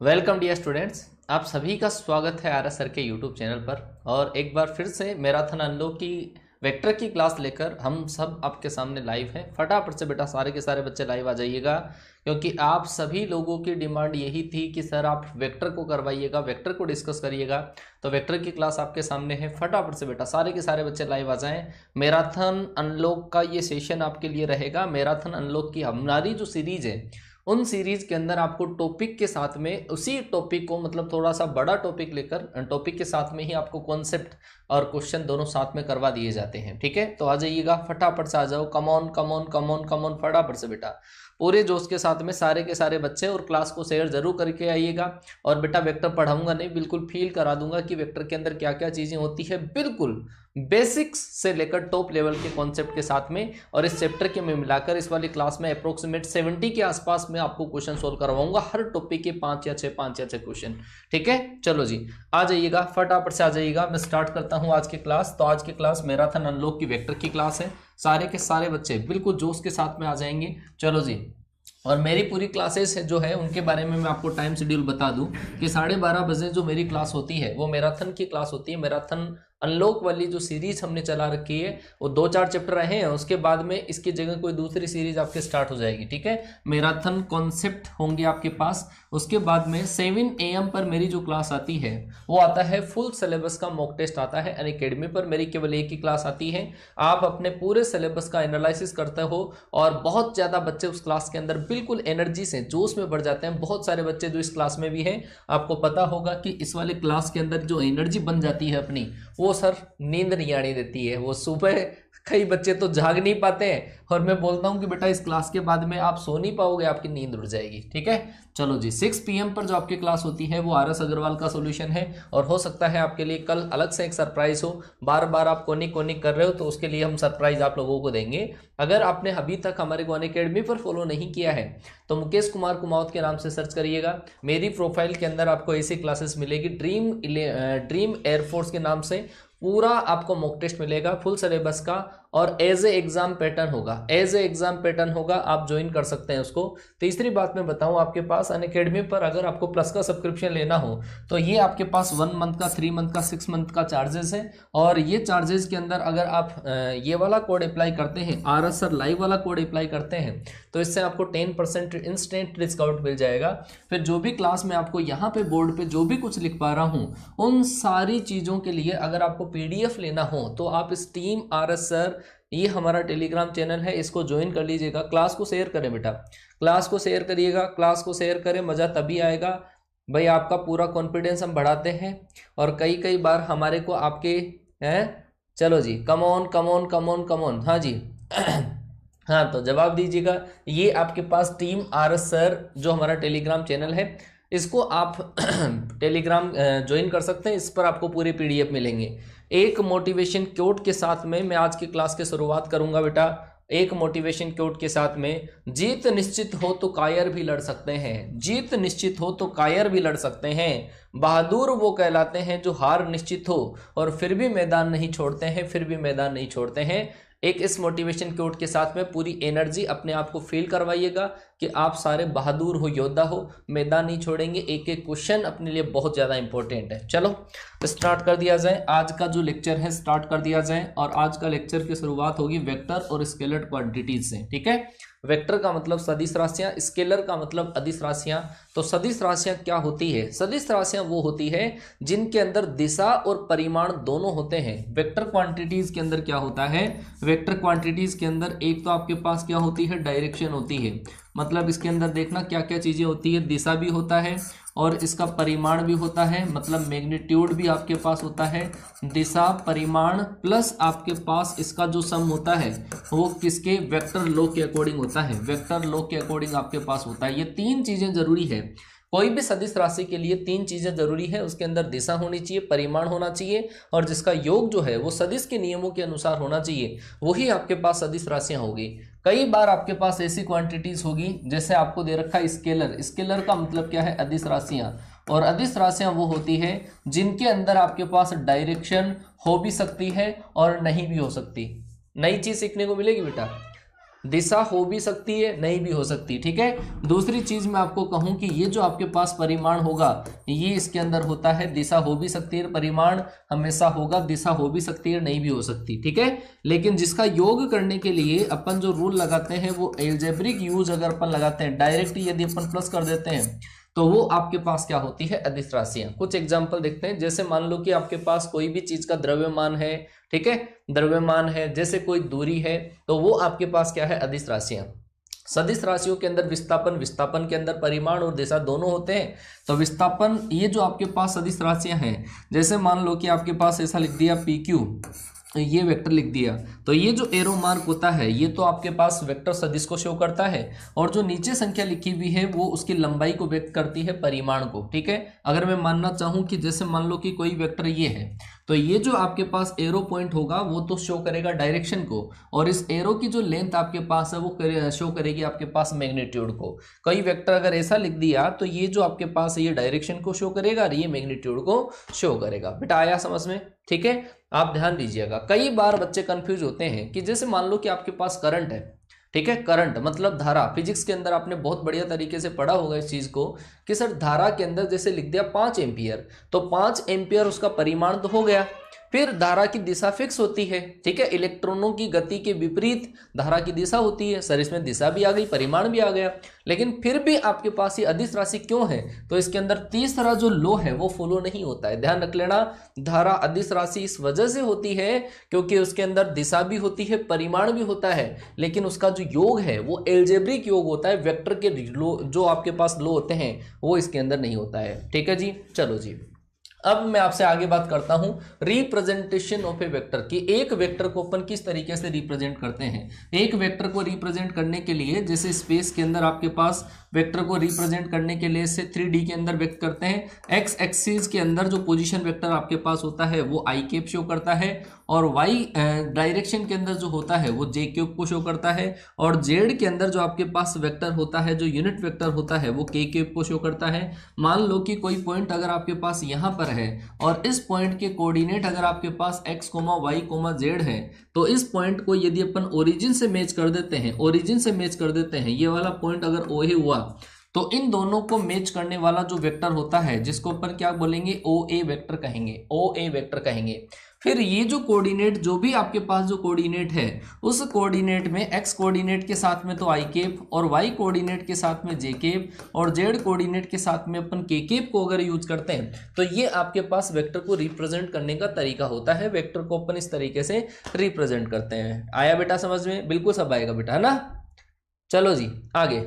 Welcome dear students, आप सभी का स्वागत है आर एस सर के यूट्यूब चैनल पर। और एक बार फिर से मैराथन अनलॉक की वेक्टर की क्लास लेकर हम सब आपके सामने लाइव हैं। फटाफट से बेटा सारे के सारे बच्चे लाइव आ जाइएगा, क्योंकि आप सभी लोगों की डिमांड यही थी कि सर आप वेक्टर को करवाइएगा, वेक्टर को डिस्कस करिएगा। तो वेक्टर की क्लास आपके सामने है। फटाफट से बेटा सारे के सारे बच्चे लाइव आ जाएं। मैराथन अनलॉक का ये सेशन आपके लिए रहेगा। मैराथन अनलॉक की हमारी जो सीरीज है, उन सीरीज के अंदर आपको टॉपिक के साथ में उसी टॉपिक को मतलब थोड़ा सा बड़ा टॉपिक लेकर टॉपिक के साथ में ही आपको कॉन्सेप्ट और क्वेश्चन दोनों साथ में करवा दिए जाते हैं। ठीक है, तो आ जाइएगा, फटाफट से आ जाओ। कमॉन कमॉन कमॉन कमॉन, फटाफट से बेटा पूरे जोश के साथ में सारे के सारे बच्चे, और क्लास को शेयर जरूर करके आइएगा। और बेटा वेक्टर पढ़ाऊंगा नहीं, बिल्कुल फील करा दूंगा कि वेक्टर के अंदर क्या क्या चीजें होती है, बिल्कुल बेसिक्स से लेकर टॉप लेवल के कॉन्सेप्ट के साथ में। और इस चैप्टर के में मिलाकर इस वाली क्लास में अप्रोक्सीमेट 70 के आसपास में आपको क्वेश्चन सोल्व करवाऊंगा, हर टॉपिक के 5 या 6 क्वेश्चन। ठीक है, चलो जी आ जाइएगा, फटाफट से आ जाइएगा। मैं स्टार्ट करता हूं आज की क्लास। तो आज की क्लास मैराथन अनलॉक की वेक्टर की क्लास है। सारे के सारे बच्चे बिल्कुल जोश के साथ में आ जाएंगे। चलो जी, और मेरी पूरी क्लासेस जो है उनके बारे में मैं आपको टाइम शेड्यूल बता दूं कि 12:30 बजे जो मेरी क्लास होती है वो मैराथन की क्लास होती है। मैराथन अनलॉक वाली जो सीरीज हमने चला रखी है वो 2-4 चैप्टर रहे हैं, उसके बाद में इसकी जगह कोई दूसरी सीरीज आपके स्टार्ट हो जाएगी। ठीक है, मैराथन कॉन्सेप्ट होंगे आपके पास। उसके बाद में 7 AM पर मेरी जो क्लास आती है वो आता है फुल सिलेबस का मॉक टेस्ट आता है। अनअकैडमी पर मेरी केवल एक ही क्लास आती है। आप अपने पूरे सिलेबस का एनालिसिस करते हो और बहुत ज़्यादा बच्चे उस क्लास के अंदर बिल्कुल एनर्जी से जोश में बढ़ जाते हैं। बहुत सारे बच्चे जो इस क्लास में भी हैं, आपको पता होगा कि इस वाले क्लास के अंदर जो एनर्जी बन जाती है अपनी, वो सर नींद नहीं आने देती है। वो सुबह कई बच्चे तो जाग नहीं पाते हैं, और मैं बोलता हूं कि बेटा इस क्लास के बाद में आप सो नहीं पाओगे, आपकी नींद उड़ जाएगी। ठीक है, चलो जी 6 PM पर जो आपकी क्लास होती है वो RS अग्रवाल का सॉल्यूशन है। और हो सकता है आपके लिए कल अलग से एक सरप्राइज हो। बार बार आप कोनिक कोनिक कर रहे हो तो उसके लिए हम सरप्राइज आप लोगों को देंगे। अगर आपने अभी तक हमारे को अनअकैडमी पर फॉलो नहीं किया है तो मुकेश कुमार कुमावत के नाम से सर्च करिएगा। मेरी प्रोफाइल के अंदर आपको ऐसी क्लासेस मिलेगी, ड्रीम एयरफोर्स के नाम से पूरा आपको मॉक टेस्ट मिलेगा फुल सिलेबस का, और एज ए एग्जाम पैटर्न होगा। एज ए एग्जाम पैटर्न होगा, आप ज्वाइन कर सकते हैं उसको। तीसरी बात मैं बताऊं, आपके पास अनअकैडमी पर अगर आपको प्लस का सब्सक्रिप्शन लेना हो तो ये आपके पास 1 मंथ का, 3 मंथ का, 6 मंथ का चार्जेस है। और ये चार्जेस के अंदर अगर आप ये वाला कोड अप्लाई करते हैं, RS सर लाइव वाला कोड अप्लाई करते हैं, तो इससे आपको 10% इंस्टेंट डिस्काउंट मिल जाएगा। फिर जो भी क्लास में आपको यहाँ पे बोर्ड पे जो भी कुछ लिख पा रहा हूँ, उन सारी चीज़ों के लिए अगर आपको PDF लेना हो तो आप इस टीम RS सर, ये हमारा टेलीग्राम चैनल है, इसको ज्वाइन कर लीजिएगा। क्लास को शेयर करें बेटा, क्लास को शेयर करिएगा, क्लास को शेयर करें, मज़ा तभी आएगा भाई। आपका पूरा कॉन्फिडेंस हम बढ़ाते हैं, और कई बार हमारे को आपके हैं। चलो जी, come on come on come on come on, हाँ जी हाँ, तो जवाब दीजिएगा। ये आपके पास टीम RS सर जो हमारा टेलीग्राम चैनल है, इसको आप टेलीग्राम ज्वाइन कर सकते हैं। इस पर आपको पूरे PDF मिलेंगे। एक मोटिवेशन कोट के साथ में मैं आज की क्लास की शुरुआत करूंगा बेटा। एक मोटिवेशन कोट के साथ में, जीत निश्चित हो तो कायर भी लड़ सकते हैं, जीत निश्चित हो तो कायर भी लड़ सकते हैं, बहादुर वो कहलाते हैं जो हार निश्चित हो और फिर भी मैदान नहीं छोड़ते हैं, फिर भी मैदान नहीं छोड़ते हैं। एक इस मोटिवेशन कोट के साथ में पूरी एनर्जी अपने आप को फील करवाइएगा कि आप सारे बहादुर हो, योद्धा हो, मैदान नहीं छोड़ेंगे। एक एक क्वेश्चन अपने लिए बहुत ज़्यादा इंपॉर्टेंट है। चलो स्टार्ट कर दिया जाए, आज का जो लेक्चर है स्टार्ट कर दिया जाए। और आज का लेक्चर की शुरुआत होगी वेक्टर और स्केलर क्वांटिटीज से। ठीक है, वेक्टर का मतलब सदिश राशियां, स्केलर का मतलब अदिश राशियां। तो सदिश राशियां क्या होती है? सदिश राशियां वो होती है जिनके अंदर दिशा और परिमाण दोनों होते हैं। वेक्टर क्वांटिटीज के अंदर क्या होता है? वेक्टर क्वांटिटीज के अंदर एक तो आपके पास क्या होती है? डायरेक्शन होती है। मतलब इसके अंदर देखना क्या क्या चीजें होती है, दिशा भी होता है और इसका परिमाण भी होता है, मतलब मैग्नीट्यूड भी आपके पास होता है। दिशा, परिमाण प्लस आपके पास इसका जो सम होता है वो किसके? वेक्टर लॉ के अकॉर्डिंग होता है। वेक्टर लॉ के अकॉर्डिंग आपके पास होता है। ये 3 चीजें जरूरी है। कोई भी सदिश राशि के लिए 3 चीजें जरूरी है। उसके अंदर दिशा होनी चाहिए, परिमाण होना चाहिए, और जिसका योग जो है वो सदिश के नियमों के अनुसार होना चाहिए। वही आपके पास सदिश राशियां होगी। कई बार आपके पास ऐसी क्वांटिटीज होगी, जैसे आपको दे रखा है स्केलर। स्केलर का मतलब क्या है? अदिश राशियां। और अदिश राशियां वो होती है जिनके अंदर आपके पास डायरेक्शन हो भी सकती है और नहीं भी हो सकती। नई चीज सीखने को मिलेगी बेटा। दिशा हो भी सकती है, नहीं भी हो सकती, ठीक है। दूसरी चीज मैं आपको कहूं कि ये जो आपके पास परिमाण होगा ये इसके अंदर होता है, दिशा हो भी सकती है, परिमाण हमेशा होगा, दिशा हो भी सकती है, नहीं भी हो सकती, ठीक है। लेकिन जिसका योग करने के लिए अपन जो रूल लगाते हैं वो एल्जेब्रिक यूज अगर अपन लगाते हैं, डायरेक्ट यदि अपन प्लस कर देते हैं तो वो आपके पास क्या होती है, अदिश राशियां। कुछ एग्जांपल देखते हैं, जैसे मान लो कि आपके पास कोई भी चीज का द्रव्यमान है, ठीक है, द्रव्यमान है, जैसे कोई दूरी है, तो वो आपके पास क्या है, अदिश राशियां। सदिश राशियों के अंदर विस्थापन के अंदर परिमाण और दिशा दोनों होते हैं। तो विस्थापन, ये जो आपके पास सदिश राशियां हैं, जैसे मान लो कि आपके पास ऐसा लिख दिया PQ, ये वेक्टर लिख दिया, तो ये जो एरो मार्क होता है ये तो आपके पास वेक्टर सदिश को शो करता है, और जो नीचे संख्या लिखी हुई है वो उसकी लंबाई को व्यक्त करती है, परिमाण को, ठीक है। अगर मैं मानना चाहूं कि जैसे मान लो कि कोई वेक्टर ये है, तो ये जो आपके पास एरो पॉइंट होगा वो तो शो करेगा डायरेक्शन को, और इस एरो की जो लेंथ आपके पास है वो शो करेगी आपके पास मैग्नीट्यूड को। कई वेक्टर अगर ऐसा लिख दिया तो ये जो आपके पास है ये डायरेक्शन को शो करेगा और ये मैग्नीट्यूड को शो करेगा। बेटा आया समझ में, ठीक है। आप ध्यान दीजिएगा, कई बार बच्चे कंफ्यूज होते हैं कि जैसे मान लो कि आपके पास करंट है, ठीक है, करंट मतलब धारा। फिजिक्स के अंदर आपने बहुत बढ़िया तरीके से पढ़ा होगा इस चीज को कि सर धारा के अंदर जैसे लिख दिया 5 एम्पियर, तो 5 एम्पियर उसका परिमाण तो हो गया, फिर धारा की दिशा फिक्स होती है, ठीक है, इलेक्ट्रॉनों की गति के विपरीत धारा की दिशा होती है। सर इसमें दिशा भी आ गई, परिमाण भी आ गया, लेकिन फिर भी आपके पास ये अदिश राशि क्यों है, तो इसके अंदर तीसरा जो लॉ है वो फॉलो नहीं होता है। ध्यान रख लेना, धारा अदिश राशि इस वजह से होती है क्योंकि उसके अंदर दिशा भी होती है, परिमाण भी होता है, लेकिन उसका जो योग है वो एल्जेब्रिक योग होता है, वेक्टर के जो आपके पास लॉ होते हैं वो इसके अंदर नहीं होता है, ठीक है जी। चलो जी, अब मैं आपसे आगे बात करता हूं रिप्रेजेंटेशन ऑफ ए वेक्टर की। एक वेक्टर को अपन किस तरीके से रिप्रेजेंट करते हैं। एक वेक्टर को रिप्रेजेंट करने के लिए, जैसे स्पेस के अंदर आपके पास वेक्टर को रिप्रेजेंट करने के लिए से 3D के अंदर व्यक्त करते हैं। एक्स एक्सिस के अंदर जो पोजीशन वेक्टर आपके पास होता है वो आई कैप शो करता है, और वाई डायरेक्शन के अंदर जो होता है वो जे क्यूब को शो करता है, और जेड के अंदर जो आपके पास वेक्टर होता है, जो यूनिट वेक्टर होता है, वो के क्यूब को शो करता है। मान लो कि कोई पॉइंट अगर आपके पास यहाँ पर है और इस पॉइंट के कोऑर्डिनेट अगर आपके पास x, y, z है, तो इस पॉइंट को यदि अपन ओरिजिन से मैच कर देते हैं, ये वाला पॉइंट अगर ओ ए हुआ तो इन दोनों को मैच करने वाला जो वेक्टर होता है जिसको अपन क्या बोलेंगे, ओ ए वेक्टर कहेंगे। फिर ये जो कोऑर्डिनेट, जो भी आपके पास जो कोऑर्डिनेट है, उस कोऑर्डिनेट में x कोऑर्डिनेट के साथ में तो आई कैप, और y कोऑर्डिनेट के साथ में जे कैप, और z कोऑर्डिनेट के साथ में अपन के कैप को अगर यूज करते हैं तो ये आपके पास वेक्टर को रिप्रेजेंट करने का तरीका होता है। वेक्टर को अपन इस तरीके से रिप्रेजेंट करते हैं। आया बेटा समझ में? बिल्कुल सब आएगा बेटा, है ना। चलो जी आगे,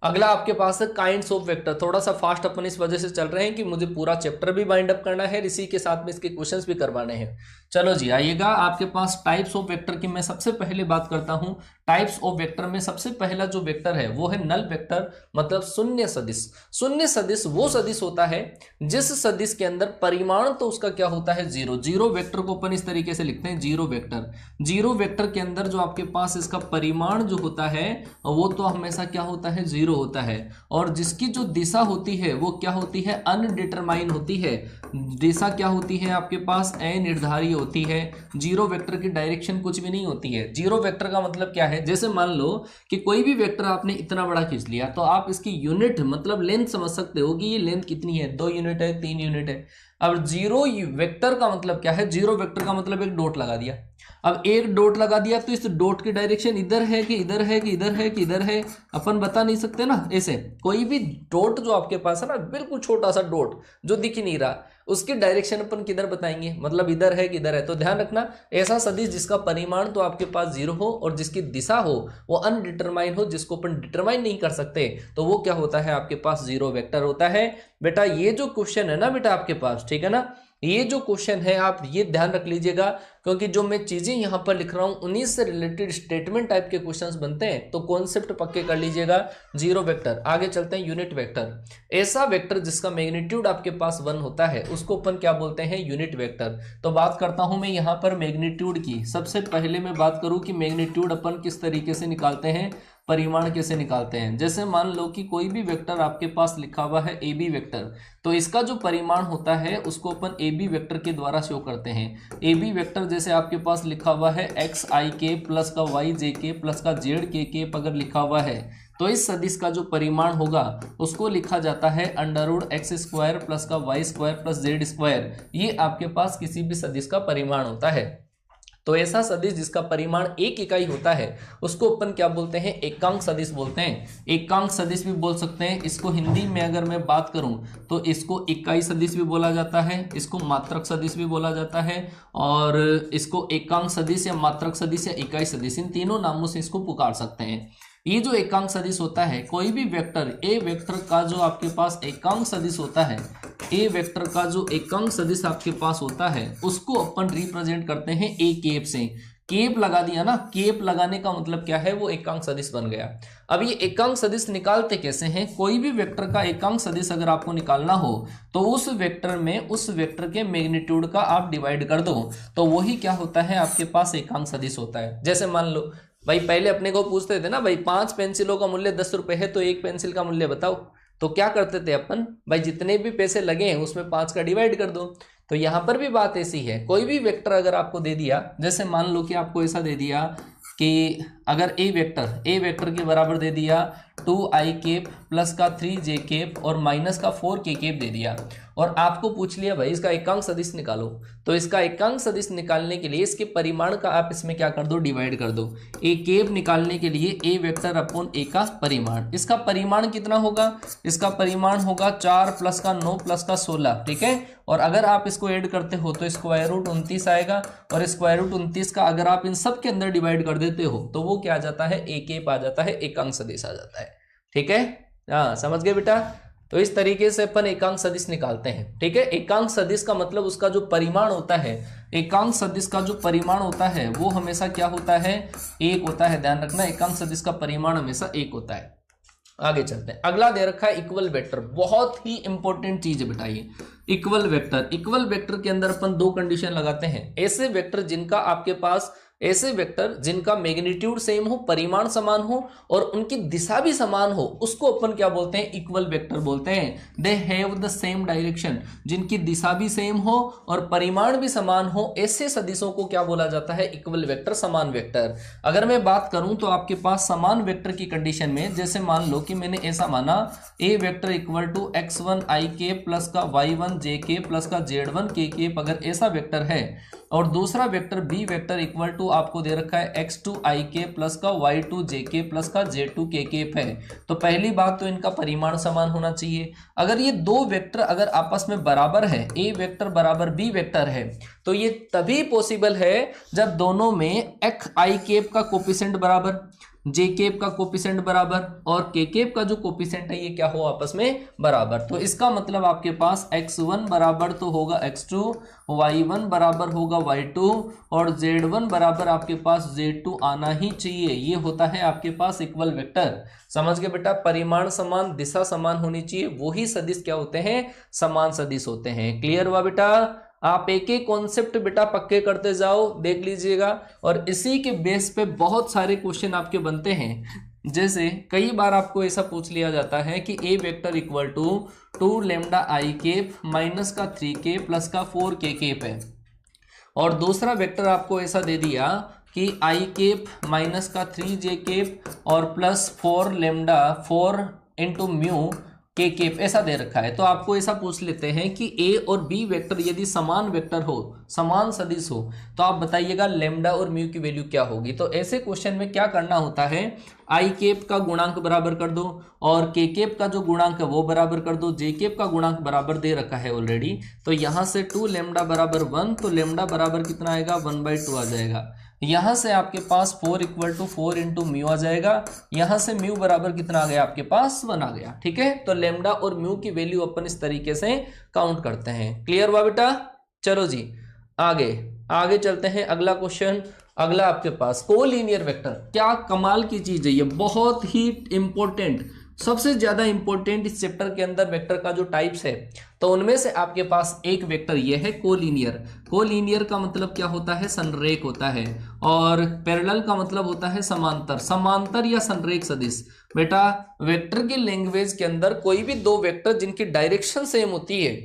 अगला आपके पास है काइंड्स ऑफ वेक्टर। थोड़ा सा फास्ट अपन इस वजह से चल रहे हैं कि मुझे पूरा चैप्टर भी बाइंड अप करना है, इसी के साथ में इसके क्वेश्चंस भी करवाने हैं। चलो जी आइएगा, आपके पास टाइप्स ऑफ वेक्टर की मैं सबसे पहले बात करता हूं। टाइप्स ऑफ वेक्टर में सबसे पहला जो वेक्टर है वो है नल वेक्टर, मतलब शून्य सदिश। शून्य सदिश वो सदिश होता है जिस सदिश के अंदर परिमाण तो उसका क्या होता है, जीरो। जीरो वेक्टर को अपन इस तरीके से लिखते हैं, जीरो वेक्टर। जीरो वेक्टर के अंदर जो आपके पास इसका परिमाण जो होता है वो तो हमेशा क्या होता है, जीरो होता है, और जिसकी जो दिशा होती है वो क्या होती है, अनडिटरमाइन होती है। दिशा क्या होती है आपके पास, अनिर्धारित होती है। जीरो वेक्टर की डायरेक्शन कुछ भी नहीं होती है। जीरो वेक्टर का मतलब क्या है, जैसे मान लो कि कोई भी वेक्टर आपने इतना बड़ा खींच लिया तो आप इसकी यूनिट मतलब लेंथ समझ सकते हो कि ये लेंथ कितनी है, 2 यूनिट है, 3 यूनिट है। अब जीरो वेक्टर का मतलब क्या है, जीरो वेक्टर का मतलब एक डॉट लगा दिया। अब एक डॉट लगा दिया तो इस डॉट की डायरेक्शन इधर है कि इधर है कि इधर है कि इधर है, अपन बता नहीं सकते ना। ऐसे कोई भी डॉट जो आपके पास है ना, बिल्कुल छोटा सा डॉट जो दिख ही नहीं रहा, उसकी डायरेक्शन अपन किधर बताएंगे, मतलब इधर है कि इधर है। तो ध्यान रखना, ऐसा सदिश जिसका परिमाण तो आपके पास जीरो हो और जिसकी दिशा हो वो अनडिटरमाइन हो, जिसको अपन डिटरमाइन नहीं कर सकते, तो वो क्या होता है, आपके पास जीरो वेक्टर होता है। बेटा ये जो क्वेश्चन है ना बेटा आपके पास, ठीक है ना, ये जो क्वेश्चन है आप ये ध्यान रख लीजिएगा, क्योंकि जो मैं चीजें यहां पर लिख रहा हूं उन्हीं से रिलेटेड स्टेटमेंट टाइप के क्वेश्चंस बनते हैं, तो कॉन्सेप्ट पक्के कर लीजिएगा। Zero vector. आगे चलते हैं, यूनिट वेक्टर। ऐसा वेक्टर जिसका मैग्नीट्यूड आपके पास 1 होता है उसको अपन क्या बोलते हैं, यूनिट वेक्टर। तो बात करता हूं मैं यहां पर मैग्नीट्यूड की। सबसे पहले मैं बात करूं कि मैग्नीट्यूड अपन किस तरीके से निकालते हैं। परिमाण कैसे निकालते हैं। जैसे मान लो कि कोई भी वेक्टर आपके पास लिखा हुआ है ए बी वेक्टर, तो इसका जो परिमाण होता है उसको अपन ए बी वेक्टर के द्वारा शो करते हैं। ए बी वेक्टर जैसे आपके पास लिखा हुआ है एक्स आई के प्लस का वाई जे के प्लस का जेड के अगर लिखा हुआ है, तो इस सदिश का जो परिमाण होगा उसको लिखा जाता है under root X square plus का Y square plus Z square. ये आपके पास किसी भी सदिश का परिमाण होता है। तो ऐसा सदिश जिसका परिमाण एक इकाई होता है उसको अपन क्या बोलते हैं, एकांक सदिश बोलते हैं। एकांक सदिश भी बोल सकते हैं। इसको हिंदी में अगर मैं बात करूं तो इसको इकाई सदिश भी बोला जाता है, इसको मात्रक सदिश भी बोला जाता है, और इसको एकांक सदिश या मात्रक सदिश या इकाई सदिश, इन तीनों नामों से इसको पुकार सकते हैं। ये जो एकांक सदिश होता है, कोई भी वेक्टर ए वेक्टर का जो आपके पास एकांक सदिश होता है, ए वेक्टर का जो एकांक सदिश आपके पास होता है उसको अपन रिप्रेजेंट करते हैं ए केप से। केप लगा दिया ना, केप लगाने का मतलब क्या है, वो एकांक सदिश बन गया। अब ये एकांक सदिश निकालते कैसे हैं, कोई भी वेक्टर का एकांक सदिश अगर आपको निकालना हो तो उस वेक्टर में उस वेक्टर के मैग्नीट्यूड का आप डिवाइड कर दो, तो वही क्या होता है, आपके पास एकांक सदिश होता है। जैसे मान लो भाई पहले अपने को पूछते थे ना भाई 5 पेंसिलों का मूल्य 10 रुपए है तो एक पेंसिल का मूल्य बताओ, तो क्या करते थे अपन, भाई जितने भी पैसे लगे हैं उसमें 5 का डिवाइड कर दो। तो यहां पर भी बात ऐसी है, कोई भी वेक्टर अगर आपको दे दिया, जैसे मान लो कि आपको ऐसा दे दिया कि अगर ए वेक्टर के बराबर दे दिया 2i केप प्लस का 3j केप और माइनस का 4k केप दे दिया, और आपको पूछ लिया भाई इसका एकांक सदिश निकालो, तो इसका एकांक सदिश निकालने के लिए इसके परिमाण का आप इसमें क्या कर दो, डिवाइड कर दो। ए केप निकालने के लिए ए वेक्टर अपॉन ए का परिमाण, इसका परिमाण कितना होगा, इसका परिमाण होगा 4 प्लस का 9 प्लस का 16, ठीक है। और अगर आप इसको ऐड करते हो तो स्क्वायर रूट 29 आएगा, और स्क्वायर रूट 29 का अगर आप इन सब के अंदर डिवाइड कर देते हो तो वो क्या आ जाता है, ए केप आ जाता है, एकांक सदिश आ जाता है, ठीक है। हाँ समझ गए बेटा। तो इस तरीके से अपन एकांक सदिश निकालते हैं, ठीक है। एकांक सदिश का मतलब उसका जो परिमाण होता है, एकांक सदिश का जो परिमाण होता है वो हमेशा क्या होता है, एक होता है। ध्यान रखना, एकांक सदिश का परिमाण हमेशा एक होता है। आगे चलते हैं, अगला दे रखा है इक्वल वेक्टर, बहुत ही इंपॉर्टेंट चीज है बेटा ये इक्वल वेक्टर। इक्वल वेक्टर के अंदर अपन दो कंडीशन लगाते हैं, ऐसे वेक्टर जिनका आपके पास ऐसे वेक्टर जिनका मैग्नीट्यूड सेम हो, परिमाण समान हो और उनकी दिशा भी समान हो, उसको अपन क्या बोलते हैं, इक्वल वेक्टर बोलते हैं। They have the same direction, जिनकी दिशा भी सेम हो और परिमाण भी समान हो, ऐसे सदिशों को क्या बोला जाता है, इक्वल वेक्टर, समान वेक्टर। अगर मैं बात करूं तो आपके पास समान वेक्टर की कंडीशन में, जैसे मान लो कि मैंने ऐसा माना A vector equal to x1 i के प्लस का y1 j के प्लस का z1 k के, अगर ऐसा वेक्टर है, और दूसरा vector B vector equal to आपको दे रखा है x2 i के प्लस का y2 j के प्लस का z2 k के है, तो पहली बात तो इनका परिमाण समान होना चाहिए। अगर ये दो वेक्टर अगर आपस में बराबर है, ए वेक्टर बराबर बी वेक्टर है, तो ये तभी पॉसिबल है जब दोनों में x i केप का कोफिशिएंट बराबर, जे केप का कोफिशिएंट बराबर और के केप का जो कोफिशिएंट है ये क्या हो, आपस में बराबर। तो इसका मतलब आपके पास x1 बराबर तो होगा x2, y1 बराबर होगा y2 और z1 बराबर आपके पास z2 आना ही चाहिए। ये होता है आपके पास इक्वल वेक्टर। समझ गए बेटा, परिमाण समान, दिशा समान होनी चाहिए, वही सदिश क्या होते हैं, समान सदिश होते हैं। क्लियर हुआ बेटा। आप एक एक कॉन्सेप्ट बेटा पक्के करते जाओ, देख लीजिएगा, और इसी के बेस पे बहुत सारे क्वेश्चन आपके बनते हैं। जैसे कई बार आपको ऐसा पूछ लिया जाता है कि A vector equal to 2 lambda I cap minus का 3k प्लस का 4k केप है, और दूसरा वेक्टर आपको ऐसा दे दिया कि आई केप माइनस का 3j केप और प्लस 4 लैम्डा 4 इंटू म्यू के केप, ऐसा दे रखा है। तो आपको ऐसा पूछ लेते हैं कि ए और बी वेक्टर यदि समान वेक्टर हो, समान सदिश हो, तो आप बताइएगा लेमडा और म्यू की वैल्यू क्या होगी। तो ऐसे क्वेश्चन में क्या करना होता है, आई केप का गुणांक बराबर कर दो और के केप का जो गुणांक है वो बराबर कर दो, जे केप का गुणांक बराबर दे रखा है ऑलरेडी। तो यहां से 2 लैम्डा बराबर 1, तो लैम्डा बराबर कितना आएगा, 1/2 आ जाएगा। यहां से आपके पास 4 इक्वल टू 4 इंटू म्यू आ जाएगा, यहां से म्यू बराबर कितना आ गया, आपके पास 1 आ गया, ठीक है। तो लैम्डा और म्यू की वैल्यू अपन इस तरीके से काउंट करते हैं। क्लियर हुआ बेटा। चलो जी आगे चलते हैं। अगला क्वेश्चन, अगला आपके पास कोलिनियर वेक्टर। क्या कमाल की चीज है ये, बहुत ही इंपॉर्टेंट सबसे ज्यादा इंपॉर्टेंट इस चैप्टर के अंदर वेक्टर का जो टाइप्स है, तो उनमें से आपके पास एक वेक्टर ये है कोलिनियर। कोलिनियर का मतलब क्या होता है? संरेख होता है। और पैरेलल का मतलब होता है समांतर, समांतर या संरेख सदिश। बेटा वेक्टर की लैंग्वेज के अंदर कोई भी दो वेक्टर जिनकी डायरेक्शन सेम होती है,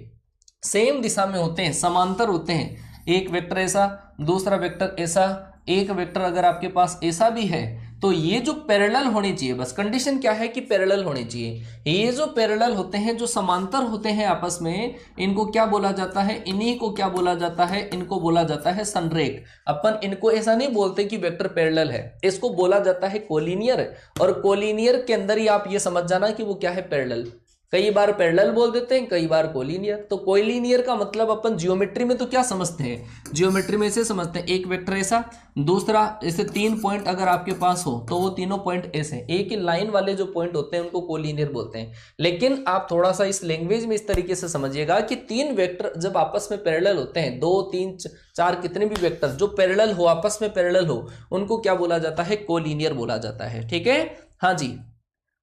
सेम दिशा में होते हैं, समांतर होते हैं, एक वेक्टर ऐसा, दूसरा वेक्टर ऐसा, एक वेक्टर अगर आपके पास ऐसा भी है, तो ये जो पैरेलल होनी चाहिए, बस कंडीशन क्या है कि पैरेलल होनी चाहिए। ये जो पैरेलल होते हैं, जो समांतर होते हैं आपस में, इनको क्या बोला जाता है? इन्हीं को क्या बोला जाता है? इनको बोला जाता है संरेख। अपन इनको ऐसा नहीं बोलते कि वेक्टर पैरेलल है, इसको बोला जाता है कोलिनियर। और कोलिनियर के अंदर ही आप ये समझ जाना कि वो क्या है? पैरेलल। कई बार पैरेलल बोल देते हैं, कई बार कोलिनियर। तो कोलिनियर का मतलब अपन जियोमेट्री में तो क्या समझते हैं? जियोमेट्री में ऐसे समझते हैं, एक वेक्टर ऐसा, दूसरा ऐसे 3 पॉइंट अगर आपके पास हो तो वो तीनों पॉइंट ऐसे, एक ही लाइन वाले जो पॉइंट होते हैं उनको कोलिनियर बोलते हैं। लेकिन आप थोड़ा सा इस लैंग्वेज में इस तरीके से समझिएगा कि 3 वेक्टर जब आपस में पैरेलल होते हैं, 2 3 4 कितने भी वेक्टर जो पैरेलल हो, आपस में पैरेलल हो, उनको क्या बोला जाता है? कोलिनियर बोला जाता है। ठीक है, हाँ जी,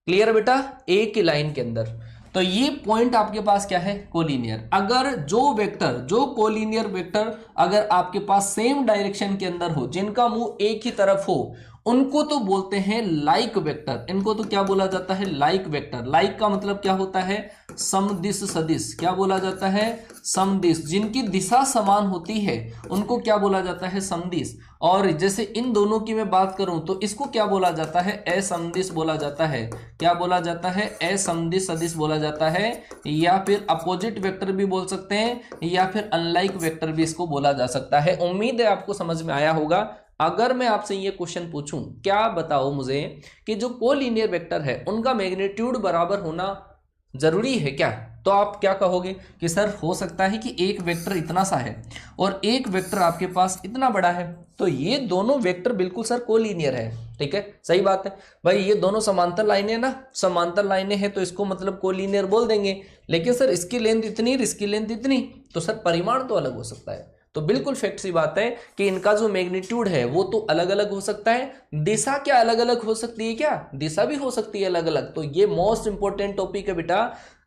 क्लियर बेटा? एक ही लाइन के अंदर, तो ये पॉइंट आपके पास क्या है? कोलिनियर। अगर जो वेक्टर, जो कोलिनियर वेक्टर अगर आपके पास सेम डायरेक्शन के अंदर हो, जिनका मुंह एक ही तरफ हो, उनको तो बोलते हैं लाइक वेक्टर। इनको तो क्या बोला जाता है? Like vector. लाइक का मतलब क्या होता है? समदिश सदिश। क्या बोला जाता है? समदिश। जिनकी दिशा समान होती है उनको क्या बोला जाता है? समदिश। और जैसे इन दोनों की मैं बात करूं तो इसको क्या बोला जाता है? असमदिश बोला जाता है। क्या बोला जाता है? असमदिश सदिश बोला जाता है, या फिर अपोजिट वेक्टर भी बोल सकते हैं, या फिर अनलाइक वेक्टर भी इसको बोला जा सकता है। उम्मीद है आपको समझ में आया होगा। अगर मैं आपसे ये क्वेश्चन पूछूं, क्या बताओ मुझे कि जो कोलिनियर वेक्टर है उनका मैग्नीट्यूड बराबर होना जरूरी है क्या? तो आप क्या कहोगे कि सर हो सकता है कि एक वेक्टर इतना सा है और एक वेक्टर आपके पास इतना बड़ा है, तो ये दोनों वेक्टर बिल्कुल सर कोलिनियर है। ठीक है, सही बात है भाई, ये दोनों समांतर लाइनें ना, समांतर लाइनें हैं तो इसको मतलब कोलिनियर बोल देंगे। लेकिन सर इसकी लेंथ इतनी, इसकी लेंथ इतनी, तो सर परिमाण तो अलग हो सकता है। तो बिल्कुल फैक्ट सी बात है कि इनका जो मैग्नीट्यूड है वो तो अलग अलग हो सकता है। दिशा क्या अलग अलग हो सकती है? क्या दिशा भी हो सकती है अलग अलग। तो ये मोस्ट इंपॉर्टेंट टॉपिक है बेटा।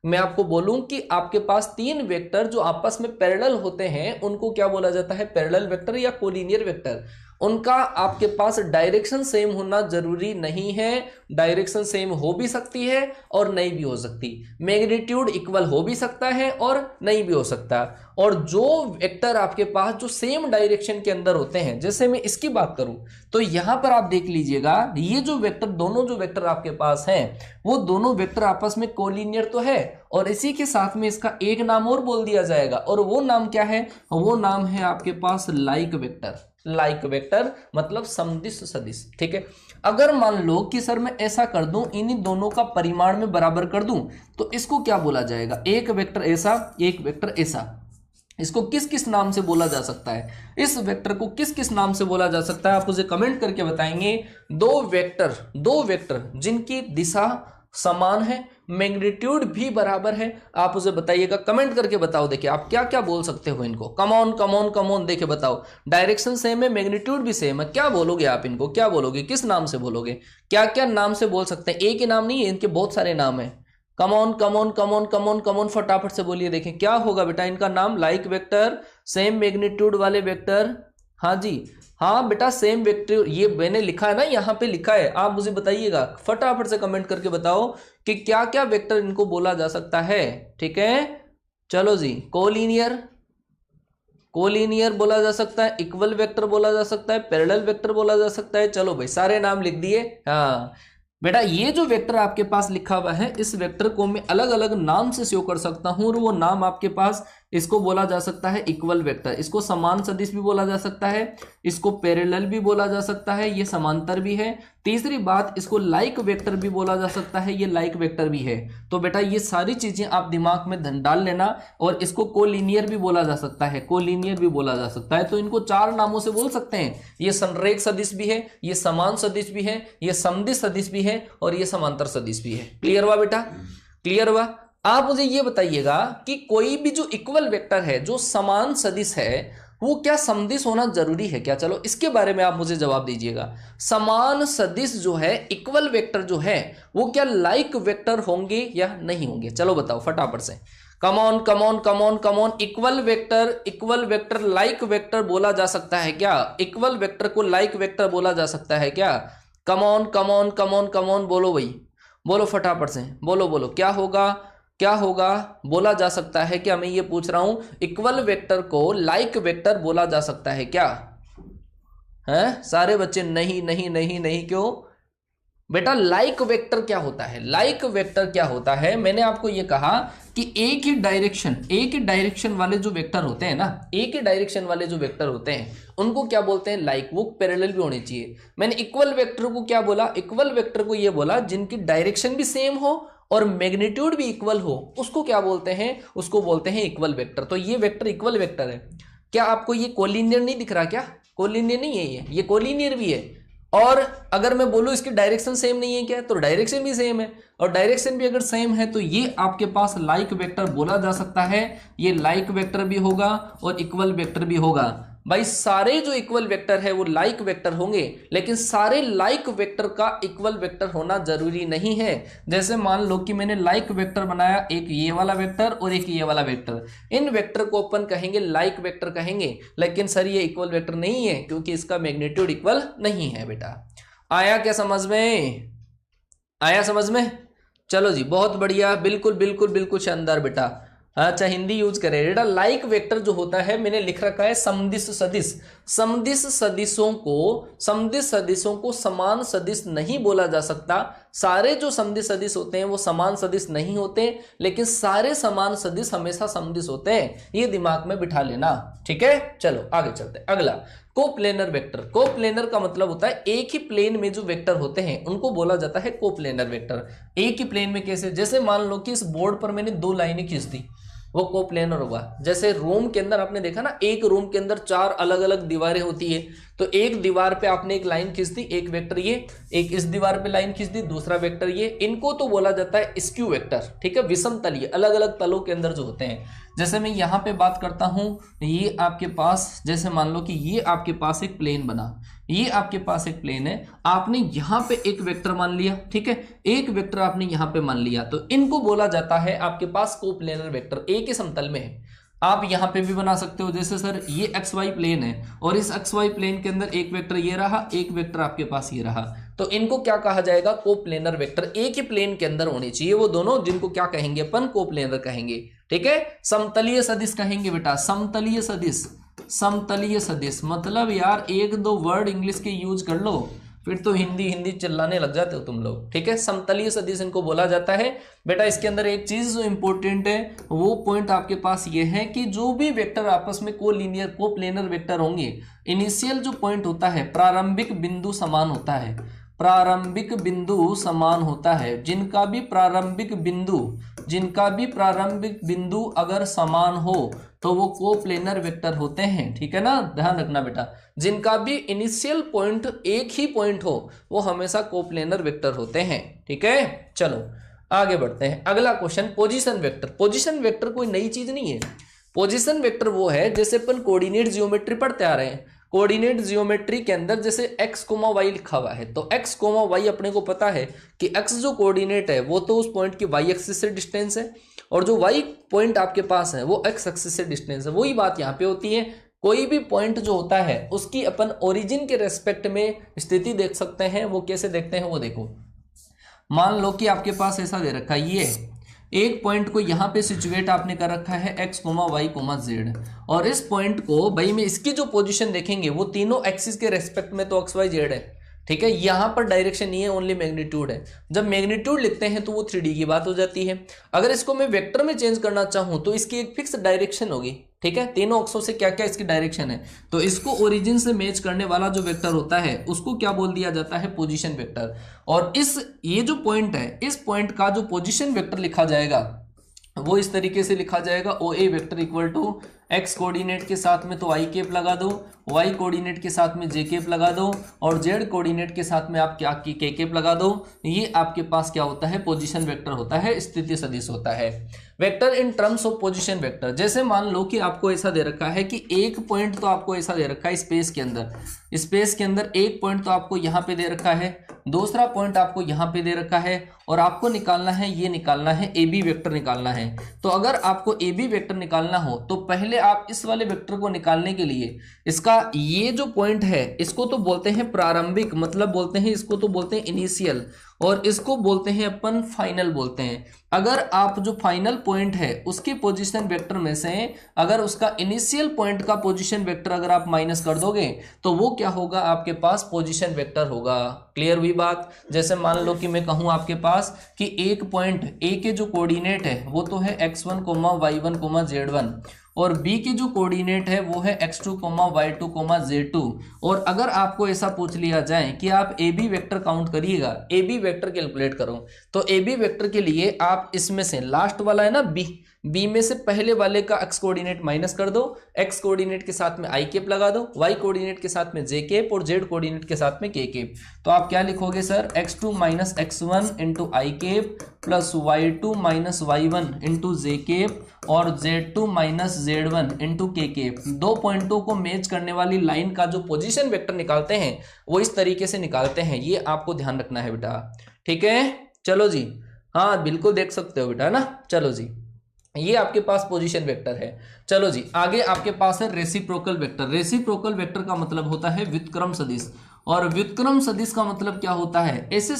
मैं आपको बोलूं कि आपके पास 3 वेक्टर जो आपस में पैरेलल होते हैं उनको क्या बोला जाता है? पैरेलल वेक्टर या कोलिनियर वेक्टर। उनका आपके पास डायरेक्शन सेम होना जरूरी नहीं है, डायरेक्शन सेम हो भी सकती है और नहीं भी हो सकती, मैग्नीट्यूड इक्वल हो भी सकता है और नहीं भी हो सकता। और जो वेक्टर आपके पास जो सेम डायरेक्शन के अंदर होते हैं, जैसे मैं इसकी बात करूं तो यहां पर आप देख लीजिएगा, ये जो वेक्टर, दोनों जो वेक्टर आपके पास हैं वो दोनों वेक्टर आपस में कोलिनियर तो है, और इसी के साथ में इसका एक नाम और बोल दिया जाएगा, और वो नाम क्या है? वो नाम है आपके पास लाइक वेक्टर। लाइक वेक्टर मतलब समदिश सदिश। ठीक है, अगर मान लो कि सर मैं ऐसा कर दूं, इन्हीं दोनों का परिमाण में बराबर कर दूं, तो इसको क्या बोला जाएगा? एक वेक्टर ऐसा, एक वेक्टर ऐसा, इसको किस किस नाम से बोला जा सकता है? इस वेक्टर को किस किस नाम से बोला जा सकता है? आप मुझे कमेंट करके बताएंगे। दो वेक्टर जिनकी दिशा समान है, मैग्नीट्यूड भी बराबर है, आप उसे बताइएगा, कमेंट करके बताओ। देखिए आप क्या क्या बोल सकते हो इनको, कम ऑन देखिए बताओ। डायरेक्शन सेम है, मैग्नीट्यूड भी सेम है, क्या बोलोगे आप इनको? क्या बोलोगे? किस नाम से बोलोगे? क्या क्या नाम से बोल सकते हैं? एक ही नाम नहीं है, इनके बहुत सारे नाम है। कम ऑन फटाफट से बोलिए। देखें क्या होगा बेटा इनका नाम? लाइक वेक्टर, सेम मैग्नीट्यूड वाले वेक्टर। हाँ जी, हाँ बेटा सेम वेक्टर, ये मैंने लिखा है ना, यहाँ पे लिखा है, आप मुझे बताइएगा, फटाफट से कमेंट करके बताओ कि क्या क्या वेक्टर इनको बोला जा सकता है। ठीक है, चलो जी, कोलिनियर बोला जा सकता है, इक्वल वेक्टर बोला जा सकता है, पैरेलल वेक्टर बोला जा सकता है। चलो भाई सारे नाम लिख दिए। हाँ बेटा, ये जो वेक्टर आपके पास लिखा हुआ है, इस वेक्टर को मैं अलग अलग नाम से शो कर सकता हूं, और वो नाम आपके पास, इसको बोला जा सकता है इक्वल वेक्टर, इसको समान सदिश भी बोला जा सकता है, इसको पैरेलल भी बोला जा सकता है, ये समांतर भी है। तीसरी बात, इसको लाइक वेक्टर भी बोला जा सकता है, ये लाइक वेक्टर भी है। तो बेटा ये सारी चीजें आप दिमाग में डाल लेना। और इसको कोलिनियर भी बोला जा सकता है, कोलिनियर भी बोला जा सकता है। तो इनको 4 नामों से बोल सकते हैं। ये संरेख सदिश भी है, ये समान सदिश भी है, ये समदिश सदिश भी है, और ये समांतर सदिश भी है। क्लियर हुआ बेटा? क्लियर हुआ? आप मुझे ये बताइएगा कि कोई भी जो इक्वल वेक्टर है, जो समान सदिश है, वो क्या सदिश होना जरूरी है क्या? चलो इसके बारे में आप मुझे जवाब दीजिएगा। समान सदिश जो है, इक्वल वेक्टर जो है, वो क्या लाइक वेक्टर होंगे या नहीं होंगे? चलो बताओ फटाफट से। Come on come on come on come on. Equal vector like vector बोला जा सकता है क्या? इक्वल वेक्टर को लाइक वेक्टर बोला जा सकता है क्या? कमॉन कमॉन कमॉन कमॉन, बोलो भाई, बोलो फटाफट से, बोलो बोलो, क्या होगा, क्या होगा? बोला जा सकता है क्या? मैं ये पूछ रहा हूं, इक्वल वेक्टर को लाइक वेक्टर बोला जा सकता है क्या? हैं सारे बच्चे नहीं नहीं नहीं नहीं, क्यों बेटा? लाइक वेक्टर क्या होता है? लाइक वेक्टर क्या होता है? मैंने आपको ये कहा कि एक ही डायरेक्शन वाले जो वेक्टर होते हैं ना, एक ही डायरेक्शन वाले जो वेक्टर होते हैं उनको क्या बोलते हैं? लाइक। वो पैरेलल भी होने चाहिए। मैंने इक्वल वेक्टर को क्या बोला? इक्वल वेक्टर को ये बोला जिनकी डायरेक्शन भी सेम हो और मैग्नीट्यूड भी इक्वल हो, उसको क्या बोलते हैं? उसको बोलते हैं इक्वल वेक्टर। तो ये वेक्टर इक्वल वेक्टर है। क्या आपको ये कोलिनियर नहीं दिख रहा क्या? कोलिनियर नहीं है ये कोलिनियर भी है। और अगर मैं बोलूं इसकी डायरेक्शन सेम नहीं है क्या, तो डायरेक्शन भी सेम है, और डायरेक्शन भी अगर सेम है तो ये आपके पास लाइक वेक्टर बोला जा सकता है। ये लाइक वेक्टर भी होगा और इक्वल वेक्टर भी होगा। भाई सारे जो इक्वल वेक्टर है वो लाइक वेक्टर होंगे, लेकिन सारे लाइक वेक्टर का इक्वल वेक्टर होना जरूरी नहीं है। जैसे मान लो कि मैंने लाइक वेक्टर बनाया, एक ये वाला वेक्टर और एक ये वाला वेक्टर, इन वेक्टर को अपन कहेंगे लाइक वेक्टर कहेंगे, लेकिन सर ये इक्वल वेक्टर नहीं है क्योंकि इसका मैग्नीट्यूड इक्वल नहीं है। बेटा आया क्या समझ में? आया समझ में? चलो जी, बहुत बढ़िया, बिल्कुल बिल्कुल बिल्कुल शानदार बेटा। अच्छा हिंदी यूज करें बेटा। लाइक वेक्टर जो होता है, मैंने लिख रखा है समदिश सदिश। समदिश सदिशों को समान सदिश नहीं बोला जा सकता। सारे जो समदिश सदिश होते हैं वो समान सदिश नहीं होते, लेकिन सारे समान सदिश हमेशा समदिश होते हैं। ये दिमाग में बिठा लेना, ठीक है? चलो आगे चलते हैं। अगला कोप्लेनर वेक्टर। कोप्लेनर का मतलब होता है एक ही प्लेन में जो वेक्टर होते हैं उनको बोला जाता है कोप्लेनर वेक्टर। एक ही प्लेन में कैसे? जैसे मान लो कि इस बोर्ड पर मैंने दो लाइनें खींच दी, वो कोप्लेनर होगा। जैसे रूम के अंदर आपने देखा ना, एक रूम के अंदर चार अलग अलग दीवारें होती है, तो एक दीवार पे आपने एक लाइन खींच दी, एक वेक्टर ये, एक इस दीवार पे लाइन खींच दी, दूसरा वेक्टर ये। इनको तो बोला जाता है स्क्यू वेक्टर, ठीक है? विषम तलीय, अलग अलग तलों के अंदर जो होते हैं। जैसे मैं यहाँ पे बात करता हूं, ये आपके पास, जैसे मान लो कि ये आपके पास एक प्लेन बना, ये आपके पास एक प्लेन है, आपने यहाँ पे एक वेक्टर मान लिया, ठीक है? एक वेक्टर आपने यहाँ पे मान लिया, तो इनको बोला जाता है आपके पास कोप्लेनर वेक्टर। एक ही समतल में है। आप यहाँ पे भी बना सकते हो, जैसे सर ये एक्स वाई प्लेन है और इस एक्स वाई प्लेन के अंदर एक वेक्टर ये रहा, एक वेक्टर आपके पास ये रहा, तो इनको क्या कहा जाएगा? Coplanar vector. एक ही प्लेन के अंदर होने चाहिए वो दोनों, जिनको क्या कहेंगे अपन? कोप्लेनर कहेंगे, ठीक है? समतलीय सदिश कहेंगे बेटा, समतलीय सदिश। समतलीय सदिश मतलब यार एक दो वर्ड इंग्लिश के यूज कर लो, फिर तो हिंदी हिंदी चिल्लाने लग जाते हो तुम लोग, ठीक है? समतलीय सदिश इनको बोला जाता है। बेटा इसके अंदर एक चीज जो इंपॉर्टेंट है वो पॉइंट आपके पास ये है कि जो भी वेक्टर आपस में कोलिनियर कोप्लेनर वेक्टर होंगे, इनिशियल जो पॉइंट होता है, प्रारंभिक बिंदु समान होता है। प्रारंभिक बिंदु समान होता है। जिनका भी प्रारंभिक बिंदु अगर समान हो तो वो कोप्लेनर वेक्टर होते हैं, ठीक है ना? ध्यान रखना बेटा, जिनका भी इनिशियल पॉइंट एक ही पॉइंट हो वो हमेशा कोप्लेनर वेक्टर होते हैं, ठीक है? चलो आगे बढ़ते हैं। अगला question, position vector. Position vector कोई नई चीज नहीं है। पोजीशन वेक्टर वो है, जैसे अपन कोऑर्डिनेट जियोमेट्री पढ़ते आ रहे हैं, कोऑर्डिनेट जियोमेट्री के अंदर जैसे x, y लिखा हुआ है, तो x, y अपने को पता है कि x जो कोऑर्डिनेट है वो तो उस पॉइंट की y एक्सिस से डिस्टेंस है, और जो y पॉइंट आपके पास है वो x एक्सिस से डिस्टेंस है। वही बात यहाँ पे होती है। कोई भी पॉइंट जो होता है उसकी अपन ओरिजिन के रेस्पेक्ट में स्थिति देख सकते हैं। वो कैसे देखते हैं वो देखो। मान लो कि आपके पास ऐसा दे रखा है, ये एक पॉइंट को यहाँ पे सिचुएट आपने कर रखा है x, y, z, और इस पॉइंट को भाई में इसकी जो पोजीशन देखेंगे वो तीनों एक्सिस के रेस्पेक्ट में तो x, y, z है, ठीक है? यहाँ पर डायरेक्शन नहीं है, ओनली मैग्नीट्यूड है। जब मैग्नीट्यूड लिखते हैं तो वो 3D की बात हो जाती है। अगर इसको मैं वेक्टर में चेंज करना चाहूँ तो इसकी एक फिक्स डायरेक्शन होगी, ठीक है? तीनों अक्षों से क्या क्या इसकी डायरेक्शन है, तो इसको ओरिजिन से मैच करने वाला जो वेक्टर होता है उसको क्या बोल दिया जाता है? Position vector. और ये जो पॉइंट है, इस पॉइंट का जो पोजीशन वेक्टर लिखा जाएगा वो इस तरीके से लिखा जाएगा, OA vector equal to X coordinate के साथ में तो आई कैप लगा दो, वाई कोऑर्डिनेट के साथ में जे कैप लगा दो, और जेड कोऑर्डिनेट के साथ में आप क्या की के कैप लगा दो। ये आपके पास क्या होता है, पोजीशन वेक्टर होता है, स्थिति सदिश होता है। Vector in terms of position vector, जैसे मान लो कि आपको ऐसा दे रखा है कि एक पॉइंट तो आपको ऐसा दे रखा है स्पेस के अंदर एक पॉइंट तो आपको यहाँ पे दे रखा है, दूसरा पॉइंट आपको यहाँ पे दे रखा है, और आपको निकालना है, ये निकालना है, ए बी वेक्टर निकालना है। तो अगर आपको ए बी वेक्टर निकालना हो तो पहले आप इस वाले वेक्टर को निकालने के लिए इसका ये जो पॉइंट है इसको तो बोलते हैं प्रारंभिक, मतलब बोलते हैं इसको तो बोलते हैं इनिशियल, और इसको बोलते हैं अपन फाइनल बोलते हैं। अगर आप जो फाइनल पॉइंट है उसके पोजीशन वेक्टर में से अगर उसका इनिशियल पॉइंट का पोजीशन वेक्टर अगर आप माइनस कर दोगे तो वो क्या होगा, आपके पास पोजीशन वेक्टर होगा। क्लियर हुई बात। जैसे मान लो कि मैं कहूं आपके पास कि एक पॉइंट ए के जो कोऑर्डिनेट है वो तो है x1, y1, z1, और b के जो कोऑर्डिनेट है वो है x2, y2, z2। और अगर आपको ऐसा पूछ लिया जाए कि आप ए बी वेक्टर काउंट करिएगा, ए बी वेक्टर कैलकुलेट करो, तो ए बी वेक्टर के लिए आप इसमें से लास्ट वाला है ना बी में से पहले वाले का x कोऑर्डिनेट माइनस कर दो, x कोऑर्डिनेट के साथ में आई कैप लगा दो, y कोऑर्डिनेट के साथ में जे कैप और z कोऑर्डिनेट के साथ में के कैप। तो आप क्या लिखोगे sir, x2 minus x1 into I cap plus y2 minus y1 into J cap और z2 माइनस z1 इंटू के कैप। दो पॉइंटों को मैच करने वाली लाइन का जो पोजीशन वेक्टर निकालते हैं वो इस तरीके से निकालते हैं, ये आपको ध्यान रखना है बेटा। ठीक है, चलो जी, हाँ बिल्कुल देख सकते हो बेटा ना। चलो जी, ये आपके पास पोजीशन वेक्टर है। चलो जी, आगे आपके पास है रेसिप्रोकल वेक्टर। रेसिप्रोकल वेक्टर का मतलब होता है व्युत्क्रम सदिश, और व्युत्क्रम सदिश का मतलब क्या होता है, ऐसे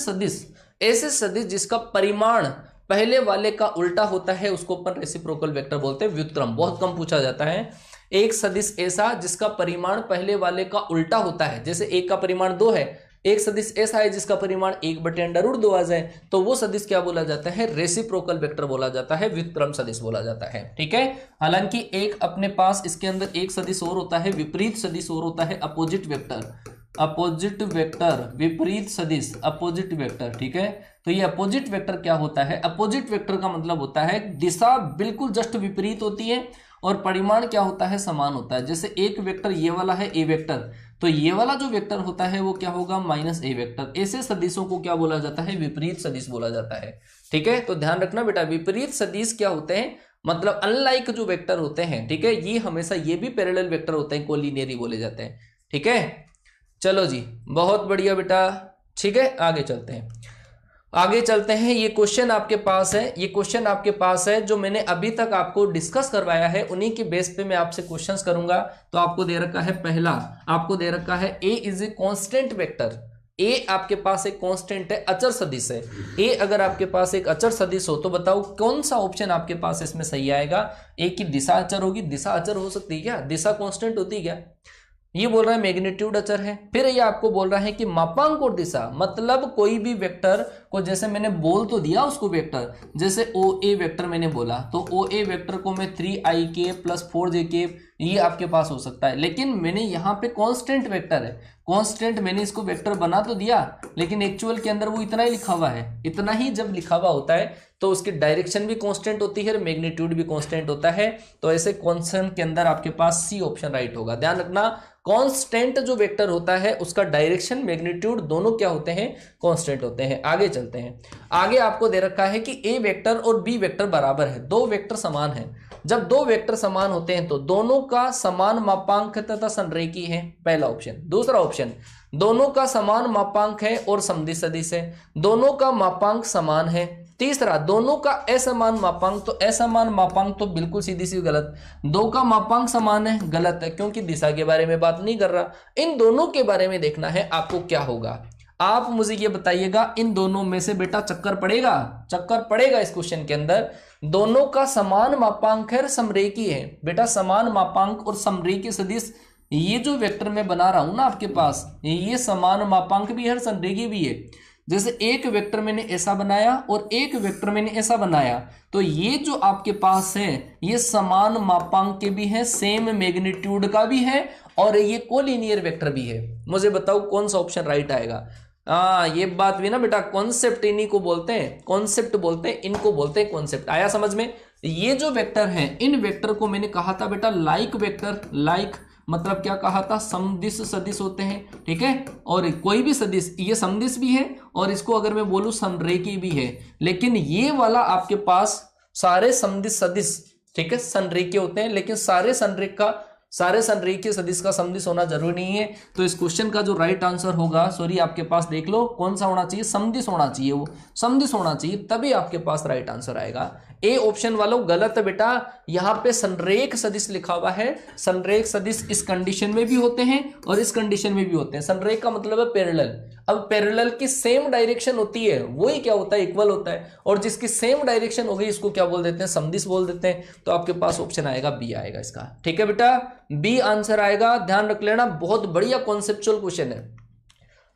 सदिश जिसका परिमाण पहले वाले का उल्टा होता है उसको अपन रेसिप्रोकल वेक्टर बोलते हैं। व्युत्क्रम बहुत कम पूछा जाता है। एक सदिश ऐसा जिसका परिमाण पहले वाले का उल्टा होता है, जैसे एक का परिमाण 2 है, एक सदिश ऐसा है जिसका परिमाण 1/√2 आ जाए, तो वो सदिश क्या बोला जाता है, रेसिप्रोकल वेक्टर बोला जाता है, व्युत्क्रम सदिश बोला जाता है। ठीक है, हालांकि एक अपने पास इसके अंदर एक सदिश और होता है, विपरीत सदिश और होता है, अपोजिट वेक्टर, विपरीत सदिश, अपोजिट वेक्टर। ठीक है, तो ये अपोजिट वेक्टर क्या होता है, अपोजिट वेक्टर का मतलब होता है दिशा बिल्कुल जस्ट विपरीत होती है और परिमाण क्या होता है, समान होता है। जैसे एक वेक्टर ये वाला है ए वेक्टर, तो ये वाला जो वेक्टर होता है वो क्या होगा, माइनस ए वेक्टर। ऐसे सदिशों को क्या बोला जाता है, विपरीत सदिश बोला जाता है। ठीक है, तो ध्यान रखना बेटा, विपरीत सदिश क्या होते हैं, मतलब अनलाइक जो वेक्टर होते हैं, ठीक है, ये हमेशा ये भी पैरेलल वेक्टर होते हैं, कोलिनियरी बोले जाते हैं। ठीक है, चलो जी, बहुत बढ़िया बेटा। ठीक है, आगे चलते हैं। ये क्वेश्चन आपके पास है, जो मैंने अभी तक आपको डिस्कस करवाया है उन्हीं के बेस पे मैं आपसे क्वेश्चंस करूंगा। तो आपको दे रखा है, पहला आपको दे रखा है ए इज ए कांस्टेंट वेक्टर। ए आपके पास एक कांस्टेंट है, अचर सदिश है। ए अगर आपके पास एक अचर सदिश हो तो बताओ कौन सा ऑप्शन आपके पास इसमें सही आएगा। ए की दिशा अचर होगी, दिशा अचर हो सकती है क्या, दिशा कांस्टेंट होती है क्या। ये बोल रहा है मैग्नीट्यूड अचर है। फिर ये आपको बोल रहा है कि मापांक और दिशा, मतलब कोई भी वेक्टर को, जैसे मैंने बोल तो दिया उसको वेक्टर, जैसे ओ ए वेक्टर मैंने बोला, तो ओ ए वेक्टर को मैं 3i प्लस 4j ये आपके पास हो सकता है। लेकिन मैंने यहाँ पे कांस्टेंट वेक्टर है, कांस्टेंट मैंने इसको वेक्टर बना तो दिया, लेकिन एक्चुअल के अंदर वो इतना ही लिखा हुआ है। इतना ही जब लिखा हुआ होता है तो उसकी डायरेक्शन भी कांस्टेंट होती है, मैग्नीट्यूड भी कांस्टेंट होता है। तो ऐसे कांस्टेंट के अंदर आपके पास सी ऑप्शन राइट होगा। ध्यान रखना, कांस्टेंट जो वेक्टर होता है उसका डायरेक्शन, मैग्नीट्यूड दोनों क्या होते हैं, कांस्टेंट होते हैं। आगे चलते हैं। आगे आपको दे रखा है कि ए वेक्टर और बी वेक्टर बराबर है, दो वेक्टर समान है। जब दो वेक्टर समान होते हैं तो दोनों का समान मापांक तथा संरेखी है, पहला ऑप्शन। दूसरा ऑप्शन, दोनों का समान मापांक है और समदिश सदिश है, दोनों का मापांक समान है। तीसरा, दोनों का असमान मापांक, तो असमान मापांक तो बिल्कुल सीधी सी गलत। दो का मापांक समान है, गलत है, क्योंकि दिशा के बारे में बात नहीं कर रहा। इन दोनों के बारे में देखना है आपको क्या होगा। आप मुझे ये बताइएगा, इन दोनों में से बेटा चक्कर पड़ेगा इस क्वेश्चन के अंदर। दोनों का समान मापांक है, समरेखी है बेटा, समान मापांक और समरेखी सदिश। ये जो वेक्टर मैं बना रहा हूं ना आपके पास, ये समान मापांक भी है, समरेखी भी है। जैसे एक वेक्टर मैंने ऐसा बनाया और एक वेक्टर मैंने ऐसा बनाया, तो ये जो आपके पास है ये समान मापांक के भी है, सेम मैग्नीट्यूड का भी है, और ये कोलिनियर वेक्टर भी है। मुझे बताओ कौन सा ऑप्शन राइट आएगा। ये बात भी ना बेटा, कॉन्सेप्ट इन्हीं को बोलते हैं, कॉन्सेप्ट बोलते हैं, इनको बोलते हैं कॉन्सेप्ट। आया समझ में। ये जो वेक्टर है इन वेक्टर को मैंने कहा था बेटा लाइक वेक्टर, लाइक मतलब क्या कहा था, समदिश सदिश होते हैं, ठीक है। और कोई भी सदिश, ये समदिश भी है और इसको अगर मैं बोलूं संरेखी भी है, लेकिन ये वाला आपके पास सारे समदिश सदिश, ठीक है, संरेखीय होते हैं, लेकिन सारे संरेखीय सदिश का समदिश होना जरूरी नहीं है। तो इस क्वेश्चन का जो राइट आंसर होगा, सॉरी आपके पास देख लो कौन सा होना चाहिए, समदिश होना चाहिए, वो समदिश होना चाहिए, तभी आपके पास राइट आंसर आएगा। ए ऑप्शन वालों गलत है बेटा, यहां पे संरेख सदिश लिखा हुआ है। संरेख सदिश इस कंडीशन में भी होते हैं और इस कंडीशन में भी होते हैं। संरेख का मतलब है पैरेलल। अब पैरेलल की सेम डायरेक्शन होती है, वही क्या होता है, इक्वल होता है, और जिसकी सेम डायरेक्शन हो गई इसको क्या बोल देते हैं, समदिश बोल देते हैं। तो आपके पास ऑप्शन आएगा बी आएगा इसका, ठीक है बेटा, बी आंसर आएगा, ध्यान रख लेना, बहुत बढ़िया कॉन्सेप्चुअल क्वेश्चन है।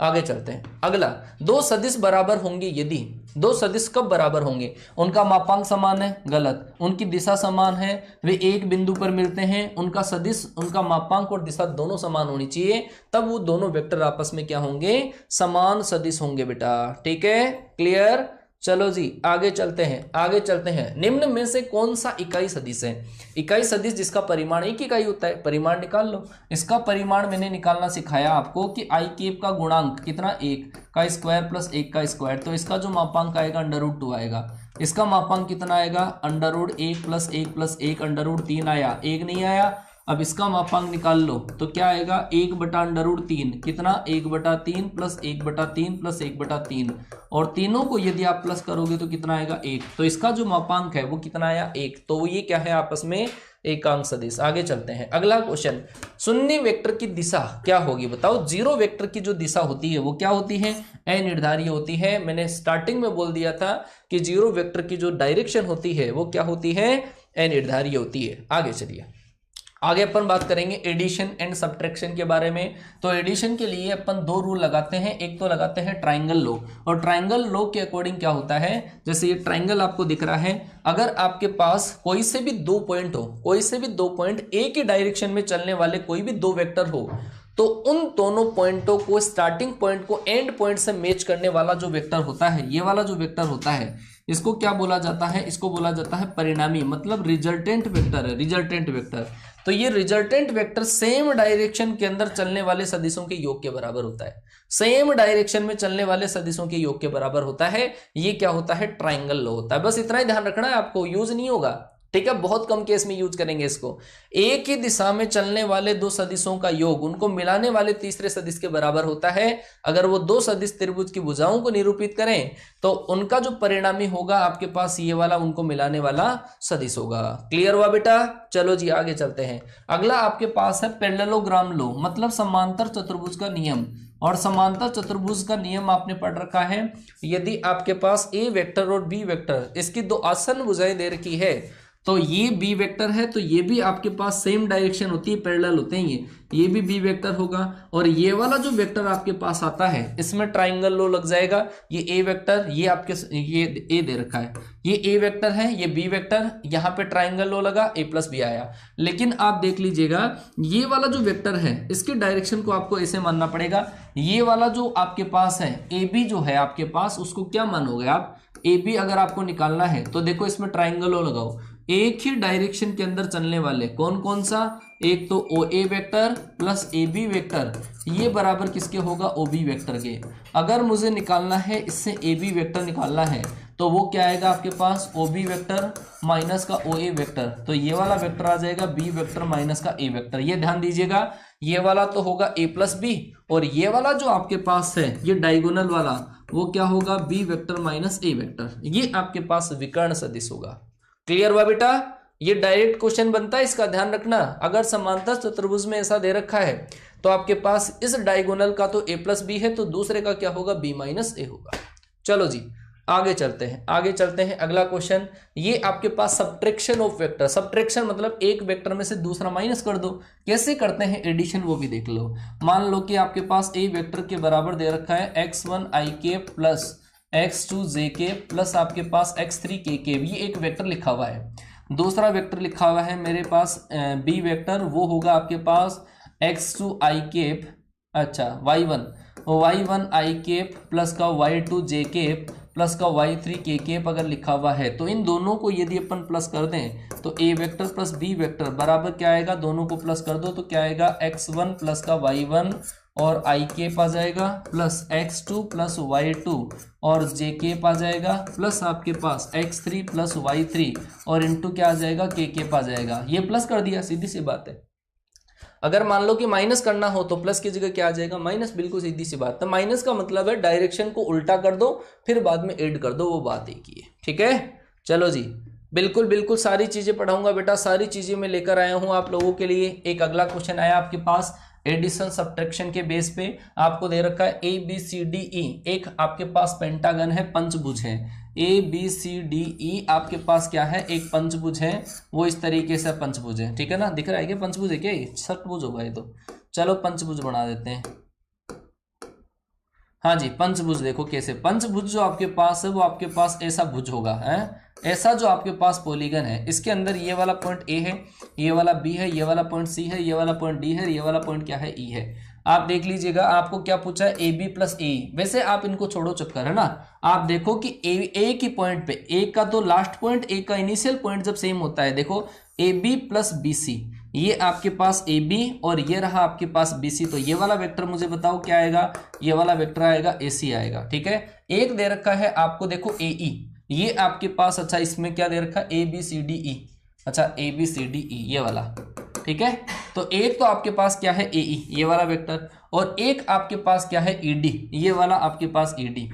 आगे चलते हैं, अगला, दो सदिश बराबर होंगे यदि, दो सदिश कब बराबर होंगे, उनका मापांक समान है, गलत, उनकी दिशा समान है, वे एक बिंदु पर मिलते हैं, उनका सदिश, उनका मापांक और दिशा दोनों समान होनी चाहिए, तब वो दोनों वेक्टर आपस में क्या होंगे, समान सदिश होंगे बेटा, ठीक है, क्लियर। चलो जी आगे चलते हैं, आगे चलते हैं। निम्न में से कौन सा इकाई सदिश है, इकाई सदिश जिसका परिमाण एक इकाई होता है, परिमाण निकाल लो। इसका परिमाण मैंने निकालना सिखाया आपको कि आई केप का गुणांक कितना, एक का स्क्वायर प्लस एक का स्क्वायर, तो इसका जो मापांक आएगा √2 आएगा। इसका मापांक कितना आएगा, √1 प्लस 1 प्लस 1 √3 आया, एक नहीं आया। अब इसका मापांक निकाल लो तो क्या आएगा, 1/√3 कितना, 1/3 प्लस 1/3 प्लस 1/3, और तीनों को यदि आप प्लस करोगे तो कितना आएगा, 1। तो इसका जो मापांक है वो कितना आया, 1। तो ये क्या है, आपस में एकांक सदिश। आगे चलते हैं, अगला क्वेश्चन, शून्य वेक्टर की दिशा क्या होगी, बताओ। जीरो वेक्टर की जो दिशा होती है वो क्या होती है, अनिर्धारीय होती है। मैंने स्टार्टिंग में बोल दिया था कि जीरो वेक्टर की जो डायरेक्शन होती है वो क्या होती है, अनिर्धारीय होती है। आगे चलिए, आगे अपन बात करेंगे एडिशन एंड सब्ट्रैक्शन के बारे में। तो एडिशन के लिए अपन दो रूल लगाते हैं, एक तो लगाते हैं ट्राइंगल लॉ, और ट्राइंगल लॉ के अकॉर्डिंग क्या होता है, जैसे ये ट्राइंगल आपको दिख रहा है, अगर आपके पास कोई से भी दो पॉइंट हो, कोई से भी दो पॉइंट एक ही डायरेक्शन में चलने वाले कोई भी दो वेक्टर हो, तो उन दोनों पॉइंटों को, स्टार्टिंग पॉइंट को एंड पॉइंट से मैच करने वाला जो वेक्टर होता है, ये वाला जो वेक्टर होता है, इसको क्या बोला जाता है, इसको बोला जाता है परिणामी, मतलब रिजल्टेंट वेक्टर है, रिजल्टेंट वेक्टर। तो ये रिजल्टेंट वेक्टर सेम डायरेक्शन के अंदर चलने वाले सदिशों के योग के बराबर होता है, सेम डायरेक्शन में चलने वाले सदिशों के योग के बराबर होता है। ये क्या होता है, ट्राइंगल लॉ होता है। बस इतना ही ध्यान रखना है आपको, यूज नहीं होगा, ठीक है, बहुत कम केस में यूज करेंगे इसको। एक ही दिशा में चलने वाले दो सदिशों का योग उनको मिलाने वाले तीसरे सदिश के बराबर होता है। अगर वो दो सदिश त्रिभुज की भुजाओं को निरूपित करें तो उनका जो परिणामी होगा आपके पास ये वाला उनको मिलाने वाला सदिश होगा। क्लियर हुआ बेटा, चलो जी आगे चलते हैं। अगला आपके पास है पैरेललोग्राम लॉ, मतलब समांतर चतुर्भुज का नियम। और समांतर चतुर्भुज का नियम आपने पढ़ रखा है, यदि आपके पास ए वेक्टर और बी वेक्टर, इसकी दो आसन्न भुजाएं दे रखी है, तो ये बी वेक्टर है तो ये भी आपके पास सेम डायरेक्शन होती है, पैरेलल होते हैं ये भी बी वेक्टर होगा। और ये वाला जो वेक्टर आपके पास आता है इसमें ट्राइंगल लॉ लग जाएगा। ये ए वेक्टर, ये आपके ये ए दे रखा है, ये ए वेक्टर है, ये बी वेक्टर, यहाँ पे ट्राइंगल लॉ लगा, ए प्लस बी आया। लेकिन आप देख लीजिएगा ये वाला जो वेक्टर है इसकी डायरेक्शन को आपको ऐसे मानना पड़ेगा। ये वाला जो आपके पास है ए बी जो है आपके पास, उसको क्या मानोगे आप, ए बी अगर आपको निकालना है तो देखो इसमें ट्राइंगल लॉ लगाओ, एक ही डायरेक्शन के अंदर चलने वाले कौन कौन सा, एक तो O A vector plus A B vector, ये बराबर किसके होगा, ओ बी वेक्टर के। अगर मुझे निकालना है इससे ए बी वेक्टर निकालना है तो वो क्या आएगा आपके पास, ओ बी वेक्टर माइनस का ओ ए वेक्टर, तो ये वाला वेक्टर आ जाएगा बी वेक्टर माइनस का ए वेक्टर। ये ध्यान दीजिएगा, ये वाला तो होगा ए प्लस बी, और ये वाला जो आपके पास है ये डायगोनल वाला वो क्या होगा, बी वेक्टर माइनस ए वेक्टर। ये आपके पास विकर्ण सदिश होगा। क्लियर हुआ बेटा, ये डायरेक्ट क्वेश्चन बनता है, इसका ध्यान रखना। अगर समांतर चतुर्भुज में ऐसा दे रखा है तो आपके पास इस डायगोनल का तो ए प्लस बी है, तो दूसरे का क्या होगा, बी माइनस ए होगा। चलो जी आगे चलते हैं, आगे चलते हैं। अगला क्वेश्चन, ये आपके पास सब्ट्रैक्शन ऑफ वेक्टर, सब्ट्रैक्शन मतलब एक वेक्टर में से दूसरा माइनस कर दो। कैसे करते हैं एडिशन वो भी देख लो। मान लो कि आपके पास ए वेक्टर के बराबर दे रखा है x1 i के प्लस x2 j के प्लस आपके पास x3 k के, ये एक वेक्टर लिखा हुआ है। दूसरा वेक्टर लिखा हुआ है मेरे पास बी वेक्टर, वो होगा आपके पास x2 i केप, अच्छा y1 i केप प्लस का y2 j केप प्लस का y3 के केप अगर लिखा हुआ है तो इन दोनों को यदि अपन प्लस कर दें तो a vector plus b vector बराबर क्या आएगा, दोनों को प्लस कर दो तो क्या आएगा, x1 प्लस का y1 और i केप आ जाएगा प्लस x2 प्लस y2 और j केप आ जाएगा प्लस आपके पास x3 प्लस y3 और इनटू क्या आ जाएगा, k केप आ जाएगा। ये प्लस कर दिया, सीधी सी बात है। अगर मान लो कि माइनस करना हो तो प्लस की जगह क्या आ जाएगा, माइनस। बिल्कुल सीधी सी बात है। माइनस का मतलब है डायरेक्शन को उल्टा कर दो फिर बाद में ऐड कर दो, वो बात एक ही है। ठीक है, चलो जी, बिल्कुल बिल्कुल सारी चीजें पढ़ाऊंगा बेटा, सारी चीजें मैं लेकर आया हूं आप लोगों के लिए। एक अगला क्वेश्चन आया आपके पास एडिशन सब्ट्रैक्शन के बेस पे, आपको दे रखा है ए बी सी डी ई, एक आपके पास पेंटागन है, पंचभुज है। ए बी सी डी ई आपके पास क्या है, एक पंचभुज है, वो इस तरीके से पंचभुज है। ठीक है ना, दिख रहा है क्या पंचभुज है क्या, ये षटभुज होगा ये तो। चलो पंचभुज बना देते हैं। हाँ जी, पंचभुज देखो कैसे, पंचभुज जो आपके पास है वो आपके पास ऐसा भुज होगा, है ऐसा जो आपके पास पॉलीगन है, इसके अंदर ये वाला पॉइंट ए है, ये वाला बी है, ये वाला पॉइंट सी है, ये वाला पॉइंट डी है, ये वाला पॉइंट क्या है, ई है। आप देख लीजिएगा, आपको क्या पूछा है, ए बी प्लस ए। वैसे आप इनको छोड़ो चक्कर, है ना। आप देखो कि ए की पॉइंट पे, ए का तो लास्ट पॉइंट, ए का इनिशियल पॉइंट जब सेम होता है, देखो A B plus B C, ये आपके पास ए बी और ये रहा आपके पास बी सी, तो ये वाला वेक्टर मुझे बताओ क्या आएगा, ये वाला वेक्टर आएगा ए सी आएगा। ठीक है, एक दे रखा है आपको देखो ए ई, ये आपके पास, अच्छा इसमें क्या दे रखा है, ए बी सी डी ई, अच्छा ए बी सी डी ई ये वाला। ठीक है, तो एक तो आपके पास क्या है ए ई ये वाला वेक्टर, और एक आपके पास क्या है ई डी, ये वाला आपके पास ई डी।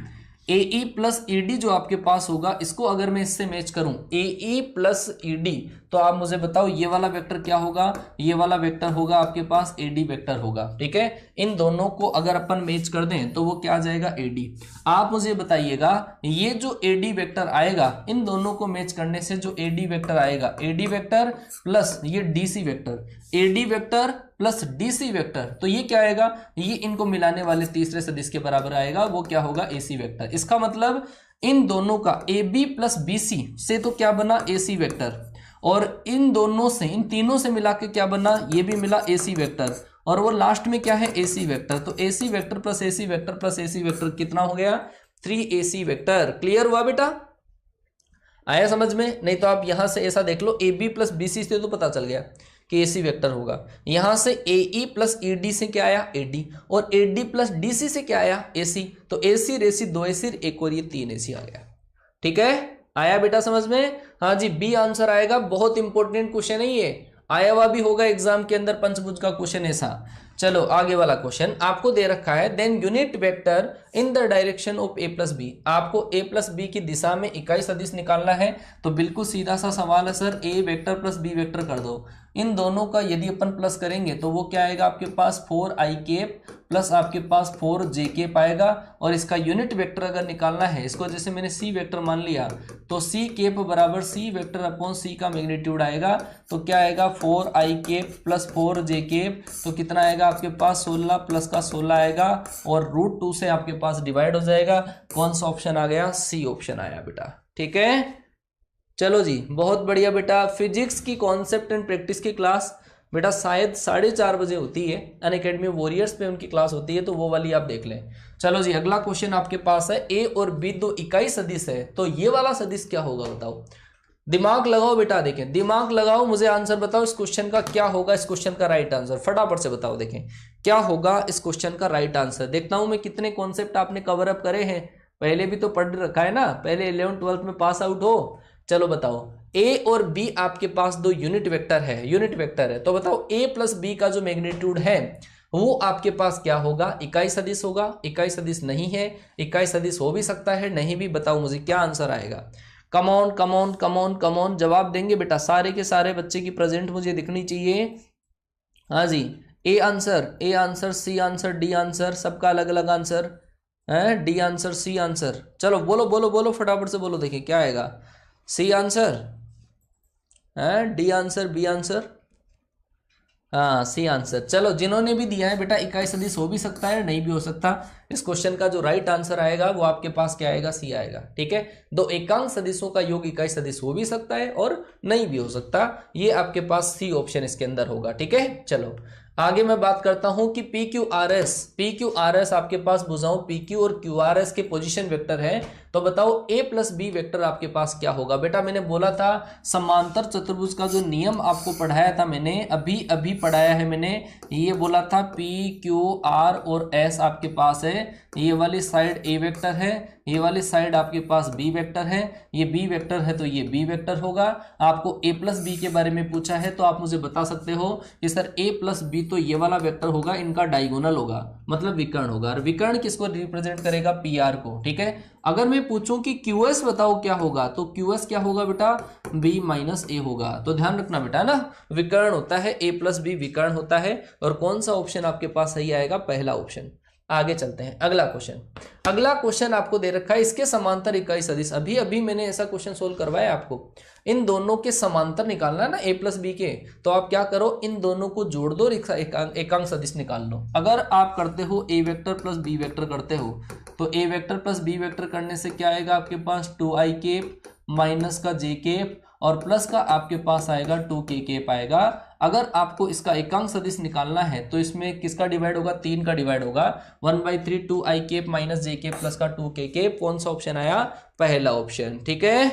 ए ई प्लस ई डी जो आपके पास होगा, इसको अगर मैं इससे मैच करूं ए ई प्लस ई डी, तो आप मुझे बताओ ये वाला वेक्टर क्या होगा, ये वाला वेक्टर होगा आपके पास ए डी वेक्टर होगा। ठीक है, इन दोनों को अगर अपन मैच कर दें तो वो क्या आ जाएगा, ए डी। आप मुझे बताइएगा ये जो ए डी वेक्टर आएगा, इन दोनों को मैच करने से जो ए डी वेक्टर आएगा, ए डी वेक्टर प्लस ये D C vector, A D vector plus D C vector, तो ये क्या आएगा, ये इनको मिलाने वाले तीसरे सदिश के बराबर आएगा, वो क्या होगा, ए सी वेक्टर। इसका मतलब इन दोनों का A B plus B C से तो क्या बना, ए सी वेक्टर, और इन दोनों से, इन तीनों से मिला के क्या बना, ये भी मिला ए सी वेक्टर, और वो लास्ट में क्या है, ए सी वेक्टर। तो ए सी वेक्टर प्लस ए सी वेक्टर प्लस ए सी वेक्टर कितना हो गया, 3ac वेक्टर। क्लियर हुआ बेटा, आया समझ में। नहीं तो आप यहां से ऐसा देख लो, A B plus B C से तो पता चल गया कि एसी वेक्टर होगा। यहां से ए ई प्लस ई डी से क्या आया, ए डी, और A D plus D C से क्या आया, ए सी। तो ए सी रेसी 2 ए सी एक और ये 3 ए सी आ गया। ठीक है, आया बेटा समझ में। हाँ जी, बी आंसर आएगा। बहुत इंपॉर्टेंट क्वेश्चन है ये, आया हुआ भी होगा एग्जाम के अंदर, पंचभुज का क्वेश्चन ऐसा। चलो आगे वाला क्वेश्चन आपको दे रखा है, then unit vector in the direction of A plus B. आपको ए प्लस बी की दिशा में इकाई सदिश निकालना है, तो बिल्कुल सीधा सा सवाल है सर, ए वेक्टर प्लस बी वेक्टर कर दो। इन दोनों का यदि अपन प्लस करेंगे तो वो क्या आएगा आपके पास, 4i केप प्लस आपके पास 4j केप आएगा। और इसका यूनिट वेक्टर अगर निकालना है, इसको जैसे मैंने c वेक्टर मान लिया, तो c केप बराबर c वेक्टर अपॉन c का मैग्नीट्यूड आएगा। तो क्या आएगा, 4i cap plus 4j cap, तो कितना आएगा आपके पास, 16 प्लस का 16 आएगा, और √2 से आपके पास डिवाइड हो जाएगा। कौन सा ऑप्शन आ गया, सी ऑप्शन आया बेटा। ठीक है, चलो जी, बहुत बढ़िया बेटा। फिजिक्स की कॉन्सेप्ट एंड प्रैक्टिस की क्लास बेटा शायद 4:30 बजे होती है, अनअकैडमी वॉरियर्स पे उनकी क्लास होती है, तो वो वाली आप देख लें। चलो जी, अगला क्वेश्चन आपके पास है, ए और बी दो इकाई सदिश है, तो ये वाला सदिश क्या होगा बताओ। दिमाग लगाओ बेटा, देखें दिमाग लगाओ, मुझे आंसर बताओ इस क्वेश्चन का क्या होगा, इस क्वेश्चन का राइट आंसर फटाफट से बताओ। देखें क्या होगा इस क्वेश्चन का राइट आंसर। देखता हूं मैं कितने कॉन्सेप्ट आपने कवर अप करे हैं, पहले भी तो पढ़ रखा है ना, पहले 11th 12th में पास आउट हो। चलो बताओ, ए और बी आपके पास दो यूनिट वेक्टर है, तो बताओ ए प्लस बी का जो मैग्नीट्यूड है वो आपके पास क्या होगा, इकाई सदिश होगा, इकाई सदिश नहीं है, इकाई सदिश हो भी सकता है, नहीं भी। बताओ मुझे क्या आंसर आएगा। कमॉन कमॉन कमॉन कमॉन, जवाब देंगे बेटा, सारे के सारे बच्चे की प्रेजेंट मुझे दिखनी चाहिए। हाँ जी, A answer, C answer, D answer, सबका अलग अलग आंसर है, डी आंसर, सी आंसर। चलो बोलो बोलो बोलो, फटाफट से बोलो, देखिए क्या आएगा, सी आंसर है, डी आंसर, बी आंसर, हाँ सी आंसर। चलो जिन्होंने भी दिया है बेटा, इकाई सदिश हो भी सकता है नहीं भी हो सकता, इस क्वेश्चन का जो राइट आंसर आएगा वो आपके पास क्या आएगा, सी आएगा। ठीक है, दो एकांक सदिशों का योग इकाई सदिश हो भी सकता है और नहीं भी हो सकता, ये आपके पास सी ऑप्शन इसके अंदर होगा। ठीक है, चलो आगे मैं बात करता हूं कि पी क्यू आर एस आपके पास भुजाओं पी क्यू और क्यू आर एस के पोजीशन वेक्टर है, तो बताओ ए प्लस बी वेक्टर आपके पास क्या होगा। बेटा मैंने बोला था समांतर चतुर्भुज का जो नियम आपको पढ़ाया था, मैंने अभी अभी पढ़ाया है, मैंने ये बोला था पी क्यू आर और एस आपके पास है, ये वाली साइड ए वेक्टर है, ये वाली साइड आपके पास बी वेक्टर है, ये बी वेक्टर है तो ये बी वेक्टर होगा। आपको ए प्लस बी के बारे में पूछा है तो आप मुझे बता सकते हो कि सर ए प्लस बी तो ये वाला वेक्टर होगा, इनका डायगोनल होगा, मतलब विकर्ण होगा, और विकर्ण किसको रिप्रेजेंट करेगा, पी आर को। ठीक है, अगर मैं पूछूं कि क्यू एस बताओ क्या होगा, तो क्यू एस क्या होगा बेटा, बी माइनस ए होगा। तो ध्यान रखना बेटा ना, विकर्ण होता है, ए प्लस बी विकर्ण होता है, और कौन सा ऑप्शन आपके पास सही आएगा, पहला ऑप्शन। आगे चलते हैं, अगला क्वेश्चन आपको दे रखा है, इसके समांतर इकाई सदिश। अभी अभी मैंने ऐसा क्वेश्चन सोल्व करवाया आपको, इन दोनों के समांतर निकालना है ना ए प्लस बी के, तो आप क्या करो, इन दोनों को जोड़ दो, एकांक सदिश निकाल लो। अगर आप करते हो ए वेक्टर प्लस बी वेक्टर करते हो, तो A vector plus B vector करने से क्या आएगा आपके पास, 2i केप माइनस का जे केप और प्लस का आपके पास आएगा 2k केप आएगा। अगर आपको इसका एकांक सदिश निकालना है तो इसमें किसका डिवाइड होगा, 3 का डिवाइड होगा, 1/3 2i cap minus J cap plus का 2k केप। कौन सा ऑप्शन आया, पहला ऑप्शन। ठीक है,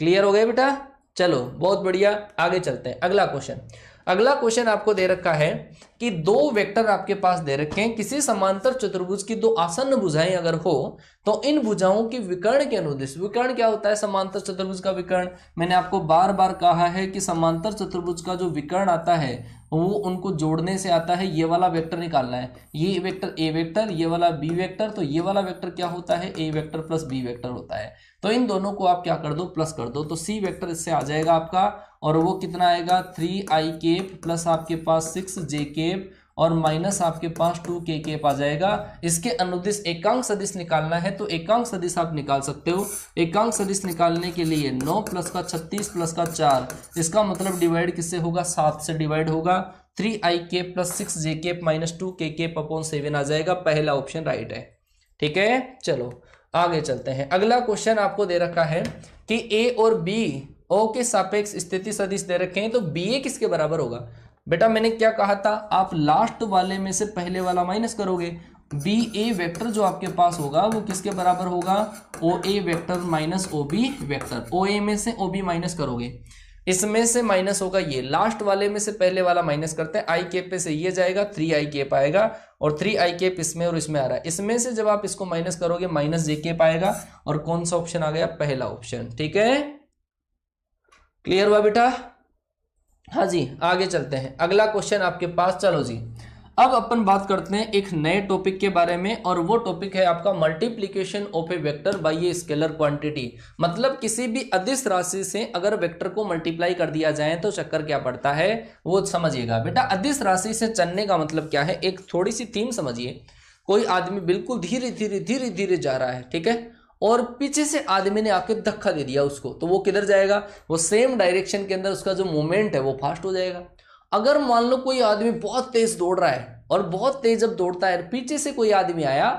क्लियर हो गया बेटा, चलो बहुत बढ़िया, आगे चलते हैं। अगला क्वेश्चन आपको दे रखा है कि दो वेक्टर आपके पास दे रखे हैं, किसी समांतर चतुर्भुज की दो आसन्न भुजाएं अगर हो तो इन भुजाओं की विकर्ण के अनुदिश। विकर्ण क्या होता है, समांतर चतुर्भुज का विकर्ण। मैंने आपको बार बार कहा है कि समांतर चतुर्भुज का जो विकर्ण आता है वो उनको जोड़ने से आता है, ये वाला वेक्टर निकालना है, ये वेक्टर ए वेक्टर, ये वाला बी वेक्टर, तो ये वाला वेक्टर क्या होता है, A vector plus B vector होता है। तो इन दोनों को आप क्या कर दो, प्लस कर दो, तो सी वेक्टर इससे आ जाएगा आपका, और वो कितना आएगा, 3i केप प्लस आपके पास 6j केप और माइनस आपके पास 2k केप आ जाएगा। इसके अनुदिश एकांक सदिश निकालना है, तो एकांक सदिश आप निकाल सकते हो। एकांक सदिश निकालने के लिए 9 प्लस का 36 प्लस का 4, इसका मतलब डिवाइड किससे होगा, 7 से डिवाइड होगा। 3i cap plus 6j cap minus 2k cap upon 7 आ जाएगा, पहला ऑप्शन राइट है। ठीक है, चलो आगे चलते हैं। अगला क्वेश्चन आपको दे रखा है कि ए और बी ओ के सापेक्ष स्थिति सदिश दे रखे हैं, तो बी ए किसके बराबर होगा। बेटा मैंने क्या कहा था, आप लास्ट वाले में से पहले वाला माइनस करोगे, बी ए वेक्टर जो आपके पास होगा वो किसके बराबर होगा, O A vector minus O B vector. O A में से ओ बी माइनस करोगे, इसमें से माइनस होगा, ये लास्ट वाले में से पहले वाला माइनस करते हैं, आई केप पे से ये जाएगा, 3i केप आएगा, और 3i केप इसमें और इसमें आ रहा है, इसमें से जब आप इसको माइनस करोगे माइनस जे केप आएगा, और कौन सा ऑप्शन आ गया, पहला ऑप्शन। ठीक है, क्लियर हुआ बेटा। हाँ जी, आगे चलते हैं, अगला क्वेश्चन आपके पास। चलो जी, अब अपन बात करते हैं एक नए टॉपिक के बारे में, और वो टॉपिक है आपका multiplication of a vector by a scalar quantity. मतलब किसी भी अदिश राशि से अगर वेक्टर को मल्टीप्लाई कर दिया जाए तो चक्कर क्या पड़ता है, वो समझिएगा बेटा। अदिश राशि से चलने का मतलब क्या है, एक थोड़ी सी थीम समझिए। कोई आदमी बिल्कुल धीरे धीरे धीरे धीरे जा रहा है, ठीक है, और पीछे से आदमी ने आके धक्का दे दिया उसको, तो वो किधर जाएगा, वो सेम डायरेक्शन के अंदर उसका जो मूवमेंट है वो फास्ट हो जाएगा। अगर मान लो कोई आदमी बहुत तेज दौड़ रहा है, और बहुत तेज जब दौड़ता है, पीछे से कोई आदमी आया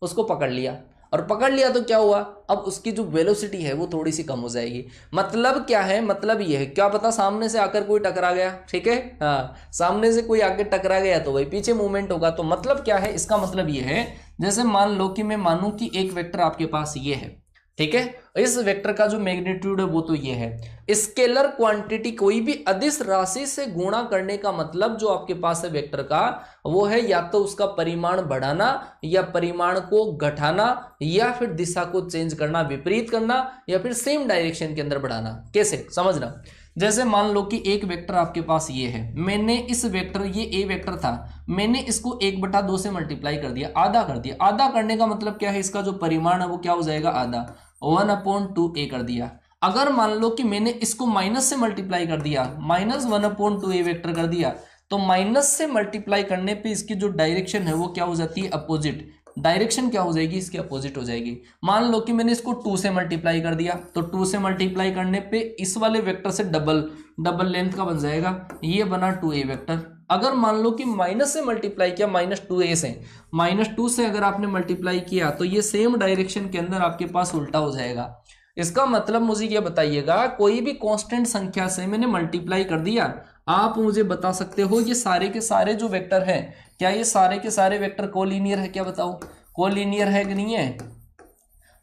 उसको पकड़ लिया, और पकड़ लिया तो क्या हुआ, अब उसकी जो वेलोसिटी है वो थोड़ी सी कम हो जाएगी। मतलब क्या है, मतलब ये है, क्या पता सामने से आकर कोई टकरा गया, ठीक है, हाँ, सामने से कोई आके टकरा गया तो वही पीछे मूवमेंट होगा। तो मतलब क्या है, इसका मतलब ये है, जैसे मान लो कि मैं मानूं कि एक वेक्टर आपके पास ये है, ठीक है, इस वेक्टर का जो मैग्नीट्यूड है वो तो ये है। स्केलर क्वांटिटी कोई भी अदिश राशि से गुणा करने का मतलब जो आपके पास है वेक्टर का, वो है या तो उसका परिमाण बढ़ाना, या परिमाण को घटाना, या फिर दिशा को चेंज करना, विपरीत करना, या फिर सेम डायरेक्शन के अंदर बढ़ाना। कैसे, समझना। जैसे मान लो कि एक वेक्टर आपके पास ये है, मैंने इस वेक्टर, ये ए वेक्टर था, मैंने इसको 1/2 से मल्टीप्लाई कर दिया, आधा कर दिया। आधा करने का मतलब क्या है, इसका जो परिमाण है वो क्या हो जाएगा, आधा, 1/2a कर दिया। अगर मान लो कि मैंने इसको माइनस से मल्टीप्लाई कर दिया, -1/2a वेक्टर कर दिया, तो माइनस से मल्टीप्लाई करने पे इसकी जो डायरेक्शन है वो क्या हो जाती है, अपोजिट। डायरेक्शन क्या हो जाएगी, इसकी अपोजिट हो जाएगी। मान लो कि मैंने इसको 2 से मल्टीप्लाई कर दिया, तो 2 से मल्टीप्लाई करने पे इस वाले वेक्टर से डबल लेंथ का बन जाएगा, ये बना 2a वेक्टर, अगर मान लो कि माइनस से मल्टीप्लाई किया, -2a से, -2 से अगर आपने मल्टीप्लाई किया तो ये सेम डायरेक्शन के अंदर आपके पास उल्टा हो जाएगा। इसका मतलब मुझे ये बताइएगा, कोई भी कांस्टेंट संख्या से मैंने मल्टीप्लाई कर दिया, आप मुझे बता सकते हो ये सारे के सारे जो वेक्टर है, क्या ये सारे के सारे वेक्टर कोलिनियर है? क्या बताओ, कोलिनियर है कि नहीं है?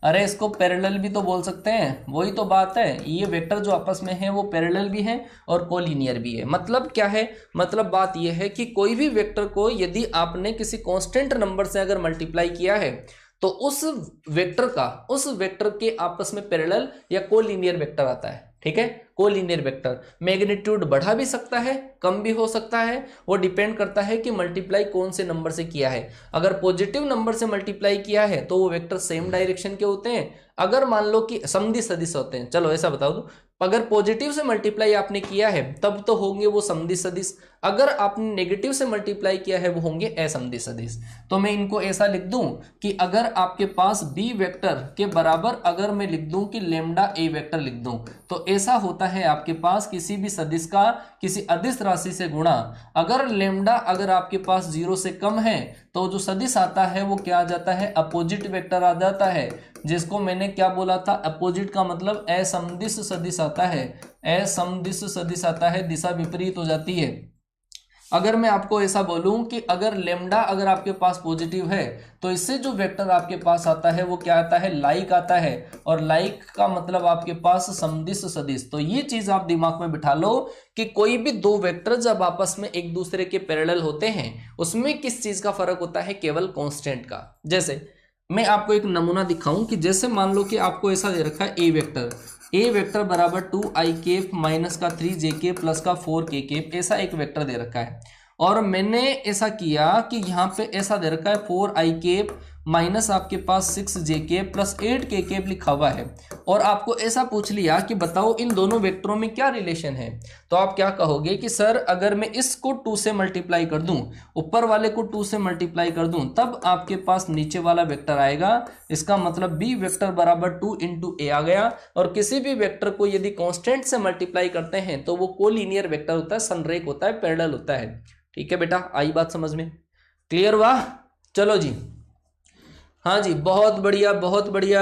अरे इसको पैरेलल भी तो बोल सकते हैं, वही तो बात है। ये वेक्टर जो आपस में है वो पैरेलल भी है और कोलिनियर भी है। मतलब क्या है? मतलब बात ये है कि कोई भी वेक्टर को यदि आपने किसी कांस्टेंट नंबर से अगर मल्टीप्लाई किया है तो उस वेक्टर के आपस में पैरेलल या कोलिनियर वेक्टर आता है। ठीक है, कोलिनियर वेक्टर मैग्नीट्यूड बढ़ा भी सकता है, कम भी हो सकता है, वो डिपेंड करता है कि मल्टीप्लाई कौन से नंबर से किया है। अगर पॉजिटिव नंबर से मल्टीप्लाई किया है तो वो वेक्टर सेम डायरेक्शन के होते हैं। अगर मान लो कि समदिश सदिश होते हैं, चलो ऐसा बताओ तो, अगर पॉजिटिव से मल्टीप्लाई आपने किया है तब तो होंगे वो समदिश सदिश, अगर आपने नेगेटिव से मल्टीप्लाई किया है वो होंगे असमदिश सदिश। तो मैं इनको ऐसा लिख दूं कि अगर आपके पास बी वेक्टर के बराबर अगर मैं लिख दूं कि लेमडा ए वेक्टर लिख दूं, तो ऐसा होता है आपके पास किसी भी सदिश का किसी अदिश राशि से गुणा, अगर लेमडा अगर आपके पास 0 से कम है तो जो सदिश आता है वो क्या आ जाता है? अपोजिट वेक्टर आ जाता है, जिसको मैंने क्या बोला था? अपोजिट का मतलब असमदिश सदिश आता है, असमदिश सदिश आता है, दिशा विपरीत हो जाती है। अगर मैं आपको ऐसा बोलूं कि अगर लेमडा अगर आपके पास पॉजिटिव है तो इससे जो वेक्टर आपके पास आता है वो क्या आता है? लाइक आता है, और लाइक का मतलब आपके पास समदिश सदिश। तो ये चीज आप दिमाग में बिठा लो कि कोई भी दो वेक्टर जब आपस में एक दूसरे के पैरेलल होते हैं उसमें किस चीज का फर्क होता है? केवल कांस्टेंट का। जैसे मैं आपको एक नमूना दिखाऊं कि जैसे मान लो कि आपको ऐसा दे रखा है ए वेक्टर बराबर 2i केप माइनस का 3j केप प्लस का 4k केप, ऐसा एक वेक्टर दे रखा है। और मैंने ऐसा किया कि यहाँ पे ऐसा दे रखा है 4i केप माइनस आपके पास 6j cap plus 8k cap लिखा हुआ है, और आपको ऐसा पूछ लिया कि बताओ इन दोनों वेक्टरों में क्या रिलेशन है। तो आप क्या कहोगे कि सर अगर मैं इसको 2 से मल्टीप्लाई कर दूं, ऊपर वाले को 2 से मल्टीप्लाई कर दूं, तब आपके पास नीचे वाला वेक्टर आएगा। इसका मतलब बी वेक्टर बराबर 2 इंटू ए आ गया। और किसी भी वेक्टर को यदि कांस्टेंट से मल्टीप्लाई करते हैं तो वो कोलिनियर वेक्टर होता है, संरेख होता है, पैरेलल होता है। ठीक है बेटा, आई बात समझ में? क्लियर हुआ? चलो जी, हाँ जी, बहुत बढ़िया बहुत बढ़िया,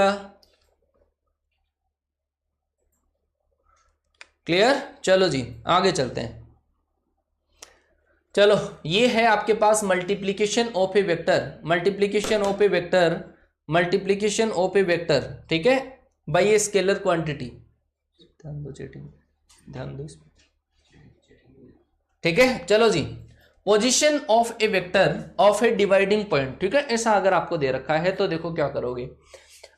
क्लियर। चलो जी आगे चलते हैं। चलो ये है आपके पास multiplication of a vector, multiplication of a vector, multiplication of a vector, ठीक है बाई ए स्केलर क्वांटिटी। ध्यान दो चेटिंग, ध्यान दो इसमें, ठीक है। चलो जी, position of a vector of a dividing point, ठीक है, ऐसा अगर आपको दे रखा है तो देखो क्या करोगे।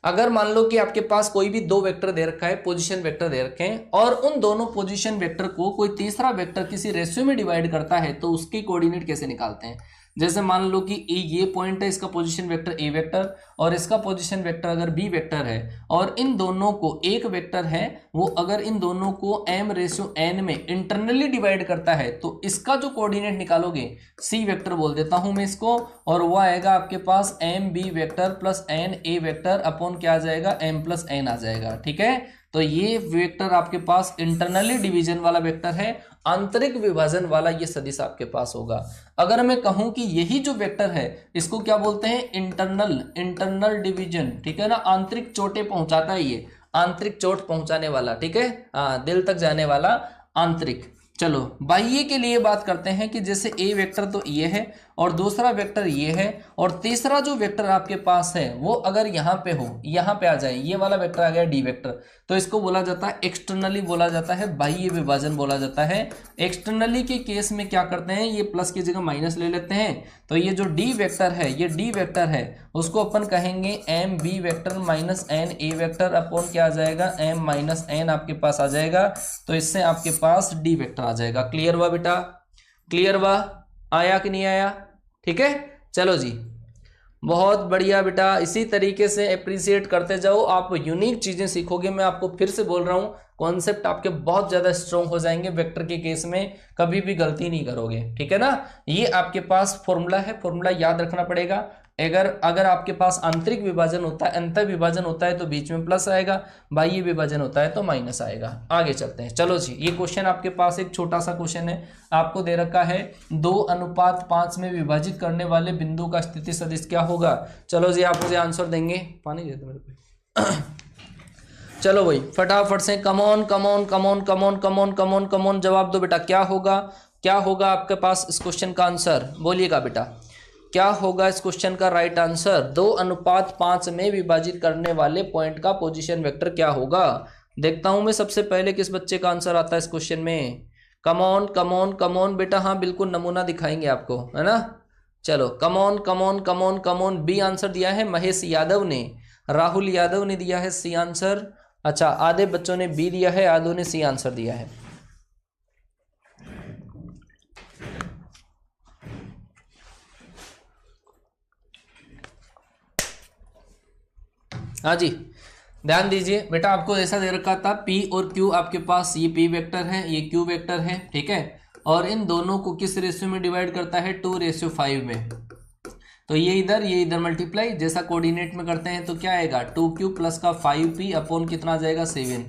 अगर मान लो कि आपके पास कोई भी दो वेक्टर दे रखा है, पोजीशन वेक्टर दे रखे हैं, और उन दोनों पोजीशन वेक्टर को कोई तीसरा वेक्टर किसी रेशियो में डिवाइड करता है तो उसकी कोऑर्डिनेट कैसे निकालते हैं। जैसे मान लो कि ये पॉइंट है, इसका पोजीशन वेक्टर ए वेक्टर और इसका पोजीशन वेक्टर अगर बी वेक्टर है, और इन दोनों को एक वेक्टर है वो अगर इन दोनों को m/n में इंटरनली डिवाइड करता है तो इसका जो कोऑर्डिनेट निकालोगे सी वेक्टर बोल देता हूं मैं इसको, और वो आएगा आपके पास m/b vector plus n/a vector upon क्या आ जाएगा? m+n आ जाएगा। ठीक है, तो ये वेक्टर आपके पास इंटरनली डिवीजन वाला वेक्टर है, आंतरिक विभाजन वाला ये सदिश आपके पास होगा। अगर मैं कहूं कि यही जो वेक्टर है इसको क्या बोलते हैं? इंटरनल डिवीजन, ठीक है ना, आंतरिक चोटें पहुंचाता है ये, आंतरिक चोट पहुंचाने वाला, ठीक है, दिल तक जाने वाला आंतरिक। चलो बाह्य के लिए बात करते हैं कि जैसे ए वेक्टर तो ये है और दूसरा वेक्टर ये है, और तीसरा जो वेक्टर आपके पास है वो अगर यहाँ पे हो, यहाँ पे आ जाए, ये वाला वेक्टर आ गया डी वेक्टर, तो इसको बोला जाता है एक्सटर्नली बोला जाता है, बाह्य विभाजन बोला जाता है। एक्सटर्नली के केस में क्या करते हैं, ये प्लस की जगह माइनस ले लेते हैं, तो ये जो डी वेक्टर है, ये डी वेक्टर है, उसको अपन कहेंगे M B vector minus N A vector upon क्या आ जाएगा? एम माइनस एन आपके पास आ जाएगा, तो इससे आपके पास डी वेक्टर आ जाएगा। क्लियर हुआ बेटा? क्लियर हुआ? आया कि नहीं आया? ठीक है, चलो जी बहुत बढ़िया बेटा, इसी तरीके से अप्रिशिएट करते जाओ, आप यूनिक चीजें सीखोगे। मैं आपको फिर से बोल रहा हूं, कॉन्सेप्ट आपके बहुत ज्यादा स्ट्रॉन्ग हो जाएंगे, वेक्टर के केस में कभी भी गलती नहीं करोगे, ठीक है ना। ये आपके पास फॉर्मूला है, फॉर्मूला याद रखना पड़ेगा, अगर आपके पास आंतरिक विभाजन होता है, अंतर विभाजन होता है तो बीच में प्लस आएगा, बाह्य विभाजन होता है तो माइनस आएगा। आगे चलते हैं। चलो जी, ये क्वेश्चन आपके पास एक छोटा सा क्वेश्चन है, आपको दे रखा है 2:5 में विभाजित करने वाले बिंदु का स्थिति सदिश क्या होगा। चलो जी, आप मुझे आंसर देंगे। पानी दे दो मेरे को। चलो भाई फटाफट से come on come on come on come on come on come on come on जवाब दो बेटा। क्या होगा, क्या होगा आपके पास इस क्वेश्चन का आंसर, बोलिएगा बेटा, क्या होगा इस क्वेश्चन का राइट आंसर। 2:5 में विभाजित करने वाले पॉइंट का पोजीशन वेक्टर क्या होगा। देखता हूं मैं सबसे पहले किस बच्चे का आंसर आता है इस क्वेश्चन में। कमॉन कमॉन कमॉन बेटा, हाँ बिल्कुल नमूना दिखाएंगे आपको, है ना। चलो come on come on come on come on. B answer दिया है महेश यादव ने, राहुल यादव ने दिया है सी आंसर। अच्छा, आधे बच्चों ने बी दिया है, आधों ने सी आंसर दिया है। हाँ जी, ध्यान दीजिए बेटा, आपको ऐसा दे रखा था P और Q आपके पास, ये P वेक्टर है, ये Q वेक्टर है, ठीक है। और इन दोनों को किस रेशियो में डिवाइड करता है, 2:5 में। तो ये इधर मल्टीप्लाई, जैसा कोऑर्डिनेट में करते हैं तो क्या आएगा, 2Q प्लस का 5P अपॉन कितना आ जाएगा, 7।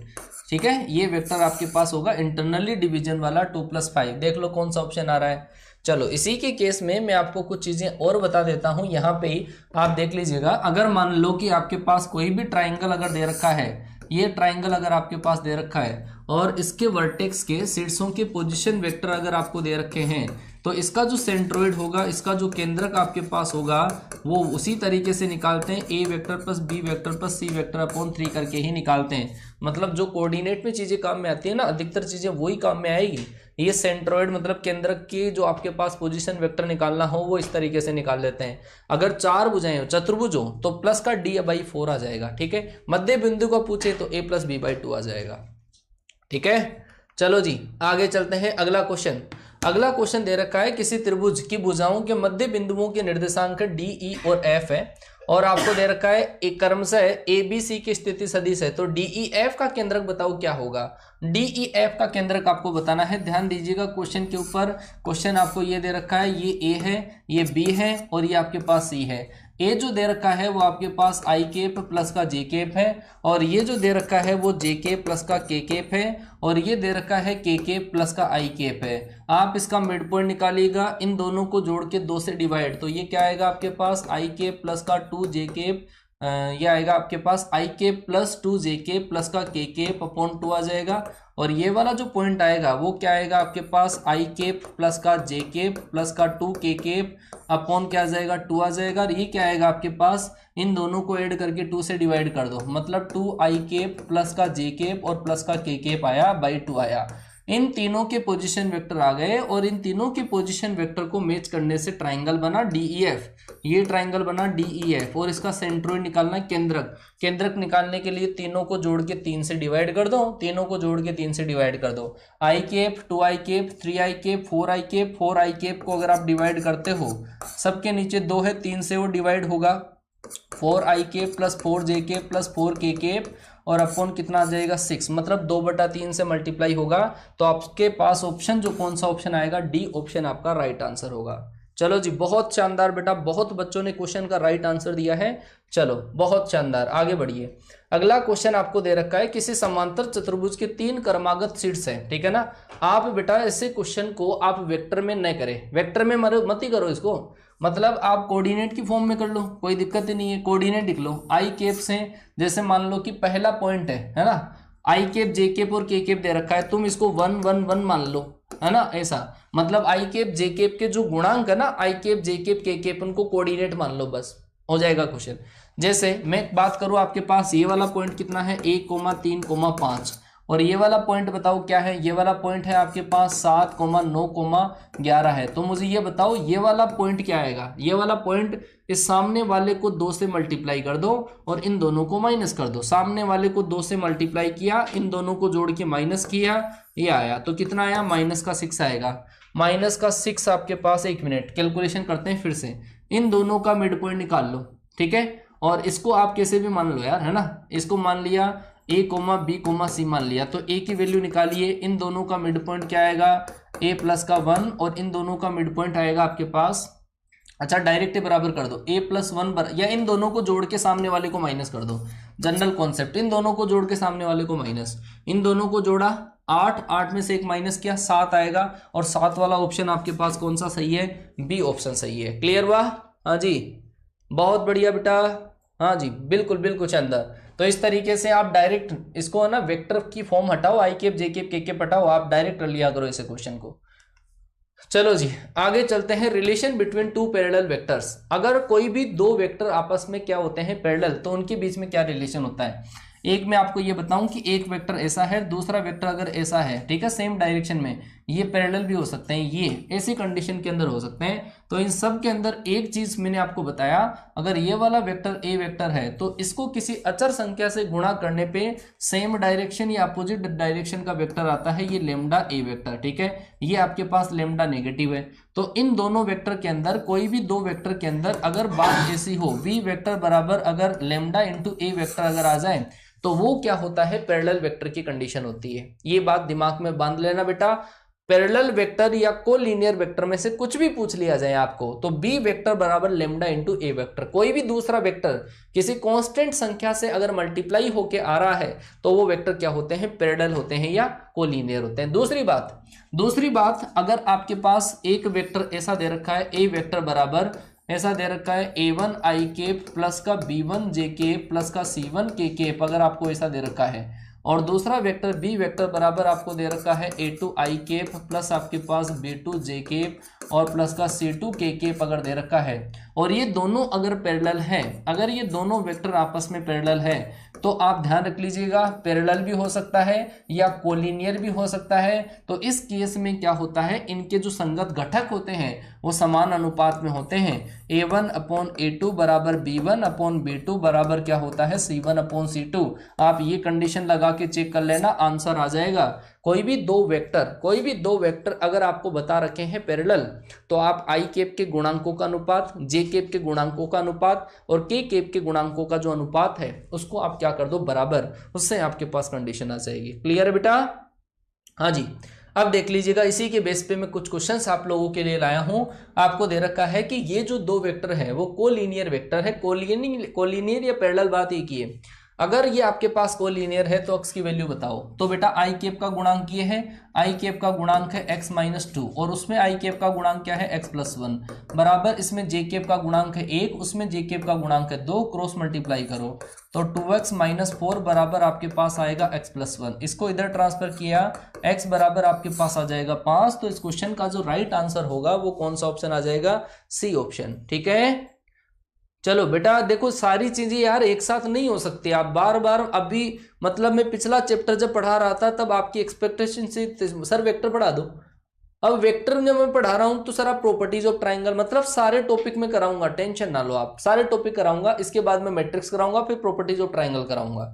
ठीक है, ये वेक्टर आपके पास होगा इंटरनली डिवीजन वाला 2 + 5। देख लो कौन सा ऑप्शन आ रहा है। चलो इसी के केस में मैं आपको कुछ चीजें और बता देता हूं, यहाँ पे ही आप देख लीजिएगा। अगर मान लो कि आपके पास कोई भी ट्राइंगल अगर दे रखा है, ये ट्राइंगल अगर आपके पास दे रखा है और इसके वर्टेक्स के शीर्षों के पोजीशन वेक्टर अगर आपको दे रखे हैं, तो इसका जो सेंट्रोइड होगा, इसका जो केंद्रक आपके पास होगा, वो उसी तरीके से निकालते हैं, A vector plus B vector plus C vector upon 3 करके ही निकालते हैं। मतलब जो कोऑर्डिनेट में चीजें काम में आती है ना, अधिकतर चीजें वही काम में आएगी। ये सेंट्रोइड मतलब केंद्रक की जो आपके पास पोजीशन वेक्टर निकालना हो, वो इस तरीके से निकाल लेते हैं। अगर 4 भुजाएं हो, चतुर्भुज हो, तो प्लस का d/4 आ जाएगा, ठीक है। मध्य बिंदु को पूछे तो a + b/2 आ जाएगा, ठीक है। चलो जी आगे चलते हैं। अगला क्वेश्चन दे रखा है, किसी त्रिभुज की भुजाओं के मध्य बिंदुओं के निर्देशांक d, e और f है, और आपको दे रखा है एक क्रमशः ए बी सी की स्थिति सदिश है। तो डी ई एफ का केंद्रक बताओ क्या होगा। डी ई एफ का केंद्रक आपको बताना है। ध्यान दीजिएगा क्वेश्चन के ऊपर। क्वेश्चन आपको ये दे रखा है, ये ए है, ये बी है और ये आपके पास सी है। ए जो दे रखा है वो आपके पास आई केप प्लस का जे केप है, और ये जो दे रखा है वो जे केप प्लस का के केप है, और ये दे रखा है के केप प्लस का आई केप है। आप इसका मिड पॉइंट निकालिएगा, इन दोनों को जोड़ के 2 से डिवाइड, तो ये क्या आएगा आपके पास आई केप प्लस का 2 जे केप, ये आएगा आपके पास I cap plus 2 J cap plus का के केप अपॉन 2 आ जाएगा। और ये वाला जो पॉइंट आएगा वो क्या आएगा आपके पास आई केप प्लस का जे केप प्लस का 2 के केप अपॉन क्या आ जाएगा 2 आ जाएगा। और ये क्या आएगा आपके पास, इन दोनों को ऐड करके 2 से डिवाइड कर दो, मतलब 2 आई केप प्लस का जे केप और प्लस का के केप आया बाई 2 आया। इन तीनों के पोजीशन वेक्टर आ गए, और इन तीनों के पोजीशन वेक्टर को मैच करने से ट्राइंगल बना डीईएफ। ये ट्राइंगल बना डीईएफ, और इसका सेंट्रोइड निकालना केंद्रक। केंद्रक निकालने के लिए तीनों को जोड़ के 3 से डिवाइड कर दो, तीनों को जोड़ के 3 से डिवाइड कर दो। आई cap 2 I cap 3 I cap 4 I cap 4 I cap को अगर आप डिवाइड करते हो, सबके नीचे 2 है, 3 से वो डिवाइड होगा। 4 I cap plus 4 J cap plus 4 K cap और अपॉन कितना आ जाएगा 6, मतलब 2/3 से मल्टीप्लाई होगा। तो आपके पास ऑप्शन जो कौन सा ऑप्शन आएगा, डी ऑप्शन आपका राइट आंसर होगा। चलो जी बहुत शानदार बेटा, बहुत बच्चों ने क्वेश्चन का राइट आंसर दिया है। चलो बहुत शानदार, आगे बढ़िए। अगला क्वेश्चन आपको दे रखा है, किसी समांतर चतुर्भुज के 3 क्रमागत शीर्ष है, ठीक है ना। आप बेटा ऐसे क्वेश्चन को आप वेक्टर में न करें, वेक्टर में मत ही करो इसको, मतलब आप कोऑर्डिनेट की फॉर्म में कर लो, कोई दिक्कत ही नहीं है। कोऑर्डिनेट लिख लो आई केप से, जैसे मान लो कि पहला पॉइंट है ना, आई केप जे केप और के केप दे रखा है, तुम इसको 1 1 1 मान लो, है ना। ऐसा मतलब आई केप जे केप के जो गुणांक है ना, आई केप जे केप के केप, उनको कोऑर्डिनेट मान लो, बस हो जाएगा क्वेश्चन। जैसे मैं बात करूं, आपके पास ये वाला पॉइंट कितना है 1,3,5, और ये वाला पॉइंट बताओ क्या है। ये वाला पॉइंट है आपके पास 7,9,11 है। तो मुझे ये बताओ ये वाला पॉइंट क्या आएगा। ये वाला पॉइंट इस सामने वाले को 2 से मल्टीप्लाई कर दो और इन दोनों को माइनस कर दो। सामने वाले को 2 से मल्टीप्लाई किया, इन दोनों को जोड़ के माइनस किया, ये आया। तो कितना आया, -6 आएगा। -6 आपके पास, 1 मिनट कैलकुलेशन करते हैं फिर से। इन दोनों का मिड पॉइंट निकाल लो, ठीक है। और इसको आप कैसे भी मान लो यार, है ना। इसको मान लिया a, b, c मान लिया, तो a की वैल्यू निकालिए। इन दोनों का मिड पॉइंट क्या आएगा, a प्लस का 1, और इन दोनों का मिड पॉइंट आएगा आपके पास अच्छा डायरेक्ट बराबर कर दो, a+1 या इन दोनों को जोड़ के सामने वाले को माइनस कर दो, जनरल कॉन्सेप्ट, इन दोनों को जोड़ के सामने वाले को माइनस, इन दोनों को जोड़ा 8, 8 में से एक माइनस किया 7 आएगा, और 7 वाला ऑप्शन आपके पास कौन सा सही है, बी ऑप्शन सही है। क्लियर हुआ? हाँ जी, बहुत बढ़िया बेटा, हाँ जी बिल्कुल बिल्कुल चंदर। तो इस तरीके से आप डायरेक्ट इसको है ना वेक्टर की फॉर्म हटाओ, आई केप जे केप के केप हटाओ, आप डायरेक्ट कर लिया करो ऐसे क्वेश्चन को। चलो जी आगे चलते हैं, relation between two parallel vectors. अगर कोई भी दो वेक्टर आपस में क्या होते हैं, पैरेलल, तो उनके बीच में क्या रिलेशन होता है। एक मैं आपको ये बताऊं कि एक वेक्टर ऐसा है, दूसरा वेक्टर अगर ऐसा है, ठीक है, सेम डायरेक्शन में, ये पैरेलल भी हो सकते हैं, ये ऐसी कंडीशन के अंदर हो सकते हैं। तो इन सब के अंदर एक चीज मैंने आपको बताया, अगर ये वाला वेक्टर ए वेक्टर है तो इसको किसी अचर संख्या से गुणा करने पे सेम डायरेक्शन या अपोजिट डायरेक्शन का वेक्टर आता है, ये लेमडा ए वेक्टर, ठीक है, ये आपके पास लेमडा नेगेटिव है। तो इन दोनों वेक्टर के अंदर, कोई भी दो वेक्टर के अंदर अगर बात ऐसी हो, बी वेक्टर बराबर अगर लेमडा इंटू ए वेक्टर अगर आ जाए, तो वो क्या होता है, पैरेलल वेक्टर की कंडीशन होती है। ये बात दिमाग में बांध लेना बेटा, पैरेलल वेक्टर या कोलिनियर वेक्टर में से कुछ भी पूछ लिया जाए आपको, तो बी वेक्टर बराबर लेमडा इंटू ए वेक्टर, कोई भी दूसरा वेक्टर किसी कांस्टेंट संख्या से अगर मल्टीप्लाई होके आ रहा है तो वो वेक्टर क्या होते हैं, पैरेलल होते हैं या कोलिनियर होते हैं। दूसरी बात, अगर आपके पास एक वेक्टर ऐसा दे रखा है, ए वेक्टर बराबर ऐसा दे रखा है a1 i केप प्लस का b1 j केप प्लस का c1 k केप, अगर आपको ऐसा दे रखा है, और दूसरा वेक्टर बी वेक्टर बराबर आपको दे रखा है a2 i केप प्लस आपके पास b2 j केप और प्लस का c2 k केप अगर दे रखा है, और ये दोनों अगर पैरेलल है, अगर ये दोनों वेक्टर आपस में पैरेलल है, तो आप ध्यान रख लीजिएगा, पैरेलल भी हो सकता है या कोलिनियर भी हो सकता है। तो इस केस में क्या होता है, इनके जो संगत घटक होते हैं वो समान अनुपात में होते हैं, a1/a2 बराबर b1/b2 बराबर क्या होता है, c1/c2। आप ये कंडीशन लगा के चेक कर लेना, आंसर आ जाएगा। कोई भी दो वेक्टर अगर आपको बता रखे हैं पैरेलल, तो आप आई केप के गुणांकों का अनुपात, जे केप के गुणांकों का अनुपात और के केप के गुणांकों का जो अनुपात है उसको आप क्या कर दो, बराबर, उससे आपके पास कंडीशन आ जाएगी। क्लियर है बेटा? हाँ जी। अब देख लीजिएगा, इसी के बेस पे मैं कुछ क्वेश्चंस आप लोगों के लिए लाया हूं। आपको दे रखा है कि ये जो दो वेक्टर है वो कोलिनियर वेक्टर है, कोलिनियर या पैरेलल, बात एक ही है। अगर ये आपके पास कोलिनियर है तो x की वैल्यू बताओ, तो बेटा आई केप का गुणांक ये है, आई केप का गुणांक है x-2 और उसमें आई केप का गुणांक क्या है, x+1 बराबर, इसमें जे केप का गुणांक है 1, उसमें जे केप का गुणांक है 2, क्रॉस मल्टीप्लाई करो तो 2x-4 बराबर आपके पास आएगा x+1। इसको इधर ट्रांसफर किया, x बराबर आपके पास आ जाएगा 5। तो इस क्वेश्चन का जो राइट आंसर होगा वो कौन सा ऑप्शन आ जाएगा, सी ऑप्शन। ठीक है, चलो बेटा देखो, सारी चीजें यार एक साथ नहीं हो सकती। आप बार बार, अभी मतलब मैं पिछला चैप्टर जब पढ़ा रहा था तब आपकी एक्सपेक्टेशन से सर वेक्टर पढ़ा दो, अब वेक्टर जब मैं पढ़ा रहा हूं तो सर आप प्रॉपर्टीज ऑफ ट्राइंगल, मतलब सारे टॉपिक में कराऊंगा, टेंशन ना लो आप, सारे टॉपिक कराऊंगा। इसके बाद में मैट्रिक्स कराऊंगा, फिर प्रॉपर्टीज ऑफ ट्राइंगल कराऊंगा।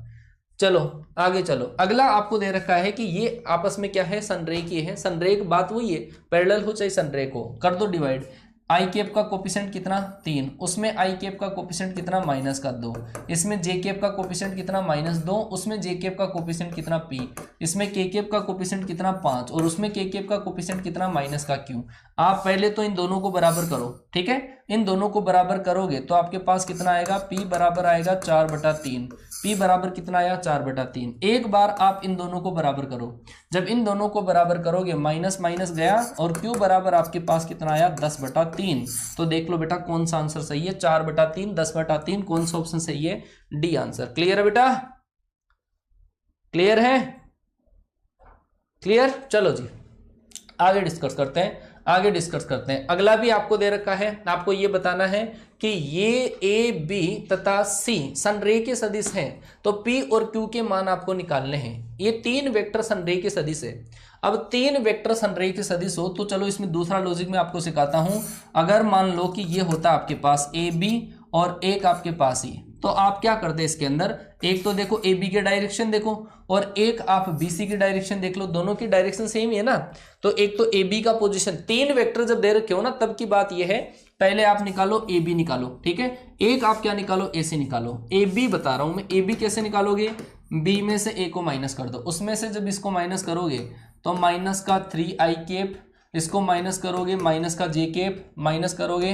चलो आगे चलो, अगला आपको दे रखा है कि ये आपस में क्या है, संरेख है। संरेख बात वही है, पैरेलल हो चाहे संरेख हो, कर दो डिवाइड। आई केप का कोफिशिएंट कितना 3, उसमें आई केप का कोफिशिएंट कितना -2, इसमें जे केप का कोफिशिएंट कितना -2, उसमें जे केप का कोफिशिएंट कितना p, इसमें के केप का कोफिशिएंट कितना 5 और उसमें के केप का कोफिशिएंट कितना -q। आप पहले तो इन दोनों को बराबर करो, ठीक है, इन दोनों को बराबर करोगे तो आपके पास कितना आएगा, p बराबर आएगा 4/3, p बराबर कितना आया 4/3। एक बार आप इन दोनों को बराबर करो, जब इन दोनों को बराबर करोगे माइनस माइनस गया और q बराबर आपके पास कितना आया 10/3। तो देख लो बेटा कौन सा आंसर सही है, 4/3, 10/3, कौन सा ऑप्शन सही है, डी आंसर। क्लियर है बेटा, क्लियर है, क्लियर। चलो जी आगे डिस्कस करते हैं। अगला भी आपको दे रखा है, आपको ये बताना है कि ये ए बी तथा सी संरेखीय सदिश हैं, तो पी और क्यू के मान आपको निकालने हैं। ये तीन वेक्टर संरेखीय सदिश है। अब तीन वेक्टर संरेखीय सदिश हो तो चलो इसमें दूसरा लॉजिक मैं आपको सिखाता हूं। अगर मान लो कि ये होता आपके पास ए बी और एक आपके पास ही, तो आप क्या करते इसके अंदर, एक तो देखो ए बी के डायरेक्शन देखो और एक आप बी सी की डायरेक्शन देख लो, दोनों की डायरेक्शन सेम ही है ना। तो एक तो ए बी का पोजीशन, तीन वेक्टर जब दे रखे हो ना तब की बात ये है, पहले आप निकालो ए बी निकालो, ठीक है, एक आप क्या निकालो ए सी निकालो। ए बी बता रहा हूं मैं, ए बी कैसे निकालोगे, बी में से ए को माइनस कर दो, उसमें से जब इसको माइनस करोगे तो माइनस का 3i केप, इसको माइनस करोगे माइनस का जे केप, माइनस करोगे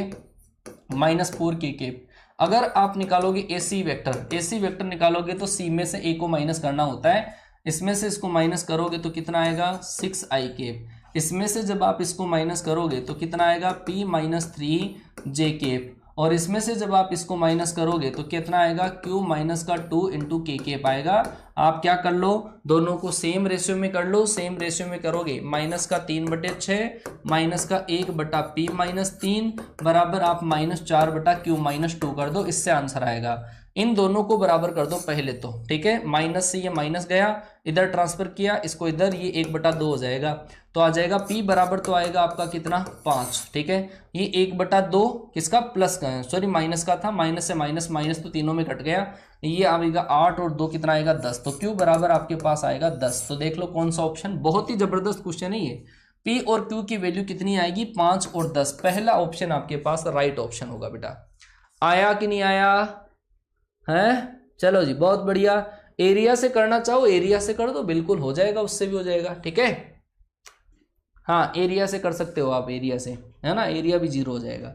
-4 के केप। अगर आप निकालोगे AC वेक्टर निकालोगे तो C में से A को माइनस करना होता है, इसमें से इसको माइनस करोगे तो कितना आएगा 6i केप, इसमें से जब आप इसको माइनस करोगे तो कितना आएगा P माइनस 3j केप, और इसमें से जब आप इसको माइनस करोगे तो कितना आएगा Q माइनस का 2 इंटू के केप आएगा। आप क्या कर लो, दोनों को सेम रेशियो में कर लो, सेम रेशियो में करोगे माइनस का 3/6 माइनस का 1/P माइनस 3 बराबर आप -4/Q माइनस 2 कर दो, इससे आंसर आएगा। इन दोनों को बराबर कर दो पहले तो, ठीक है, माइनस से ये माइनस गया, इधर ट्रांसफर किया इसको इधर, ये 1/2 हो जाएगा, तो आ जाएगा P बराबर तो आएगा आपका कितना 5, ठीक है। ये 1/2 किसका प्लस का है, सॉरी माइनस का था, माइनस से माइनस, माइनस तो तीनों में कट गया, ये आएगा 8 और 2 कितना आएगा 10, तो Q बराबर आपके पास आएगा 10। तो देख लो कौन सा ऑप्शन, बहुत ही जबरदस्त क्वेश्चन है ये। P और Q की वैल्यू कितनी आएगी 5 और 10, पहला ऑप्शन आपके पास राइट ऑप्शन होगा बेटा। आया कि नहीं आया है? चलो जी बहुत बढ़िया। एरिया से करना चाहो एरिया से कर दो, बिल्कुल हो जाएगा, उससे भी हो जाएगा, ठीक है। हाँ एरिया से कर सकते हो आप, एरिया से, है ना, एरिया भी 0 हो जाएगा।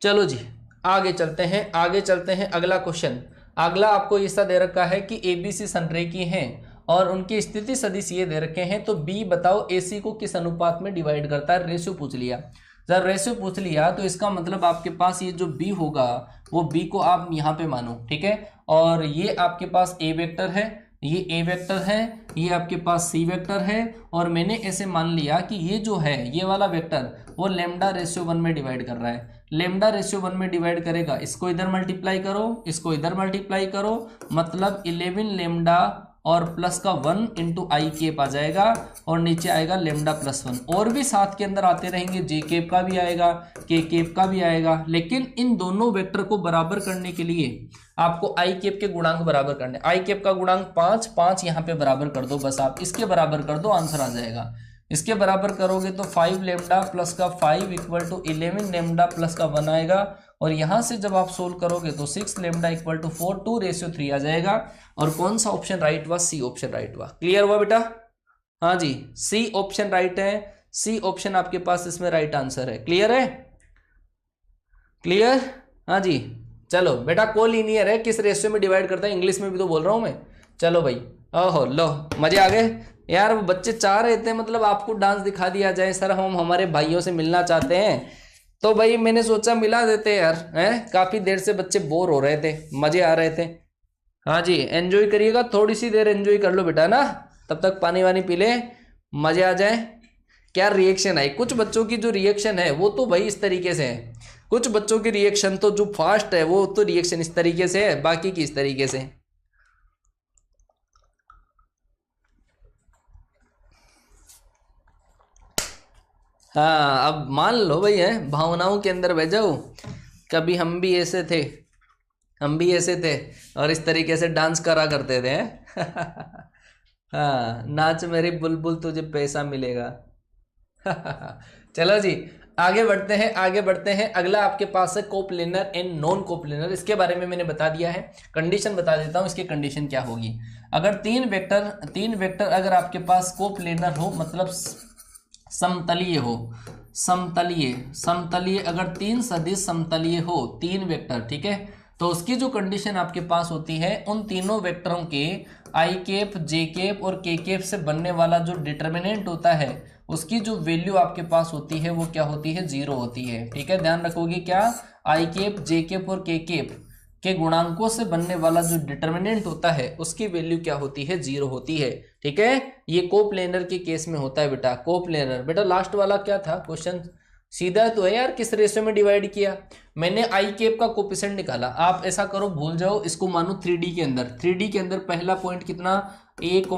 चलो जी आगे चलते हैं अगला क्वेश्चन। अगला आपको ऐसा दे रखा है कि ABC संरेखी हैं और उनकी स्थिति सदिश ये दे रखे हैं, तो B बताओ AC को किस अनुपात में डिवाइड करता है। रेशियो पूछ लिया, जब रेशियो पूछ लिया तो इसका मतलब आपके पास ये जो B होगा वो B को आप यहाँ पे मानो, ठीक है। और ये आपके पास A वेक्टर है, ये A वेक्टर है, ये आपके पास C वेक्टर है, और मैंने ऐसे मान लिया कि ये जो है ये वाला वेक्टर वो λ/1 में डिवाइड कर रहा है। λ/1 में डिवाइड करेगा, इसको इधर मल्टीप्लाई करो, इसको इधर मल्टीप्लाई करो, मतलब 11 λ और प्लस का 1 इंटू आई केप आ जाएगा, और नीचे आएगा λ+1, और भी साथ के अंदर आते रहेंगे, जे केप का भी आएगा, के केप का भी आएगा। लेकिन इन दोनों वेक्टर को बराबर करने के लिए आपको आई केप के गुणांक बराबर करने, आई केप का गुणांक 5 यहाँ पे बराबर कर दो, बस आप इसके बराबर कर दो, आंसर आ जाएगा। इसके बराबर करोगे तो 5 λ प्लस का 5 इक्वल टू 11 λ प्लस का 1 आएगा, और यहां से जब आप सोल्व करोगे तो 6 λ इक्वल टू 4 2:3 आ जाएगा। और कौन सा ऑप्शन राइट हुआ, सी ऑप्शन राइट हुआ। क्लियर हुआ बेटा? हाँ जी सी ऑप्शन राइट है, सी ऑप्शन आपके पास इसमें राइट आंसर है। क्लियर है? क्लियर? हाँ जी चलो बेटा, कोलिनियर है, किस रेशियो में डिवाइड करता है, इंग्लिश में भी तो बोल रहा हूं मैं। चलो भाई, ओहो लो मजे आ गए यार, वो बच्चे चाह रहे थे मतलब आपको डांस दिखा दिया जाए, सर हम हमारे भाइयों से मिलना चाहते हैं, तो भाई मैंने सोचा मिला देते यार, हैं काफी देर से बच्चे बोर हो रहे थे, मजे आ रहे थे। हाँ जी एंजॉय करिएगा, थोड़ी सी देर एंजॉय कर लो बेटा ना, तब तक पानी वानी पी ले, मजे आ जाए। क्या रिएक्शन है, कुछ बच्चों की जो रिएक्शन है वो तो भाई इस तरीके से है, कुछ बच्चों की रिएक्शन तो जो फास्ट है वो तो रिएक्शन इस तरीके से है, बाकी की इस तरीके से। हाँ अब मान लो भाई है, भावनाओं के अंदर बह जाओ, कभी हम भी ऐसे थे, हम भी ऐसे थे और इस तरीके से डांस करा करते थे हाँ नाच मेरी बुलबुल तुझे पैसा मिलेगा चलो जी आगे बढ़ते हैं, आगे बढ़ते हैं। अगला आपके पास है कोप्लेनर एंड नॉन कोप्लेनर, इसके बारे में मैंने बता दिया है, कंडीशन बता देता हूं इसकी कंडीशन क्या होगी। अगर तीन वेक्टर अगर आपके पास कोप्लेनर हो, मतलब समतलीय हो, समतलीय अगर तीन सदिश समतलीय हो, तीन वेक्टर, ठीक है, तो उसकी जो कंडीशन आपके पास होती है, उन तीनों वेक्टरों के आई केप, जे केप और के केप से बनने वाला जो डिटर्मिनेंट होता है, उसकी जो वैल्यू आपके पास होती है वो क्या होती है, 0 होती है। ठीक है, ध्यान रखोगे क्या, आई केप, जे केप और के केप के गुणांकों से बनने वाला जो डिटर्मिनेंट होता है उसकी वैल्यू क्या होती है, 0 होती है। ठीक है, ये कोप्लेनर के केस में होता है बेटा। कोप्लेनर बेटा लास्ट वाला क्या था क्वेश्चन, सीधा तो है यार, किस रेशियो में डिवाइड किया, मैंने आई केप का कोफिशिएंट निकाला। आप ऐसा करो, भूल जाओ, इसको मानो 3D के अंदर, 3D के अंदर पहला पॉइंट कितना, a, -2,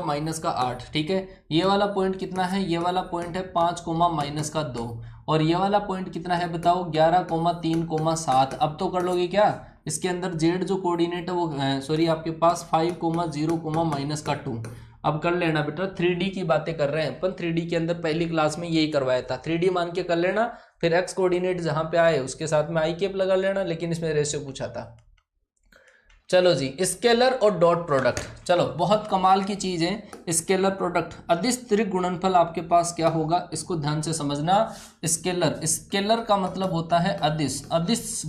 -8। ठीक है, ये वाला पॉइंट कितना है, ये वाला पॉइंट है 5, -2, और ये वाला पॉइंट कितना है बताओ, 11, 7। अब तो कर लोगे क्या, इसके अंदर जेड जो कोऑर्डिनेट है वो सॉरी आपके पास 5, 0, -2। अब कर लेना बेटा, 3D की बातें कर रहे हैं अपन, 3D के अंदर पहली क्लास में यही करवाया था, 3D मान के कर लेना, फिर एक्स कोऑर्डिनेट जहां पे आए उसके साथ में आई केप लगा लेना, लेकिन इसमें रेशियो पूछा था। चलो जी, स्केलर और डॉट प्रोडक्ट, चलो बहुत कमाल की चीज है स्केलर प्रोडक्ट। अदिश त्रिक गुणनफल आपके पास क्या होगा, इसको ध्यान से समझना। स्केलर का मतलब होता है अदिश, अदिश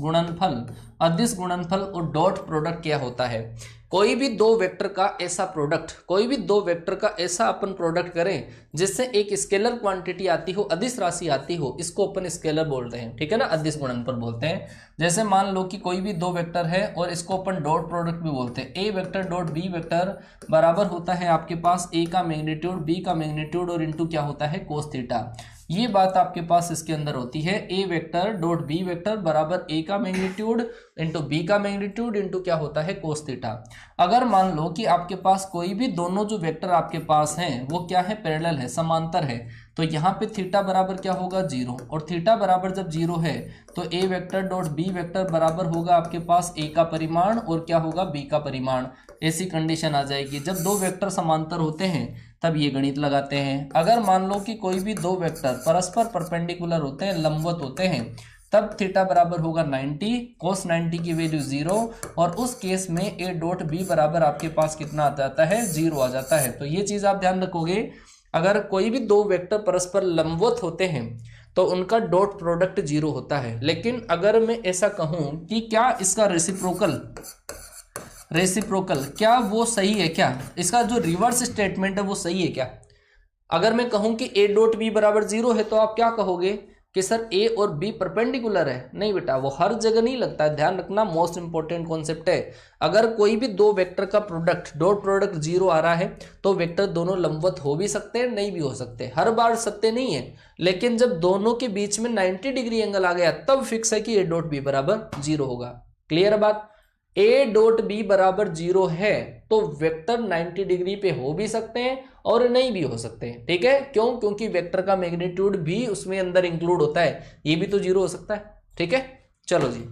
गुणनफल और डॉट प्रोडक्ट क्या होता है, कोई भी दो वेक्टर का ऐसा अपन प्रोडक्ट करें जिससे एक स्केलर क्वांटिटी आती हो, अदिश राशि आती हो, इसको अपन स्केलर बोलते हैं, ठीक है ना, अदिश गुणनफल बोलते हैं। जैसे मान लो कि कोई भी दो वेक्टर है और इसको अपन डॉट प्रोडक्ट भी बोलते हैं। A vector dot B vector बराबर होता है आपके पास ए का मैग्नीट्यूड बी का मैग्नीट्यूड और इनटू क्या होता है कोस थीटा। ये बात आपके पास इसके अंदर होती है। A vector dot B vector बराबर ए का मैग्नीट्यूड इंटू बी का मैग्नीट्यूड इंटू क्या होता है कोस थीटा। अगर मान लो कि आपके पास कोई भी दोनों जो वेक्टर आपके पास हैं वो क्या है, पैरेलल है, समांतर है, तो यहाँ पे थीटा बराबर क्या होगा 0, और थीटा बराबर जब 0 है तो A vector dot B vector बराबर होगा आपके पास ए का परिमाण और क्या होगा बी का परिमाण। ऐसी कंडीशन आ जाएगी। जब दो वेक्टर समांतर होते हैं तब ये गणित लगाते हैं। अगर मान लो कि कोई भी दो वेक्टर परस्पर परपेंडिकुलर होते हैं, लंबवत होते हैं, तब थीटा बराबर होगा 90, cos 90 की वैल्यू 0, और उस केस में ए डॉट बी बराबर आपके पास कितना आ जाता है 0 आ जाता है। तो ये चीज आप ध्यान रखोगे, अगर कोई भी दो वेक्टर परस्पर लंबवत होते हैं तो उनका डॉट प्रोडक्ट 0 होता है। लेकिन अगर मैं ऐसा कहूं कि क्या इसका रेसिप्रोकल क्या वो सही है, क्या इसका जो रिवर्स स्टेटमेंट है वो सही है क्या। अगर मैं कहूं कि ए डॉट बी बराबर 0 है तो आप क्या कहोगे कि सर ए और बी परपेंडिकुलर है। नहीं बेटा, वो हर जगह नहीं लगता है, ध्यान रखना, मोस्ट इंपॉर्टेंट कॉन्सेप्ट है। अगर कोई भी दो वेक्टर का प्रोडक्ट डॉट प्रोडक्ट 0 आ रहा है तो वेक्टर दोनों लंबवत हो भी सकते हैं, नहीं भी हो सकते, हर बार सत्य नहीं है। लेकिन जब दोनों के बीच में 90 डिग्री एंगल आ गया तब फिक्स है कि ए डॉट बी बराबर 0 होगा। क्लियर है बात। ए डॉट बी बराबर 0 है तो वेक्टर 90 डिग्री पे हो भी सकते हैं और नहीं भी हो सकते हैं, ठीक है। क्यों? क्योंकि वेक्टर का मैग्नीट्यूड भी उसमें अंदर इंक्लूड होता है, ये भी तो 0 हो सकता है, ठीक है। चलो जी,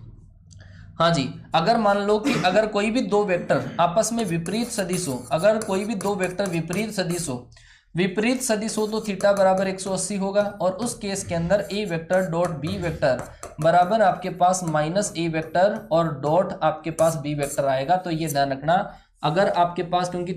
हाँ जी, अगर मान लो कि अगर कोई भी दो वेक्टर आपस में विपरीत सदिश हो, अगर कोई भी दो वेक्टर विपरीत सदिश हो तो थीटा बराबर 180 होगा, और उस केस के अंदर ए वेक्टर डॉट बी वेक्टर बराबर आपके पास माइनस ए वेक्टर और डॉट आपके पास बी वेक्टर आएगा। तो ये ध्यान रखना, अगर आपके पास, क्योंकि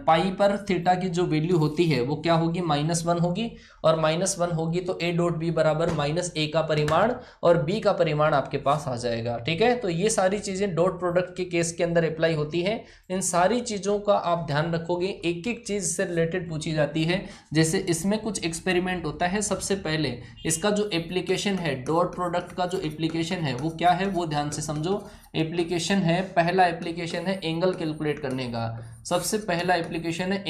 पाई पर थीटा की जो वैल्यू होती है वो क्या होगी -1 होगी, और -1 होगी तो ए डॉट बी बराबर माइनस ए का परिमाण और बी का परिमाण आपके पास आ जाएगा, ठीक है। तो ये सारी चीजें डॉट प्रोडक्ट के केस के अंदर अप्लाई होती है। इन सारी चीजों का आप ध्यान रखोगे, एक एक चीज से रिलेटेड पूछी जाती है। जैसे इसमें कुछ एक्सपेरिमेंट होता है, सबसे पहले इसका जो एप्लीकेशन है, डॉट प्रोडक्ट का जो एप्लीकेशन है वो क्या है वो ध्यान से समझो। एप्लीकेशन है, पहला एप्लीकेशन है एंगल कैलकुलेट करने का। सबसे पहला एप्लीकेशन है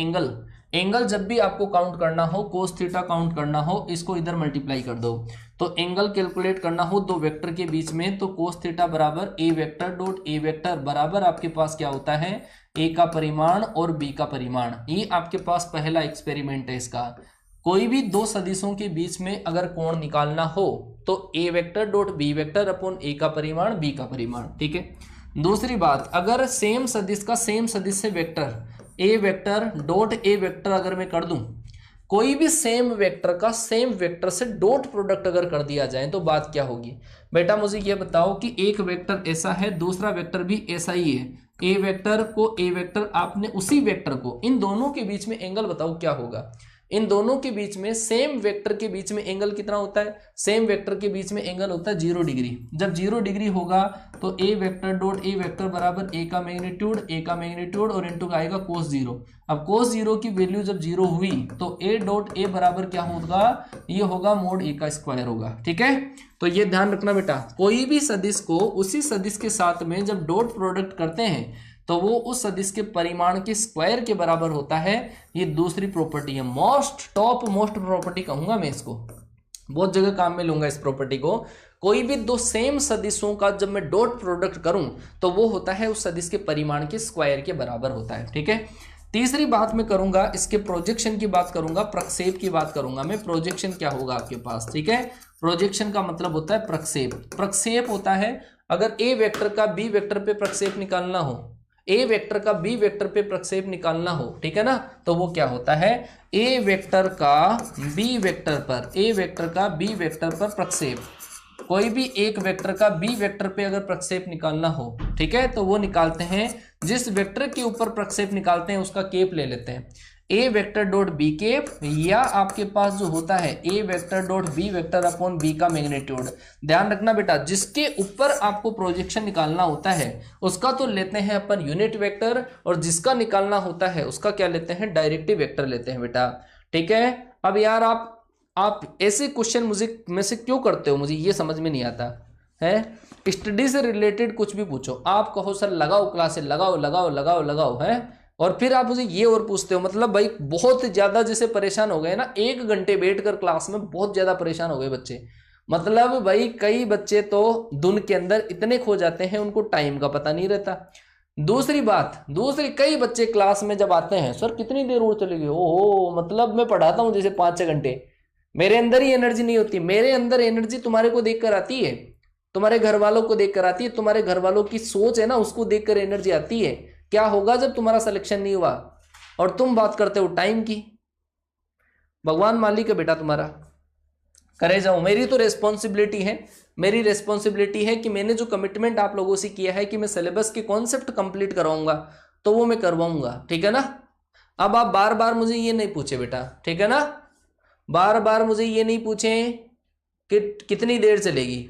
एंगल जब भी आपको काउंट करना हो, कोस थीटा काउंट करना हो, इसको इधर मल्टीप्लाई कर दो। तो एंगल कैलकुलेट करना हो दो वेक्टर के बीच में, तो कोस थीटा बराबर ए वेक्टर डॉट ए वेक्टर बराबर आपके पास क्या होता है ए का परिमाण और बी का परिमाण। ये आपके पास पहला एक्सपेरिमेंट है इसका। कोई भी दो सदिशों के बीच में अगर कोण निकालना हो तो A vector dot B vector upon A का परिमाण बी का परिमाण, ठीक है। दूसरी बात, अगर सेम सदिश से vector A vector dot A vector अगर मैं कर दूं, कोई भी सेम वेक्टर का सेम वेक्टर से डॉट प्रोडक्ट अगर कर दिया जाए तो बात क्या होगी। बेटा मुझे ये बताओ कि एक वेक्टर ऐसा है, दूसरा वेक्टर भी ऐसा ही है, ए वेक्टर आपने उसी वेक्टर को, इन दोनों के बीच में एंगल बताओ क्या होगा। इन दोनों के बीच में सेम वेक्टर के बीच में एंगल कितना होता है, सेम वेक्टर के बीच में एंगल होता है 0 डिग्री। जब 0 डिग्री होगा तो A vector dot A vector बराबर ए का मैग्नीट्यूड और इनटू आएगा कोस 0। अब कोस 0 की वैल्यू जब 0 हुई तो ए डॉट ए बराबर क्या होगा, ये होगा मोड ए का स्क्वायर होगा, ठीक है। तो ये ध्यान रखना बेटा, कोई भी सदिश को उसी सदिश के साथ में जब डॉट प्रोडक्ट करते हैं तो वो उस सदिश के परिमाण के स्क्वायर के बराबर होता है। ये दूसरी प्रॉपर्टी है, टॉप मोस्ट प्रॉपर्टी कहूंगा मैं इसको, बहुत जगह काम में लूंगा इस प्रॉपर्टी को। कोई भी दो सेम सदिशों का जब मैं डॉट प्रोडक्ट करूं तो वो होता है उस सदिश के परिमाण के स्क्वायर के बराबर होता है, ठीक है। तीसरी बात मैं करूंगा, इसके प्रोजेक्शन की बात करूंगा, प्रक्षेप की बात करूंगा मैं। प्रोजेक्शन क्या होगा आपके पास, ठीक है। प्रोजेक्शन का मतलब होता है प्रक्षेप होता है, अगर ए वेक्टर का बी वेक्टर पे प्रक्षेप निकालना हो, ए वेक्टर का बी वेक्टर पे प्रक्षेप निकालना हो, ठीक है ना, तो वो क्या होता है ए वेक्टर का बी वेक्टर पर प्रक्षेप, कोई भी एक वेक्टर का बी वेक्टर पे अगर प्रक्षेप निकालना हो, ठीक है, तो वो निकालते हैं, जिस वेक्टर के ऊपर प्रक्षेप निकालते हैं उसका केप ले लेते हैं, A vector dot B cap, या आपके पास जो होता है A vector dot B vector upon B का मैग्नीट्यूड। ध्यान रखना बेटा, जिसके ऊपर आपको प्रोजेक्शन निकालना होता है उसका तो लेते हैं अपन यूनिट वेक्टर, और जिसका निकालना होता है उसका क्या लेते हैं, डायरेक्टिव वेक्टर लेते हैं बेटा, ठीक है। अब यार आप ऐसे क्वेश्चन मुझे में से क्यों करते हो, मुझे ये समझ में नहीं आता है। स्टडी से रिलेटेड कुछ भी पूछो, आप कहो सर लगाओ क्लासे, लगाओ लगाओ लगाओ लगाओ, है, और फिर आप मुझे ये और पूछते हो, मतलब भाई बहुत ज्यादा जैसे परेशान हो गए ना, 1 घंटे बैठकर क्लास में बहुत ज्यादा परेशान हो गए बच्चे। मतलब भाई कई बच्चे तो धुन के अंदर इतने खो जाते हैं उनको टाइम का पता नहीं रहता। दूसरी कई बच्चे क्लास में जब आते हैं, सर कितनी देर और चलेगी, ओहो, मतलब मैं पढ़ाता हूँ जैसे 5-6 घंटे, मेरे अंदर ही एनर्जी नहीं होती। मेरे अंदर एनर्जी तुम्हारे को देखकर आती है, तुम्हारे घर वालों को देखकर आती है, तुम्हारे घर वालों की सोच है ना, उसको देखकर एनर्जी आती है। क्या होगा जब तुम्हारा सिलेक्शन नहीं हुआ और तुम बात करते हो टाइम की। भगवान मालिक है बेटा तुम्हारा, करे जाओ। मेरी तो रेस्पॉन्सिबिलिटी है, मेरी रेस्पॉन्सिबिलिटी है कि मैंने जो कमिटमेंट आप लोगों से किया है कि मैं सिलेबस के कॉन्सेप्ट कंप्लीट करवाऊंगा, तो वो मैं करवाऊंगा, ठीक है ना। अब आप बार बार मुझे ये नहीं पूछे बेटा, ठीक है ना, बार बार मुझे ये नहीं पूछे कि कितनी देर चलेगी।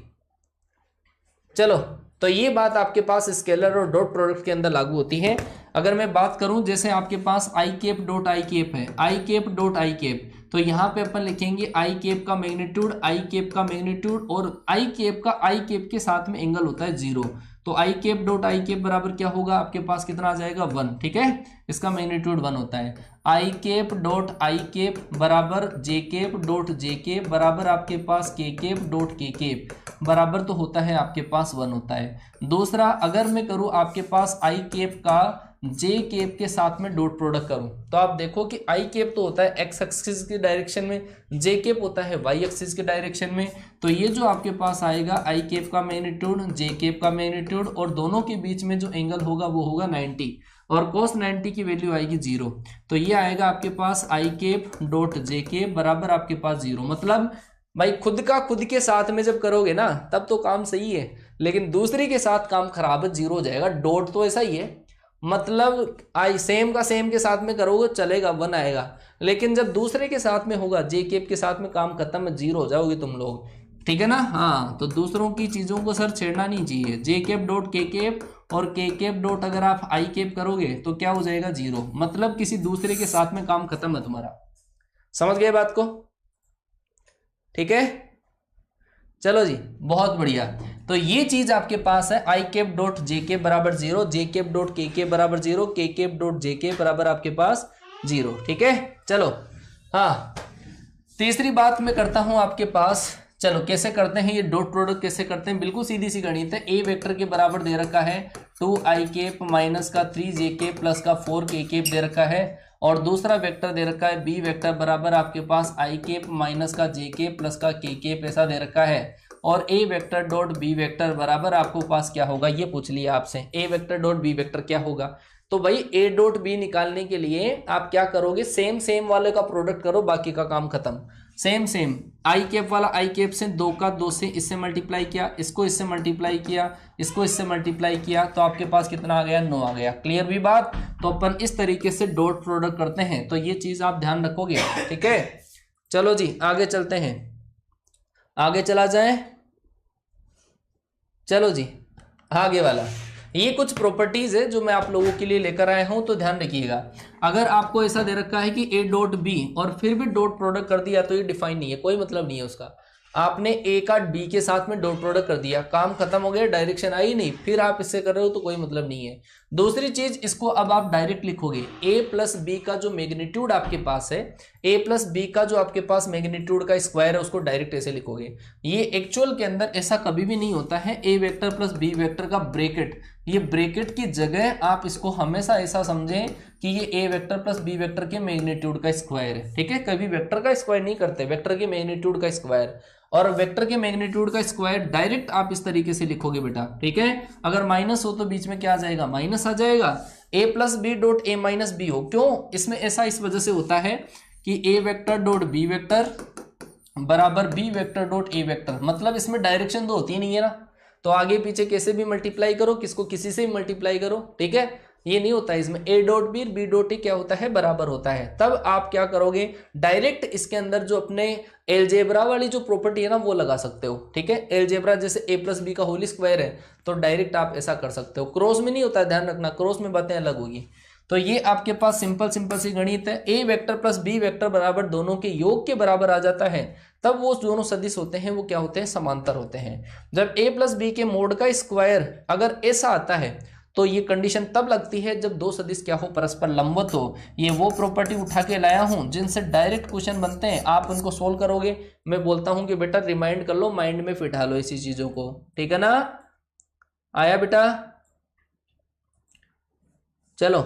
चलो, तो ये बात आपके पास स्केलर और डॉट प्रोडक्ट के अंदर लागू होती है। अगर मैं बात करूं, जैसे आपके पास I cap dot I cap है, I cap dot I cap, तो यहाँ पे अपन लिखेंगे आई केप का मैग्नीट्यूड, आई केप का मैग्नीट्यूड, और आई केप का आई केप के साथ में एंगल होता है 0। तो आई केप डॉट आई केप बराबर क्या होगा, आपके पास कितना आ जाएगा, 1, ठीक है, इसका मैग्नीट्यूड 1 होता है। I cap dot I cap बराबर J cap dot J cap बराबर आपके पास के केप डॉट के केप बराबर तो होता है आपके पास 1 होता है। दूसरा, अगर मैं करूं आपके पास आई केप का जे केप के साथ में डॉट प्रोडक्ट करूं, तो आप देखो कि आई केप तो होता है एक्स एक्सिस की डायरेक्शन में, जे केप होता है वाई एक्सिस की डायरेक्शन में। तो ये जो आपके पास आएगा आई केप का मैग्नीट्यूड, जे केप का मैग्नीट्यूड, और दोनों के बीच में जो एंगल होगा वो होगा 90, और cos 90 की वैल्यू आएगी 0। तो ये आएगा आपके पास I cap dot J cap बराबर आपके पास 0। मतलब भाई खुद के साथ में जब करोगे ना तब तो काम सही है, लेकिन दूसरे के साथ काम खराब है, 0 हो जाएगा। डॉट तो ऐसा ही है, मतलब आई सेम का सेम के साथ में करोगे चलेगा, 1 आएगा, लेकिन जब दूसरे के साथ में होगा, जे केप के साथ में काम खत्म है, 0 हो जाओगे तुम लोग, ठीक है ना। हाँ, तो दूसरों की चीजों को सर छेड़ना नहीं चाहिए। जे केप डॉट के केप और के केप डॉट अगर आप आई केप करोगे तो क्या हो जाएगा, 0, मतलब किसी दूसरे के साथ में काम खत्म है तुम्हारा। समझ गए बात को, ठीक है। चलो जी, बहुत बढ़िया। तो ये चीज आपके पास है I cap dot J cap बराबर 0, जे केप डॉट के केप बराबर 0, के केप डॉट जे केप बराबर आपके पास 0, ठीक है। चलो, हाँ, तीसरी बात मैं करता हूं आपके पास। चलो कैसे करते हैं ये डॉट प्रोडक्ट, कैसे करते हैं, बिल्कुल सीधी सी गणित है। ए वेक्टर के बराबर दे रखा है 2i केप माइनस का 3j केप प्लस का 4k केप दे रखा है, और दूसरा वेक्टर दे रखा है बी वेक्टर बराबर आपके पास i केप माइनस का j केप प्लस का k केप, ऐसा दे रखा है। और ए वेक्टर डॉट बी वेक्टर बराबर आपको पास क्या होगा, ये पूछ लिया आपसे, ए वेक्टर डॉट बी वेक्टर क्या होगा। तो भाई ए डॉट बी निकालने के लिए आप क्या करोगे, सेम वाले का प्रोडक्ट करो, बाकी का काम खत्म। सेम आई केप वाला आई केप से 2 का 2 से इससे मल्टीप्लाई किया, इसको इससे मल्टीप्लाई किया, इसको इससे मल्टीप्लाई किया, तो आपके पास कितना आ गया, 9 आ गया। क्लियर भी बात। तो अपन इस तरीके से डॉट प्रोडक्ट करते हैं, तो ये चीज आप ध्यान रखोगे, ठीक है। चलो जी, आगे चलते हैं, आगे चला जाए। चलो जी, आगे वाला, ये कुछ प्रॉपर्टीज है जो मैं आप लोगों के लिए लेकर आया हूं, तो ध्यान रखिएगा। अगर आपको ऐसा दे रखा है कि ए डॉट बी और फिर भी डॉट प्रोडक्ट कर दिया, तो ये डिफाइन नहीं है, कोई मतलब नहीं है उसका। आपने ए का बी के साथ में डॉट प्रोडक्ट कर दिया, काम खत्म हो गया, डायरेक्शन आई नहीं, फिर आप इससे कर रहे हो तो कोई मतलब नहीं है। दूसरी चीज, इसको अब आप डायरेक्ट लिखोगे, ए प्लस बी का जो मैग्नीट्यूड आपके पास है, ए प्लस बी का जो आपके पास मैग्नीट्यूड का स्क्वायर है, उसको डायरेक्ट ऐसे लिखोगे। ये एक्चुअल के अंदर ऐसा कभी भी नहीं होता है, A vector plus B vector का ब्रैकेट, ये ब्रैकेट की जगह आप इसको हमेशा ऐसा समझें कि ये ए वेक्टर प्लस बी वेक्टर के मैग्नीट्यूड का स्क्वायर है, ठीक है। कभी वेक्टर का स्क्वायर नहीं करते, वेक्टर के मैग्नीट्यूड का स्क्वायर, और वेक्टर के मैग्नीट्यूड का स्क्वायर डायरेक्ट आप इस तरीके से लिखोगे बेटा, ठीक है। अगर माइनस हो तो बीच में क्या आ जाएगा, माइनस आ जाएगा। A plus B dot A minus B हो, क्यों इसमें ऐसा, इस वजह से होता है कि A vector dot B vector बराबर B vector dot A vector, मतलब इसमें डायरेक्शन तो होती नहीं है ना, तो आगे पीछे कैसे भी मल्टीप्लाई करो, किसको किसी से भी मल्टीप्लाई करो, ठीक है, ये नहीं होता है इसमें। A dot B B dot A क्या होता है, बराबर होता है। तब आप क्या करोगे, डायरेक्ट इसके अंदर जो अपने एलजेब्रा वाली जो प्रॉपर्टी है ना वो लगा सकते हो, ठीक है। एलजेब्रा जैसे ए प्लस बी का होल स्क्वायर है, तो डायरेक्ट आप ऐसा कर सकते हो। क्रॉस में नहीं होता है, ध्यान रखना, क्रॉस में बातें अलग होगी। तो ये आपके पास सिंपल सिंपल सी गणित है, A vector plus B vector बराबर दोनों के योग के बराबर आ जाता है, तब वो दोनों सदिश होते हैं वो क्या होते हैं, समांतर होते हैं। जब ए प्लस बी के मोड का स्क्वायर अगर ऐसा आता है तो ये कंडीशन तब लगती है जब दो सदिश क्या हो, परस्पर लंबवत हो। ये वो प्रॉपर्टी उठा के लाया हूं जिनसे डायरेक्ट क्वेश्चन बनते हैं, आप उनको सोल्व करोगे। मैं बोलता हूं कि बेटा रिमाइंड कर लो, माइंड में फिटा लो इसी चीजों को, ठीक है ना। आया बेटा, चलो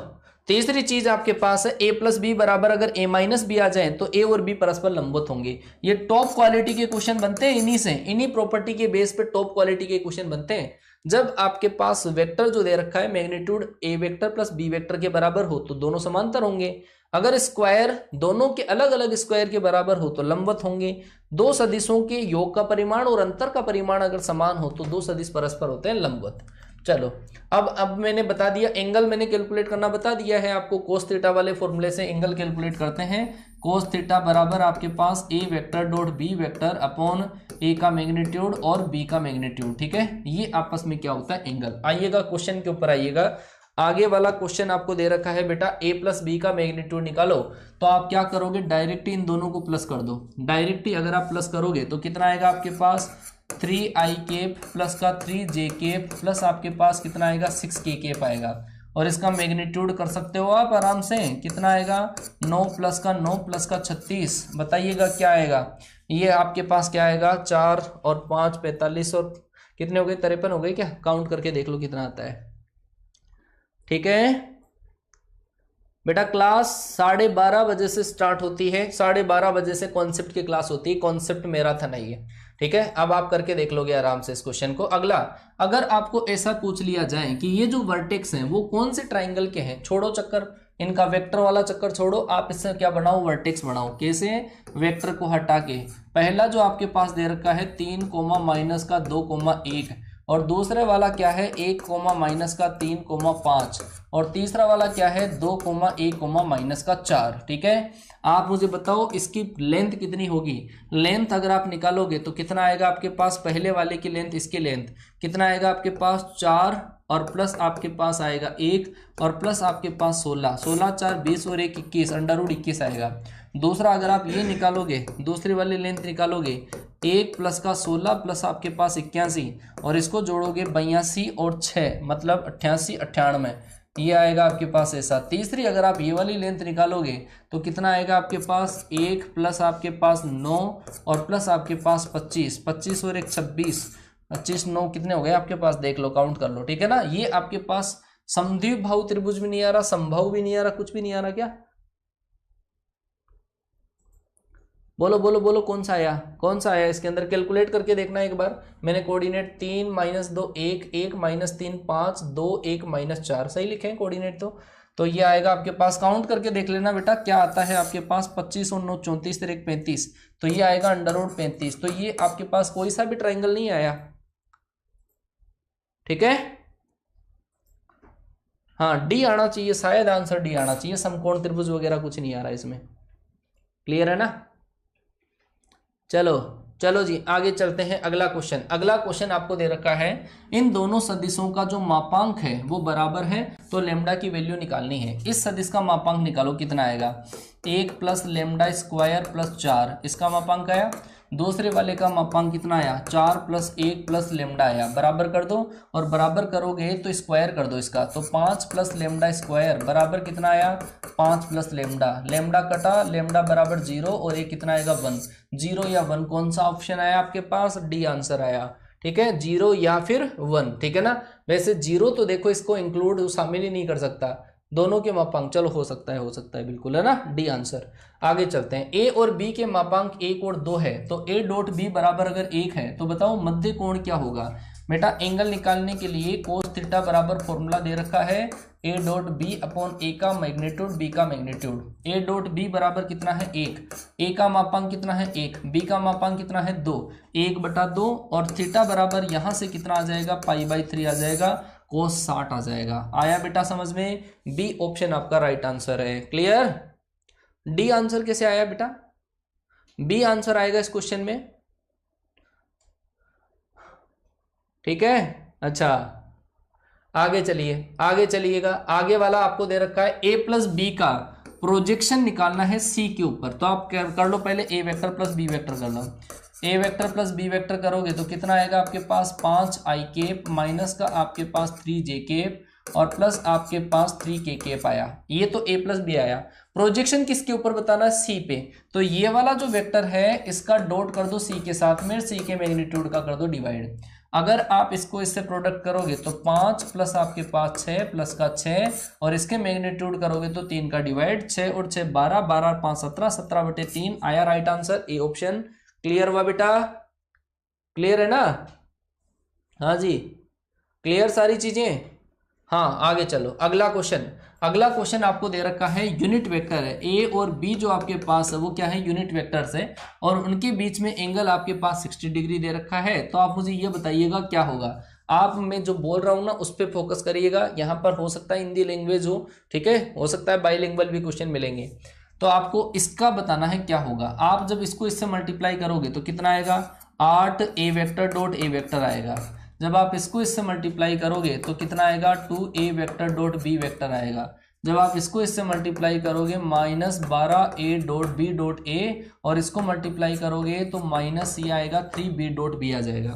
तीसरी चीज आपके पास है ए प्लस बी बराबर अगर ए माइनस बी आ जाए तो ए और बी परस्पर लंबवत होंगे। ये टॉप क्वालिटी के क्वेश्चन बनते हैं इन्हीं से, इन्हीं प्रॉपर्टी के बेस पे टॉप क्वालिटी के क्वेश्चन बनते हैं। जब आपके पास वेक्टर जो दे रखा है magnitude A vector plus B vector के बराबर हो तो दोनों समांतर होंगे। अगर स्क्वायर दोनों के अलग अलग स्क्वायर के बराबर हो तो लंबवत होंगे। दो सदिशों के योग का परिमाण और अंतर का परिमाण अगर समान हो तो दो सदिश परस्पर होते हैं लंबवत। चलो अब मैंने बता दिया, एंगल मैंने कैलकुलेट करना बता दिया है आपको। कोस थीटा वाले फॉर्मूले से एंगल कैलकुलेट करते हैं। कोस थीटा बराबर आपके पास A vector dot B vector upon A का मैग्नीट्यूड और बी का मैग्नीट्यूड, ठीक है। ये आपस में क्या होता है, एंगल। आइएगा क्वेश्चन के ऊपर आइएगा। आगे वाला क्वेश्चन आपको दे रखा है बेटा ए प्लस बी का मैग्नीट्यूड निकालो, तो आप क्या करोगे, डायरेक्ट ही इन दोनों को प्लस कर दो। डायरेक्ट ही अगर आप प्लस करोगे तो कितना आएगा आपके पास, 3i केप प्लस का 3j केप प्लस आपके पास कितना आएगा, 6k केप आएगा। और इसका मैग्नीट्यूड कर सकते हो आप आराम से, कितना आएगा, 9 प्लस का 9 प्लस का 36, बताइएगा क्या आएगा। ये आपके पास क्या आएगा, 4 और 5 45 और कितने हो गए, 53 हो गए क्या, काउंट करके देख लो कितना आता है, ठीक है बेटा। क्लास 12:30 बजे से स्टार्ट होती है, 12:30 बजे से कॉन्सेप्ट की क्लास होती है, कॉन्सेप्ट मैराथन है ये, ठीक है। अब आप करके देख लोगे आराम से इस क्वेश्चन को। अगला, अगर आपको ऐसा पूछ लिया जाए कि ये जो वर्टेक्स हैं वो कौन से ट्राइंगल के हैं, छोड़ो चक्कर, इनका वेक्टर वाला चक्कर छोड़ो, आप इससे क्या बनाओ, वर्टेक्स बनाओ। कैसे, वेक्टर को हटा के। पहला जो आपके पास दे रखा है 3 कोमा माइनस का 2,1, और दूसरे वाला क्या है 1 कोमा माइनस का 3,5, और तीसरा वाला क्या है 2,1 कोमा माइनस का 4, ठीक है। आप मुझे बताओ इसकी लेंथ कितनी होगी। लेंथ अगर आप निकालोगे तो कितना आएगा आपके पास, पहले वाले की लेंथ, इसकी लेंथ कितना आएगा आपके पास 4, और प्लस आपके पास आएगा 1, और प्लस आपके पास 16, 16 4 20 और 1 21, √21 आएगा। दूसरा अगर आप ये निकालोगे, दूसरी वाली लेंथ निकालोगे, 1 प्लस का 16 प्लस आपके पास 81, और इसको जोड़ोगे 82 और 6 मतलब 88 98, ये आएगा आपके पास ऐसा। तीसरी अगर आप ये वाली लेंथ निकालोगे तो कितना आएगा आपके पास, 1 प्लस आपके पास 9 और प्लस आपके पास 25, 25 और 1 26, 25 9 कितने हो गए आपके पास, देख लो, काउंट कर लो, ठीक है ना। ये आपके पास समद्विबाहु त्रिभुज भी नहीं आ रहा, समबाहु भी नहीं आ रहा, कुछ भी नहीं आ रहा क्या, बोलो बोलो बोलो, कौन सा आया, कौन सा आया इसके अंदर, कैलकुलेट करके देखना एक बार। मैंने कोऑर्डिनेट 3 - 2 1 1 - 3 5 2 1 - 4 सही लिखे हैं कोऑर्डिनेट तो ये आएगा आपके पास, काउंट करके देख लेना बेटा क्या आता है आपके पास, 25 और 9 34 और 1 35, तो ये आएगा √35। तो ये आपके पास कोई सा भी ट्राइंगल नहीं आया, ठीक है। हाँ डी आना चाहिए, शायद आंसर डी आना चाहिए, समकोण त्रिभुज वगैरह कुछ नहीं आ रहा इसमें, क्लियर है ना। चलो चलो जी आगे चलते हैं। अगला क्वेश्चन, अगला क्वेश्चन आपको दे रखा है, इन दोनों सदिशों का जो मापांक है वो बराबर है, तो लेमडा की वैल्यू निकालनी है। इस सदिश का मापांक निकालो, कितना आएगा, 1 प्लस लेमडा स्क्वायर प्लस 4, इसका मापांक आया। दूसरे वाले का मापांक कितना आया, 4 प्लस 1 प्लस लेमडा आया, बराबर कर दो, और बराबर करोगे तो स्क्वायर कर दो इसका, तो 5 प्लस लेमडा स्क्वायर बराबर कितना आया, 5 प्लस लेमडा, लेमडा कटा, लेमडा बराबर 0, और ये कितना आएगा 1, 0 या 1, कौन सा ऑप्शन आया आपके पास, डी आंसर आया, ठीक है, 0 या फिर 1, ठीक है ना। वैसे 0 तो देखो इसको इंक्लूड शामिल ही नहीं कर सकता, दोनों के मापांक, चलो हो सकता है बिल्कुल, है ना, डी आंसर। आगे चलते हैं, ए और बी के मापांक 1 और 2 है, तो ए डॉट बी बराबर अगर 1 है तो बताओ मध्य कोण क्या होगा। बेटा एंगल निकालने के लिए कोस थीटा बराबर फॉर्मूला दे रखा है ए डॉट बी अपॉन ए का मैग्नीट्यूड बी का मैग्नीट्यूड। ए डॉट बी बराबर कितना है 1, ए का मापांक कितना है 1, बी का मापांक कितना है 2, 1/2 और थीटा बराबर यहाँ से कितना आ जाएगा π/3 आ जाएगा, कोस 60 आ जाएगा। आया बेटा समझ में? बी ऑप्शन आपका राइट आंसर है। क्लियर? डी आंसर कैसे आया बेटा? बी आंसर आएगा इस क्वेश्चन में। ठीक है, अच्छा आगे चलिए, आगे चलिएगा। आगे वाला आपको दे रखा है a प्लस बी का प्रोजेक्शन निकालना है c के ऊपर। तो आप कर लो पहले a vector plus b vector कर लो। a vector plus b vector करोगे तो कितना आएगा आपके पास 5i कैप माइनस का आपके पास 3j कैप और प्लस आपके पास 3k कैप आया। ये तो a प्लस बी आया। प्रोजेक्शन किसके ऊपर बताना है? c पे। तो ये वाला जो वेक्टर है इसका डॉट कर दो c के साथ में, c के मैग्नीट्यूड का कर दो डिवाइड। अगर आप इसको इससे प्रोडक्ट करोगे तो 5 प्लस आपके पास 6 प्लस का 6 और इसके मैग्नीट्यूड करोगे तो 3 का डिवाइड, 6 और 6 12, 12 और 5 17, 17/3 आया right answer A option. Clear हुआ बेटा? क्लियर है ना? हाँ जी, क्लियर सारी चीजें? हाँ आगे चलो, अगला क्वेश्चन। अगला क्वेश्चन आपको दे रखा है यूनिट वेक्टर है ए और बी जो आपके पास है वो क्या है? यूनिट वेक्टर्स है और उनके बीच में एंगल आपके पास 60 डिग्री दे रखा है। तो आप मुझे ये बताइएगा क्या होगा। आप मैं जो बोल रहा हूँ ना उस पर फोकस करिएगा। यहाँ पर हो सकता है हिंदी लैंग्वेज हो, ठीक है, हो सकता है बाईलिंगुअल भी क्वेश्चन मिलेंगे। तो आपको इसका बताना है क्या होगा। आप जब इसको इससे मल्टीप्लाई करोगे तो कितना आएगा? 8 ए वेक्टर डॉट ए वेक्टर आएगा। जब आप इसको इससे मल्टीप्लाई करोगे तो कितना आएगा? 2a vector dot B vector आएगा। जब आप इसको इससे मल्टीप्लाई करोगे -12a डॉट बी डॉट ए और इसको मल्टीप्लाई करोगे तो माइनस ये आएगा 3b डॉट बी आ जाएगा।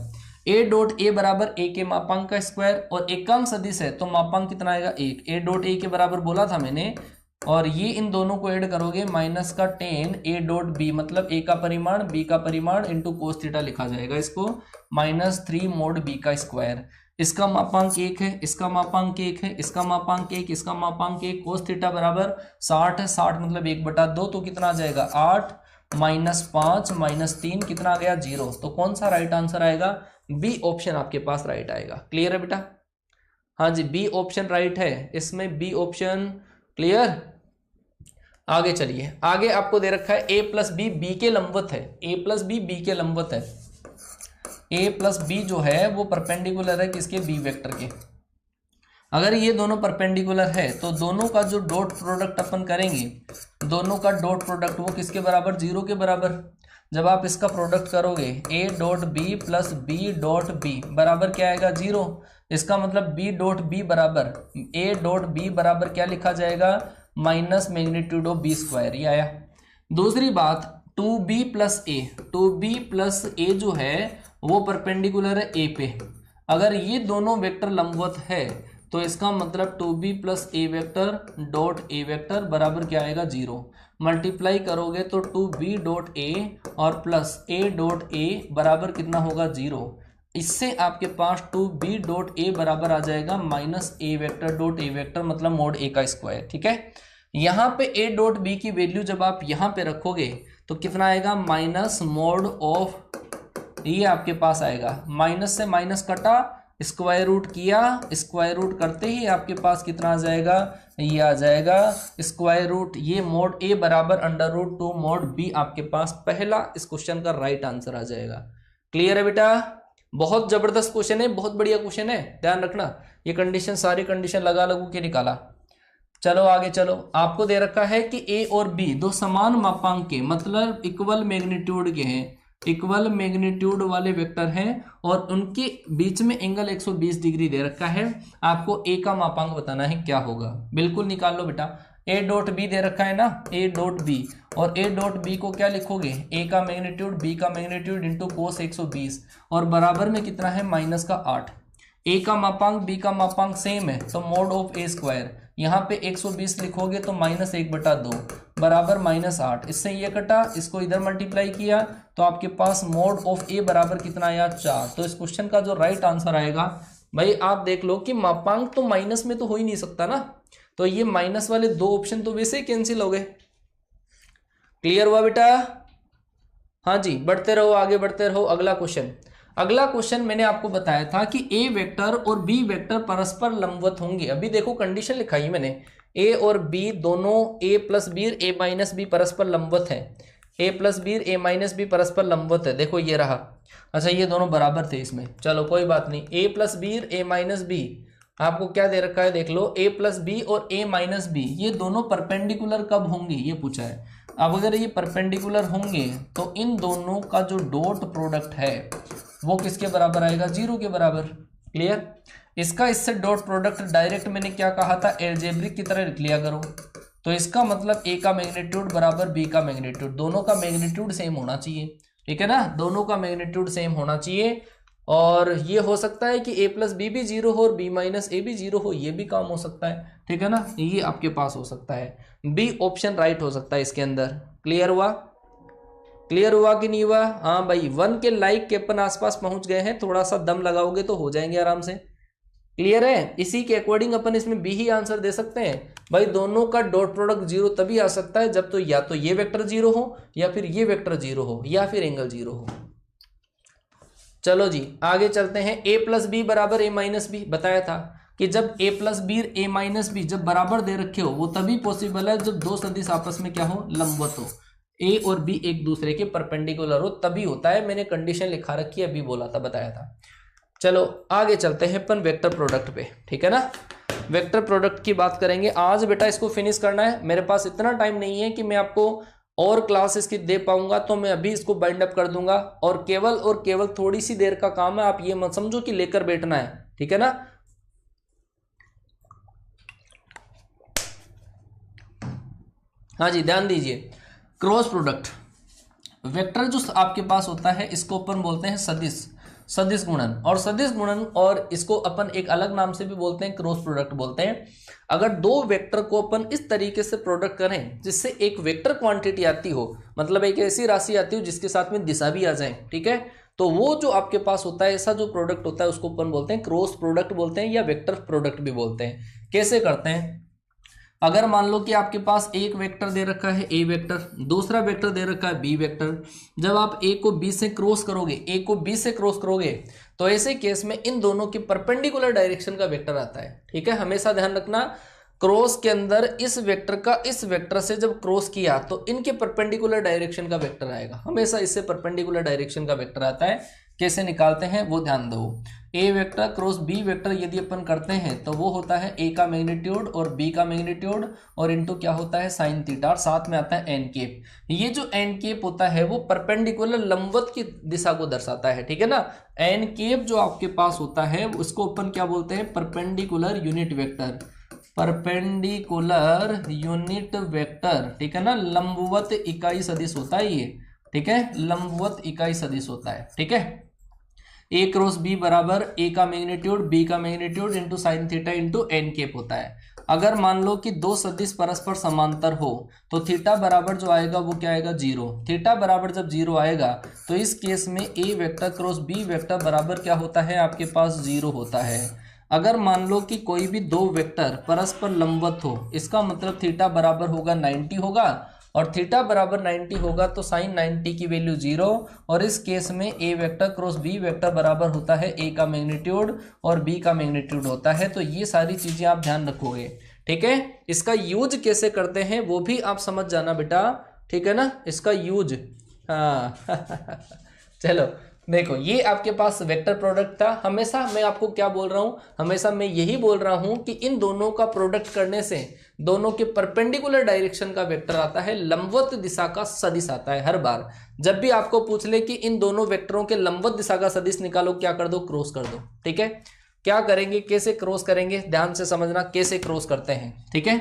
a डॉट ए बराबर a के मापांक का स्क्वायर और एकांक सदिश है तो मापांक कितना आएगा? 1। a डॉट ए के बराबर बोला था मैंने और ये इन दोनों को ऐड करोगे माइनस का 10 a डॉट बी मतलब a का परिमाण b का परिमाण इंटू कोस थीटा लिखा जाएगा इसको -3 mod b का स्क्वायर। इसका मापांक 1 है, इसका मापांक 1 है, इसका मापांक 1, इसका मापांक 1। कोस थीटा बराबर 60 है, 60 मतलब 1/2 तो कितना आ जाएगा? 8 -5 -3 कितना आ गया? 0। तो कौन सा राइट आंसर आएगा? बी ऑप्शन आपके पास राइट आएगा। क्लियर है बेटा? हाँ जी, बी ऑप्शन राइट है इसमें, बी ऑप्शन। क्लियर? आगे चलिए, आगे आपको दे रखा है a प्लस बी बी के लंबवत है। a प्लस बी बी के लंबवत है। a प्लस बी जो है वो परपेंडिकुलर है किसके? बी वेक्टर के। अगर ये दोनों परपेंडिकुलर है तो दोनों का जो डॉट प्रोडक्ट अपन करेंगे, दोनों का डॉट प्रोडक्ट वो किसके बराबर? 0 के बराबर। जब आप इसका प्रोडक्ट करोगे a dot B plus B dot B बराबर क्या आएगा? 0। इसका मतलब b डॉट बी बराबर a डॉट बी बराबर क्या लिखा जाएगा? Minus magnitude of B square. ये आया। दूसरी बात 2b प्लस ए, 2b प्लस ए जो है वो परपेंडिकुलर है a पे। अगर ये दोनों वेक्टर लंबवत है तो इसका मतलब 2b plus A vector dot A vector बराबर क्या आएगा? 0। मल्टीप्लाई करोगे तो 2b डॉट ए और प्लस a डॉट ए बराबर कितना होगा? 0। इससे आपके पास 2b डॉट ए बराबर आ जाएगा -a vector dot A vector मतलब मोड a का स्क्वायर। ठीक है, यहाँ पे a डॉट बी की वैल्यू जब आप यहाँ पे रखोगे तो कितना आएगा? माइनस मोड ऑफ, ये आपके पास आएगा, माइनस से माइनस कटा, स्क्वायर रूट किया, स्क्वायर रूट करते ही आपके पास कितना आ जाएगा? ये आ जाएगा स्क्वायर रूट, ये मोड a बराबर √2 मोड b आपके पास पहला इस क्वेश्चन का राइट आंसर आ जाएगा। क्लियर है बेटा? बहुत जबरदस्त क्वेश्चन है, बहुत बढ़िया क्वेश्चन है, ध्यान रखना। ये कंडीशन सारी कंडीशन लगा लगू के निकाला। चलो आगे चलो, आपको दे रखा है कि a और b दो समान मापांक के मतलब इक्वल मैग्नीट्यूड के हैं, इक्वल मैग्नीट्यूड वाले वेक्टर हैं और उनके बीच में एंगल 120 डिग्री दे रखा है। आपको a का मापांक बताना है क्या होगा। बिल्कुल निकाल लो बेटा। a डॉट बी दे रखा है ना, a डॉट बी, और a डॉट बी को क्या लिखोगे? a का मैग्नीट्यूड b का मैग्नीट्यूड इंटू कोस 120 और बराबर में कितना है? -8। a का मापांक b का मापांक सेम है तो मोड ऑफ a स्क्वायर, यहाँ पे 120 लिखोगे तो -1/2 बराबर -8। इससे ये कटा, इसको इधर मल्टीप्लाई किया तो आपके पास मोड ऑफ a बराबर कितना आया? 4। तो इस क्वेश्चन का जो राइट आंसर आएगा, भाई आप देख लो कि मापांक तो माइनस में तो हो ही नहीं सकता ना, तो ये माइनस वाले दो ऑप्शन तो वैसे ही कैंसिल हो गए। क्लियर हुआ बेटा? हाँ जी, बढ़ते रहो, आगे बढ़ते रहो। अगला क्वेश्चन, अगला क्वेश्चन मैंने आपको बताया था कि ए वेक्टर और बी वेक्टर परस्पर लंबवत होंगे। अभी देखो कंडीशन लिखाई मैंने, ए और बी दोनों, ए प्लस बी ए माइनस बी परस्पर लंबवत है, ए प्लस बी ए माइनस बी परस्पर लंबवत है। देखो ये रहा, अच्छा ये दोनों बराबर थे इसमें, चलो कोई बात नहीं। ए प्लस बी ए माइनस बी आपको क्या दे रखा है, देख लो, ए प्लस बी और ए माइनस बी ये दोनों परपेंडिकुलर कब होंगे ये पूछा है। अब अगर ये परपेंडिकुलर होंगे तो इन दोनों का जो डॉट प्रोडक्ट है वो किसके बराबर आएगा, 0 के बराबर। क्लियर। इसका इससे डॉट प्रोडक्ट डायरेक्ट मैंने क्या कहा था, एल्जेब्रिक की तरह लिख लिया करो। तो इसका मतलब ए का मैग्नीट्यूड बराबर बी का मैग्नीट्यूड, दोनों का मैग्नीट्यूड सेम होना चाहिए, ठीक है ना, दोनों का मैग्नीट्यूड सेम होना चाहिए। और ये हो सकता है कि ए प्लस बी भी 0 हो और बी माइनस ए भी 0 हो, ये भी काम हो सकता है, ठीक है ना, ये आपके पास हो सकता है। बी ऑप्शन राइट हो सकता है इसके अंदर। क्लियर हुआ, क्लियर हुआ कि नहीं हुआ? हाँ भाई, 1 के लाइक के अपन आसपास पहुंच गए हैं, थोड़ा सा दम लगाओगे तो हो जाएंगे आराम से। क्लियर है? इसी के अकॉर्डिंग अपन इसमें बी ही आंसर दे सकते हैं भाई। दोनों का डॉट प्रोडक्ट 0 तभी आ सकता है जब तो या तो ये वेक्टर 0 हो या फिर ये वेक्टर 0 हो या फिर एंगल 0 हो। चलो जी आगे चलते हैं। ए प्लस बी बराबर ए माइनस बी, बताया था कि जब ए प्लस बी ए माइनस बी जब बराबर दे रखे हो वो तभी पॉसिबल है जब दो सदिश आपस में क्या हो, लंबवत हो। ए और बी एक दूसरे के परपेंडिकुलर हो तभी होता है। मैंने कंडीशन लिखा रखी है, अभी बोला था, बताया था। चलो आगे चलते हैं अपन वेक्टर प्रोडक्ट पे, ठीक है ना। वेक्टर प्रोडक्ट की बात करेंगे आज। बेटा इसको फिनिश करना है, मेरे पास इतना टाइम नहीं है कि मैं आपको और क्लास इसकी दे पाऊंगा, तो मैं अभी इसको बाइंड अप कर दूंगा। और केवल थोड़ी सी देर का काम है, आप ये मत समझो कि लेकर बैठना है, ठीक है ना। हाँ जी ध्यान दीजिए। क्रॉस प्रोडक्ट वेक्टर जो आपके पास होता है इसको अपन बोलते हैं सदिश गुणन। और सदिश गुणन और इसको अपन एक अलग नाम से भी बोलते हैं, क्रॉस प्रोडक्ट बोलते हैं। अगर दो वेक्टर को अपन इस तरीके से प्रोडक्ट करें जिससे एक वेक्टर क्वांटिटी आती हो, मतलब एक ऐसी राशि आती हो जिसके साथ में दिशा भी आ जाए, ठीक है, तो वो जो आपके पास होता है ऐसा जो प्रोडक्ट होता है उसको अपन बोलते हैं क्रॉस प्रोडक्ट बोलते हैं या वेक्टर प्रोडक्ट भी बोलते हैं। कैसे करते हैं? अगर मान लो कि आपके पास एक वेक्टर दे रखा है ए वेक्टर, दूसरा वेक्टर दे रखा है बी वेक्टर। जब आप ए को बी से क्रॉस करोगे, तो ऐसे केस में इन दोनों के परपेंडिकुलर डायरेक्शन का वेक्टर आता है, ठीक है। हमेशा ध्यान रखना, क्रॉस के अंदर इस वेक्टर का इस वेक्टर से जब क्रॉस किया तो इनके परपेंडिकुलर डायरेक्शन का वेक्टर आएगा, हमेशा इससे परपेंडिकुलर डायरेक्शन का वेक्टर आता है। कैसे निकालते हैं वो ध्यान दो। ए वेक्टर क्रॉस बी वेक्टर यदि अपन करते हैं तो वो होता है ए का मैग्नीट्यूड और बी का मैग्नीट्यूड और इनटू क्या होता है साइन थीटा, और साथ में आता है एन केप। ये जो एन केप होता है वो परपेंडिकुलर लंबवत की दिशा को दर्शाता है, ठीक है ना। एन केप जो आपके पास होता है उसको अपन क्या बोलते हैं, perpendicular unit vector, perpendicular unit vector, ठीक है ना। लंबवत इकाई सदिश होता है ये, ठीक है, लंबवत इकाई सदिश होता है, ठीक है। ए क्रॉस बी बराबर ए का मैग्नीट्यूड बी का magnitude into sine theta into N cap होता है। अगर मान लो कि दो सदिश परस्पर समांतर हो तो थीटा बराबर जो आएगा वो क्या आएगा, 0। थीटा बराबर जब 0 आएगा तो इस केस में ए वेक्टर क्रॉस बी वेक्टर बराबर क्या होता है, आपके पास 0 होता है। अगर मान लो कि कोई भी दो वेक्टर परस्पर लंबवत हो, इसका मतलब थीटा बराबर होगा 90 होगा, और थीटा बराबर 90 होगा तो साइन 90 की वैल्यू 0। और इस केस में ए वेक्टर क्रॉस बी वेक्टर बराबर होता है ए का मैग्नीट्यूड और बी का मैग्नीट्यूड होता है। तो ये सारी चीजें आप ध्यान रखोगे, ठीक है। इसका यूज कैसे करते हैं वो भी आप समझ जाना बेटा, ठीक है ना, इसका यूज। हाँ चलो देखो, ये आपके पास वेक्टर प्रोडक्ट था। हमेशा मैं आपको क्या बोल रहा हूँ, हमेशा मैं यही बोल रहा हूँ कि इन दोनों का प्रोडक्ट करने से दोनों के परपेंडिकुलर डायरेक्शन का वेक्टर आता है, लंबवत दिशा का सदिश आता है। हर बार जब भी आपको पूछ ले कि इन दोनों वेक्टरों के लंबवत दिशा का सदिश निकालो, क्या कर दो, क्रॉस कर दो, ठीक है। क्या करेंगे, कैसे क्रॉस करेंगे, ध्यान से समझना कैसे क्रॉस करते हैं, ठीक है।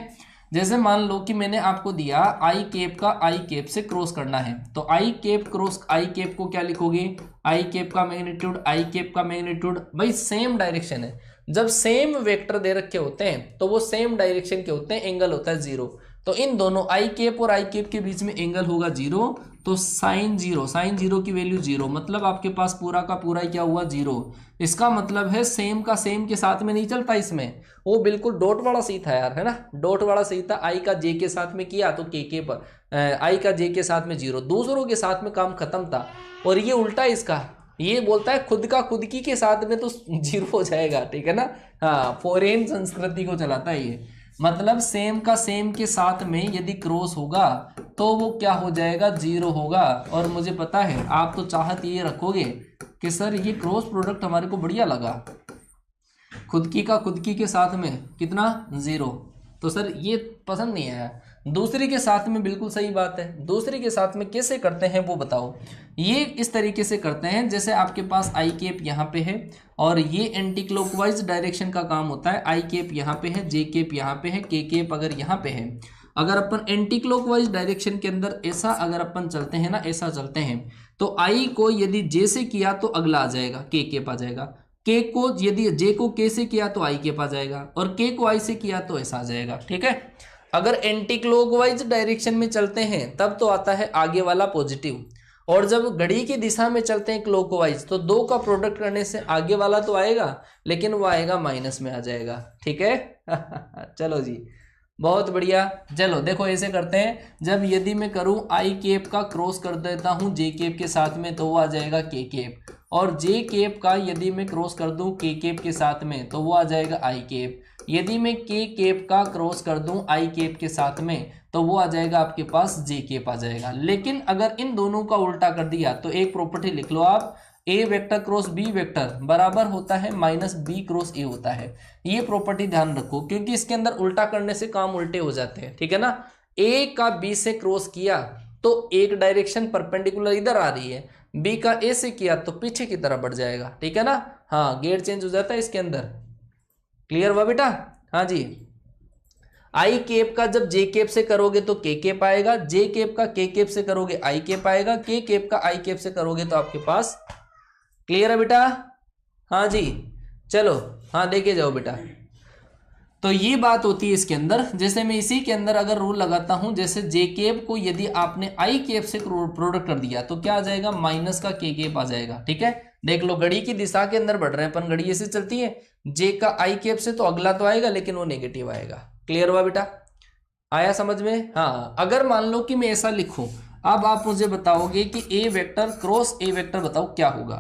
जैसे मान लो कि मैंने आपको दिया आई केप का आई केप से क्रॉस करना है, तो आई केप क्रॉस आई केप को क्या लिखोगे, आई केप का मैग्नीट्यूड आई केप का मैग्नीट्यूड। भाई सेम डायरेक्शन है, जब सेम वेक्टर दे रखे होते हैं तो वो सेम डायरेक्शन के होते हैं, एंगल होता है 0। तो इन दोनों आई केप और आई केप के बीच में एंगल होगा 0, तो साइन 0 की वैल्यू 0, मतलब आपके पास पूरा का पूरा क्या हुआ, 0। इसका मतलब है सेम का सेम के साथ में नहीं चलता, इसमें वो बिल्कुल डॉट वाला सही था यार, है ना, डॉट वाला सही था। आई का जे के साथ में किया तो के पर आई का जे के साथ में 0, दूसरों के साथ में काम खत्म था। और ये उल्टा इसका, ये बोलता है खुद का खुद की के साथ में तो जीरो हो जाएगा, ठीक है ना। हाँ, फॉरेन संस्कृति को चलाता है ये, मतलब सेम का सेम के साथ में यदि क्रॉस होगा तो वो क्या हो जाएगा, जीरो होगा। और मुझे पता है आप तो चाहत ये रखोगे कि सर ये क्रॉस प्रोडक्ट हमारे को बढ़िया लगा, खुद की का खुद की के साथ में कितना, जीरो, तो सर ये पसंद नहीं आया। दूसरी के साथ में बिल्कुल सही बात है, दूसरी के साथ में कैसे करते हैं वो बताओ। ये इस तरीके से करते हैं जैसे आपके पास आई केप यहाँ पे है और ये एंटी क्लॉकवाइज डायरेक्शन का काम होता है। आई केप यहाँ पे है, जे केप यहाँ पे है, के केप अगर यहाँ पे है, अगर अपन एंटी क्लॉकवाइज डायरेक्शन के अंदर ऐसा अगर अपन चलते हैं ना, ऐसा चलते हैं, तो आई को यदि जे से किया तो अगला आ जाएगा के केप आ जाएगा, के को यदि जे को के से किया तो आई केप आ जाएगा, और के को आई से किया तो ऐसा आ जाएगा, ठीक है। अगर एंटी क्लॉकवाइज डायरेक्शन में चलते हैं तब तो आता है आगे वाला पॉजिटिव, और जब घड़ी की दिशा में चलते हैं क्लॉकवाइज तो दो का प्रोडक्ट करने से आगे वाला तो आएगा लेकिन वो आएगा माइनस में आ जाएगा, ठीक है। चलो जी, बहुत बढ़िया। चलो देखो ऐसे करते हैं, जब यदि मैं करूं आई केप का क्रॉस कर देता हूं जे केप के साथ में तो वो आ जाएगा के केप, और जे केप का यदि मैं क्रॉस कर दूं के केप के साथ में तो वो आ जाएगा आई केप। यदि मैं के केप का क्रॉस कर दूं आई केप के साथ में तो वो आ जाएगा आपके पास जे केप आ जाएगा। लेकिन अगर इन दोनों का उल्टा कर दिया तो एक प्रॉपर्टी लिख लो आप, ए वेक्टर क्रॉस बी वेक्टर बराबर होता है माइनस बी क्रॉस ए होता है। ये प्रॉपर्टी ध्यान रखो क्योंकि इसके अंदर उल्टा करने से काम उल्टे हो जाते हैं, ठीक है ना। ए का बी से क्रॉस किया तो एक डायरेक्शन परपेंडिकुलर इधर आ रही है, बी का ए से किया तो पीछे की तरफ बढ़ जाएगा, ठीक है ना। हाँ, गेयर चेंज हो जाता है इसके अंदर, क्लियर हुआ बेटा। हाँ जी, आई केप का जब जे केप से करोगे तो के केप आएगा, जे केप का के केप से करोगे आई केप आएगा, के केप का आई केप से करोगे तो आपके पास, क्लियर है बेटा। हाँ जी, चलो हाँ देखे जाओ बेटा। तो ये बात होती है इसके अंदर। जैसे मैं इसी के अंदर अगर रूल लगाता हूं, जैसे जे केप को यदि आपने आई केप से प्रोडक्ट कर दिया तो क्या आ जाएगा, माइनस का के केप आ जाएगा, ठीक है। देख लो घड़ी की दिशा के अंदर बढ़ रहे हैं अपन, घड़ी ऐसे चलती है, जे का आई केप से तो अगला तो आएगा लेकिन वो नेगेटिव आएगा, क्लियर हुआ बेटा, आया समझ में। हाँ, अगर मान लो कि मैं ऐसा लिखूं, अब आप मुझे बताओगे कि A vector cross A vector बताओ क्या होगा।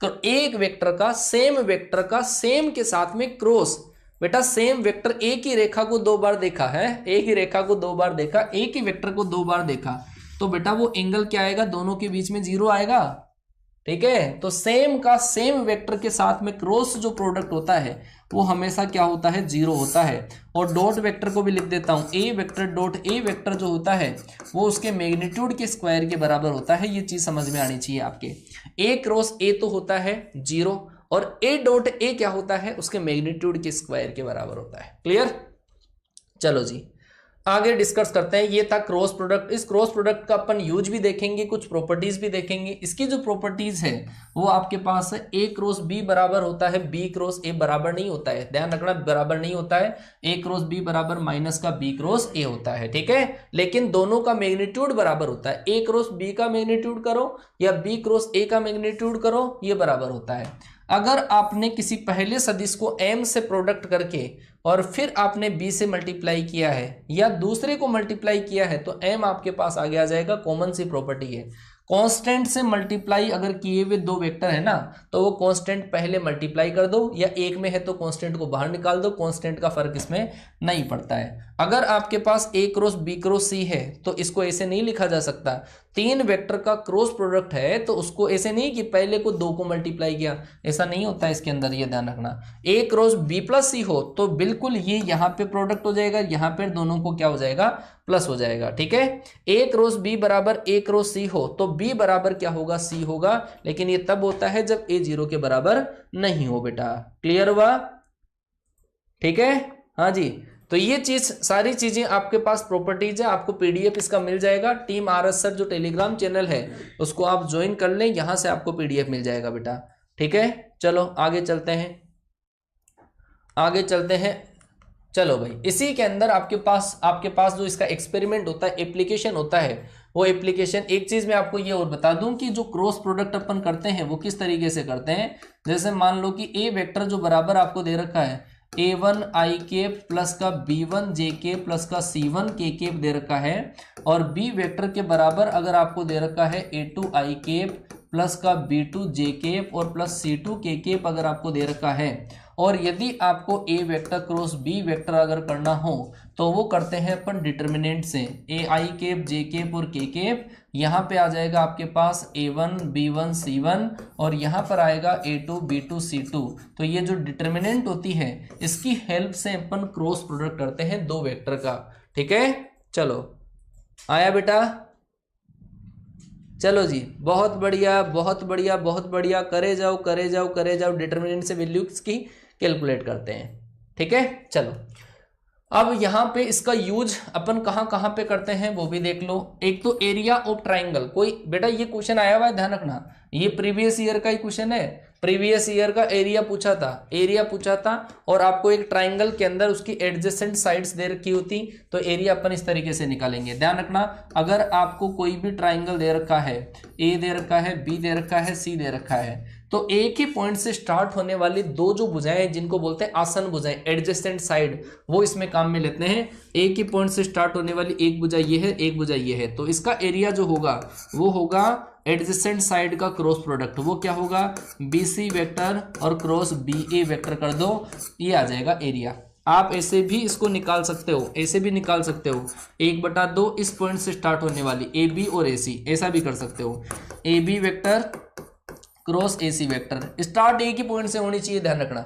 तो एक वेक्टर का सेम के साथ में क्रॉस, बेटा सेम वेक्टर एक ही रेखा को दो बार देखा है, एक ही रेखा को दो बार देखा, एक ही वेक्टर को दो बार देखा तो बेटा वो एंगल क्या आएगा, दोनों के बीच में जीरो आएगा, ठीक है। तो सेम का सेम वेक्टर के साथ में क्रॉस जो प्रोडक्ट होता है वो हमेशा क्या होता है, जीरो होता है। और डॉट वेक्टर को भी लिख देता हूं, ए वेक्टर डॉट ए वेक्टर जो होता है वो उसके मैग्नीट्यूड के स्क्वायर के बराबर होता है। ये चीज समझ में आनी चाहिए आपके। ए क्रॉस ए तो होता है जीरो और ए डॉट ए क्या होता है, उसके मैग्नीट्यूड के स्क्वायर के बराबर होता है, क्लियर। चलो जी आगे डिस्कस करते हैं। ये था क्रॉस प्रोडक्ट। इस क्रॉस प्रोडक्ट का अपन यूज भी देखेंगे, कुछ प्रॉपर्टीज भी देखेंगे। इसकी जो प्रॉपर्टीज है वो आपके पास है, ए क्रॉस बी बराबर होता है बी क्रॉस ए बराबर नहीं होता है, ध्यान रखना बराबर नहीं होता है। ए क्रॉस बी बराबर माइनस का बी क्रॉस ए होता है, ठीक है। लेकिन दोनों का मैग्नीट्यूड बराबर होता है। ए क्रॉस बी का मैग्नीट्यूड करो या बी क्रॉस ए का मैग्नीट्यूड करो, ये बराबर होता है। अगर आपने किसी पहले सदिश को m से प्रोडक्ट करके और फिर आपने b से मल्टीप्लाई किया है या दूसरे को मल्टीप्लाई किया है तो m आपके पास आगे आ जाएगा। कॉमन सी प्रॉपर्टी है, कांस्टेंट से मल्टीप्लाई अगर किए हुए दो वेक्टर है ना तो वो कांस्टेंट पहले मल्टीप्लाई कर दो, या एक में है तो कांस्टेंट को बाहर निकाल दो, कांस्टेंट का फर्क इसमें नहीं पड़ता है। अगर आपके पास a cross b cross c है तो इसको ऐसे नहीं लिखा जा सकता। तीन वेक्टर का क्रॉस प्रोडक्ट है तो उसको ऐसे नहीं कि पहले को दो को मल्टीप्लाई किया, ऐसा नहीं होता है इसके अंदर, ये ध्यान रखना। a cross b plus c हो तो बिल्कुल ये यहाँ पे प्रोडक्ट हो जाएगा, यहाँ पे दोनों को क्या हो जाएगा, प्लस हो जाएगा, ठीक है। a क्रॉस b बराबर a क्रॉस c हो तो b बराबर क्या होगा, c होगा। लेकिन ये तब होता है जब a 0 के बराबर नहीं हो बेटा, क्लियर हुआ, ठीक है। हाँ जी, तो ये चीज सारी चीजें आपके पास प्रॉपर्टीज है, आपको पीडीएफ इसका मिल जाएगा। टीम आरएस सर जो टेलीग्राम चैनल है उसको आप ज्वाइन कर लें, यहां से आपको पीडीएफ मिल जाएगा बेटा, ठीक है। चलो आगे चलते हैं, आगे चलते हैं। चलो भाई, इसी के अंदर आपके पास जो इसका एक्सपेरिमेंट होता है, एप्लीकेशन होता है, वो एप्लीकेशन एक चीज मैं आपको ये और बता दूं कि जो क्रॉस प्रोडक्ट अपन करते हैं वो किस तरीके से करते हैं। जैसे मान लो कि ए वेक्टर जो बराबर आपको दे रखा है a1 आई केप प्लस का b1 जे केप प्लस का c1 के केप दे रखा है, और b वेक्टर के बराबर अगर आपको दे रखा है a2 आई केप प्लस का B2 जे केप और प्लस C2 के केप अगर आपको दे रखा है, और यदि आपको A vector cross B vector अगर करना हो तो वो करते हैं अपन डिटर्मिनेंट से, ए आई केप जे केप और के केप। यहाँ पे आ जाएगा आपके पास A1 B1 C1 और यहाँ पर आएगा A2 B2 C2। तो ये जो डिटर्मिनेंट होती है इसकी हेल्प से अपन क्रॉस प्रोडक्ट करते हैं दो वेक्टर का। ठीक है, चलो आया बेटा, चलो जी, बहुत बढ़िया बहुत बढ़िया बहुत बढ़िया, करे जाओ करे जाओ करे जाओ। डिटर्मिनेंट से वैल्यू की कैलकुलेट करते हैं। ठीक है, चलो अब यहाँ पे इसका यूज अपन कहाँ कहाँ पे करते हैं वो भी देख लो। एक तो एरिया ऑफ ट्राइंगल, कोई बेटा ये क्वेश्चन आया हुआ है, ध्यान रखना, ये प्रीवियस ईयर का ही क्वेश्चन है। प्रीवियस ईयर का एरिया पूछा था और आपको एक ट्राइंगल के अंदर उसकी एडजेसेंट साइड्स दे रखी होती, तो एरिया अपन इस तरीके से निकालेंगे। ध्यान रखना, अगर आपको कोई भी ट्राइंगल दे रखा है, ए दे रखा है, बी दे रखा है, सी दे रखा है, तो एक ही पॉइंट से स्टार्ट होने वाली दो जो भुजाएं जिनको बोलते हैं आसन भुजाएं, एडजेसेंट साइड, वो इसमें काम में लेते हैं। एक ही पॉइंट से स्टार्ट होने वाली एक भुजा ये है, एक भुजा ये है, तो इसका एरिया जो होगा वो होगा एडजेसेंट साइड का क्रॉस प्रोडक्ट। वो क्या होगा, BC वेक्टर और क्रॉस BA वेक्टर कर दो, ये आ जाएगा एरिया। आप ऐसे भी इसको निकाल सकते हो, ऐसे भी निकाल सकते हो, 1/2 इस पॉइंट से स्टार्ट होने वाली AB और AC, ऐसा भी कर सकते हो। AB vector cross AC vector, start एक ही पॉइंट से होनी चाहिए, ध्यान रखना।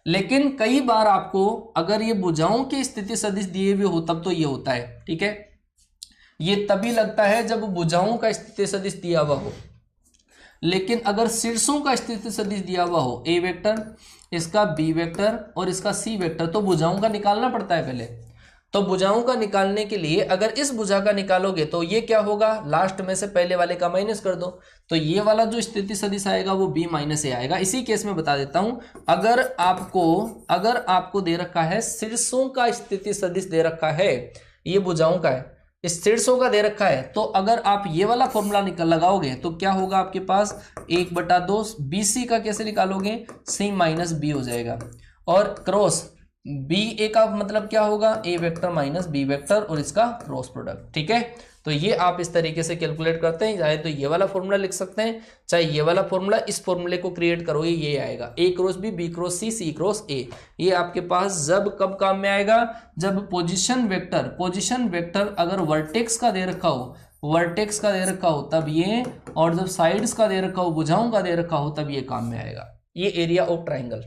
लेकिन कई बार आपको अगर ये भुजाओं की स्थिति सदिश दिए हुए हो तब तो ये होता है। ठीक है, ये तभी लगता है जब भुजाओं का स्थिति सदिश दिया हुआ हो। लेकिन अगर शीर्षों का स्थिति सदिश दिया हुआ हो, A वेक्टर, इसका B वेक्टर और इसका C वेक्टर, तो भुजाओं का निकालना पड़ता है पहले। तो भुजाओं का निकालने के लिए अगर इस भुजा का निकालोगे तो ये क्या होगा, लास्ट में से पहले वाले का माइनस कर दो, तो ये वाला जो स्थिति सदिश आएगा वो B माइनस A आएगा। इसी केस में बता देता हूं, अगर आपको दे रखा है शीर्षों का स्थिति सदिश दे रखा है, ये भुजाओं का है, इस शीर्षों का दे रखा है, तो अगर आप ये वाला फॉर्मूला लगाओगे तो क्या होगा आपके पास, 1/2 BC का कैसे निकालोगे, C माइनस B हो जाएगा। और क्रॉस BA का मतलब क्या होगा, A vector minus B vector और इसका क्रॉस प्रोडक्ट। ठीक है, तो ये आप इस तरीके से कैलकुलेट करते हैं। चाहे तो ये वाला फॉर्मूला लिख सकते हैं, चाहे ये वाला फॉर्मूला, इस फॉर्मूले को क्रिएट करोगे ये आएगा, A cross B, B cross C, C cross A। ये आपके पास जब कब काम में आएगा, जब पोजीशन वेक्टर अगर वर्टेक्स का दे रखा हो तब ये, और जब साइड्स का दे रखा हो, भुजाओं का दे रखा हो, तब ये काम में आएगा। ये एरिया ऑफ ट्राइंगल।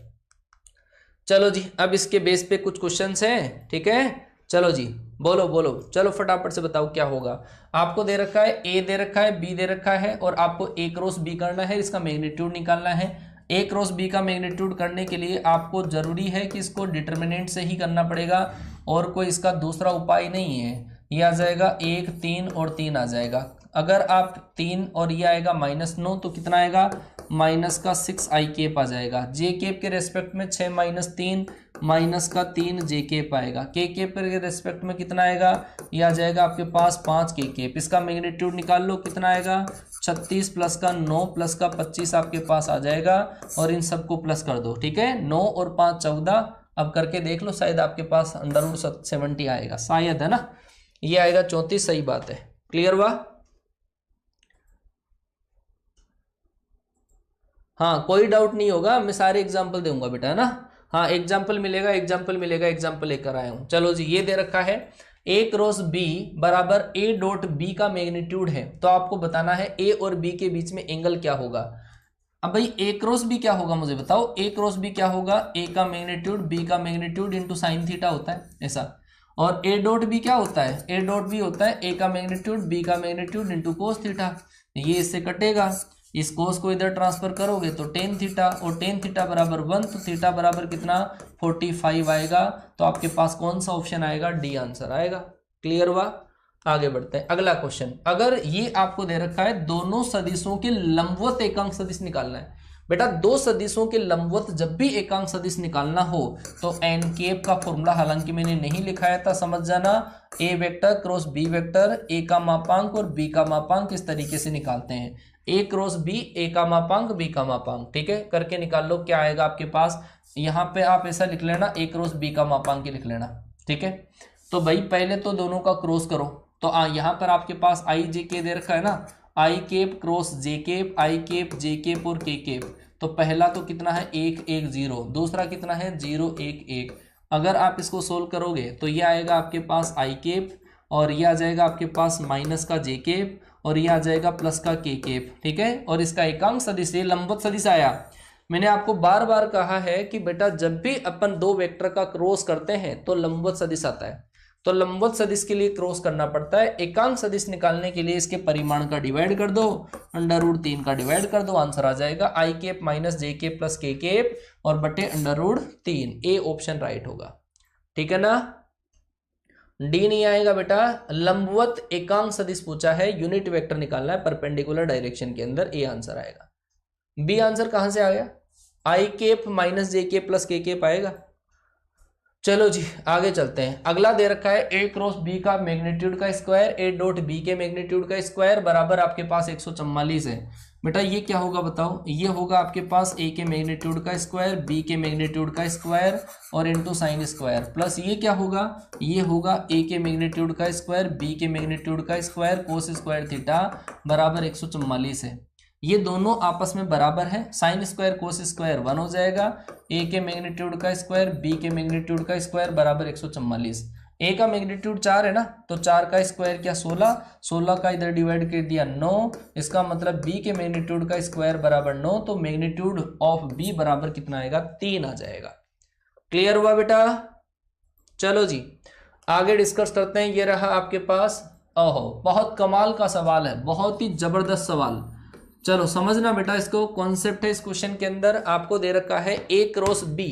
चलो जी, अब इसके बेस पे कुछ क्वेश्चंस हैं। ठीक है, चलो जी, बोलो चलो फटाफट से बताओ क्या होगा। आपको दे रखा है A दे रखा है, B दे रखा है और आपको A क्रॉस B करना है, इसका मैग्नीट्यूड निकालना है। A क्रॉस B का मैग्नीट्यूड करने के लिए आपको जरूरी है कि इसको डिटर्मिनेंट से ही करना पड़ेगा और कोई इसका दूसरा उपाय नहीं है। ये आ जाएगा 1 3 और 3 आ जाएगा। अगर आप 3 और ये आएगा -9, तो कितना आएगा, माइनस का 6i केप आ जाएगा। जे केप के रेस्पेक्ट में 6 - 3 माइनस का 3 जे केप आएगा। के केप के रेस्पेक्ट में कितना आएगा, ये आ जाएगा आपके पास 5 के केप। इसका मैग्नीट्यूड निकाल लो, कितना आएगा, 36 प्लस का 9 प्लस का 25 आपके पास आ जाएगा और इन सबको प्लस कर दो। ठीक है, 9 और 5 14। अब करके देख लो, शायद आपके पास √70 आएगा, शायद, है ना, ये आएगा 34। सही बात है, क्लियर हुआ। हाँ, कोई डाउट नहीं होगा, मैं सारे एग्जाम्पल दूंगा बेटा, है ना। हाँ, एग्जाम्पल मिलेगा, लेकर आया हूं। चलो जी, ये दे रखा है A क्रॉस B बराबर A डॉट B का मैग्नीट्यूड है, तो आपको बताना है A और B के बीच में एंगल क्या होगा। अब भाई A क्रॉस B क्या होगा, मुझे बताओ। A क्रॉस B क्या होगा, A का मैग्नीट्यूड B का मैग्नीट्यूड इंटू साइन थीटा होता है, ऐसा। और A डॉट B क्या होता है, A डॉट B होता है A का मैग्नीट्यूड B का मैग्नीट्यूड इंटू कोस थीटा। ये इससे कटेगा, इस कोस को इधर ट्रांसफर करोगे तो टेन थीटा, और टेन थीटा बराबर 1, तो थीटा बराबर कितना, 45 आएगा। तो आपके पास कौन सा ऑप्शन आएगा, डी आंसर आएगा। क्लियर हुआ, आगे बढ़ते हैं। अगला क्वेश्चन, अगर ये आपको दे रखा है दोनों सदिशों के लंबवत एकांक सदिश निकालना है। बेटा, दो सदिशों के लंबवत जब भी एकांक सदिश निकालना हो तो एन केप का फॉर्मूला, हालांकि मैंने नहीं लिखाया था, समझ जाना। ए वेक्टर क्रॉस बी वेक्टर, ए का मापांक और बी का मापांक इस तरीके से निकालते हैं। ए क्रॉस बी, ए का मापांक बी का मापांक। ठीक है, करके निकाल लो क्या आएगा आपके पास। यहाँ पे आप ऐसा लिख लेना, ए क्रॉस बी का मापांक लिख लेना। ठीक है, तो भाई पहले तो दोनों का क्रॉस करो। तो यहाँ पर आपके पास आई जे के दे रखा है ना, आई कैप क्रॉस जे कैप, आई कैप जे कैप और के कैप। तो पहला तो कितना है 1 1 0, दूसरा कितना है 0 1 1। अगर आप इसको सोल्व करोगे तो ये आएगा आपके पास आई कैप, और ये आ जाएगा आपके पास माइनस का जे कैप, और ये आ जाएगा प्लस का के कैप। ठीक है, और इसका एकांक सदिश, ये लंबवत सदिश आया। मैंने आपको बार बार कहा है कि बेटा जब भी अपन दो वेक्टर का क्रॉस करते हैं तो लंबवत सदिश आता है। तो लंबवत सदिश के लिए क्रॉस करना पड़ता है। एकांक सदिश निकालने के लिए इसके परिमाण का डिवाइड कर दो, √3 का डिवाइड कर दो, आंसर आ जाएगा आई कैप माइनस जे कैप प्लस के कैप और बटे √3। ए ऑप्शन राइट होगा। ठीक है ना, डी नहीं आएगा बेटा। लंबवत एकांक सदिश पूछा है, यूनिट वेक्टर निकालना है परपेंडिकुलर डायरेक्शन के अंदर, ए आंसर आएगा। बी आंसर कहां से आ गया, आई कैप माइनस जे कैप प्लस के कैप आएगा। चलो जी आगे चलते हैं। अगला दे रखा है ए क्रॉस बी का मैग्नीट्यूड का स्क्वायर, ए डॉट बी के मैग्नीट्यूड का स्क्वायर बराबर आपके पास 144 है। बेटा ये क्या होगा बताओ, ये होगा आपके पास ए के मैग्नीट्यूड का स्क्वायर, बी के मैग्नीट्यूड का स्क्वायर और इनटू साइन स्क्वायर, प्लस ये क्या होगा, ये होगा ए के मैग्नीट्यूड का स्क्वायर, बी के मैग्नीट्यूड का स्क्वायर कोस स्क्वायर थीटा बराबर 144 है। ये दोनों आपस में बराबर है, साइन स्क्वायर कोस स्क्वायर 1 हो जाएगा, ए के मैग्नीट्यूड का स्क्वायर बी के मैग्नीट्यूड का स्क्वायर बराबर 144। ए का मैग्नीट्यूड 4 है ना, तो 4 का स्क्वायर क्या 16, 16 का इधर डिवाइड कर दिया 9, इसका मतलब बी के मैग्नीट्यूड का स्क्वायर बराबर 9, तो मैग्नीट्यूड ऑफ बी बराबर कितना आएगा 3 आ जाएगा। क्लियर हुआ बेटा। चलो जी आगे डिस्कस करते हैं। ये रहा आपके पास, ओहो बहुत कमाल का सवाल है, बहुत ही जबरदस्त सवाल। चलो समझना बेटा, इसको कॉन्सेप्ट है इस क्वेश्चन के अंदर। आपको दे रखा है ए क्रॉस बी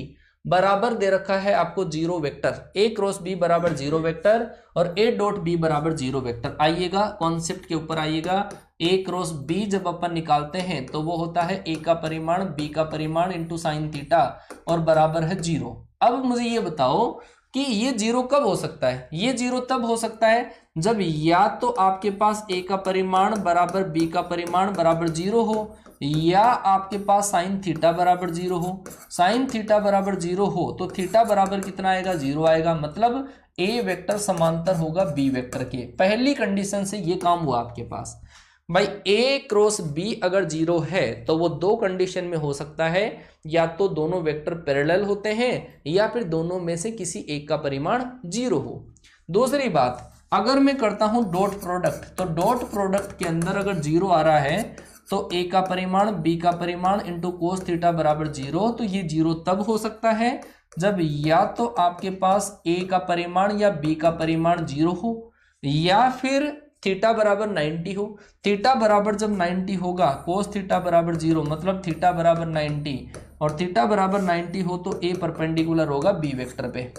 बराबर दे रखा है आपको 0 वेक्टर, ए क्रॉस बी बराबर 0 वेक्टर और ए डॉट बी बराबर 0 वेक्टर। आइएगा कॉन्सेप्ट के ऊपर आइएगा। ए क्रॉस बी जब अपन निकालते हैं तो वो होता है ए का परिमाण बी का परिमाण इंटू साइन थीटा और बराबर है 0। अब मुझे ये बताओ कि ये 0 कब हो सकता है, ये 0 तब हो सकता है जब या तो आपके पास ए का परिमाण बराबर बी का परिमाण बराबर 0 हो, या आपके पास साइन थीटा बराबर 0 हो। साइन थीटा बराबर 0 हो तो थीटा बराबर कितना आएगा 0 आएगा, मतलब ए वेक्टर समांतर होगा बी वेक्टर के। पहली कंडीशन से ये काम हुआ आपके पास। भाई ए क्रॉस बी अगर 0 है तो वो दो कंडीशन में हो सकता है, या तो दोनों वेक्टर पैरेलल होते हैं या फिर दोनों में से किसी एक का परिमाण 0 हो। दूसरी बात, अगर मैं करता हूं डॉट प्रोडक्ट, तो डॉट प्रोडक्ट के अंदर अगर 0 आ रहा है तो ए का परिमाण बी का परिमाण इंटू कोस थीटा बराबर 0, तो ये 0 तब हो सकता है जब या तो आपके पास ए का परिमाण या बी का परिमाण 0 हो, या फिर थीटा बराबर 90 हो। थीटा बराबर जब 90 होगा कोस थीटा बराबर 0, मतलब थीटा बराबर 90 और थीटा बराबर 90 हो तो ए परपेंडिकुलर होगा बी वेक्टर पे।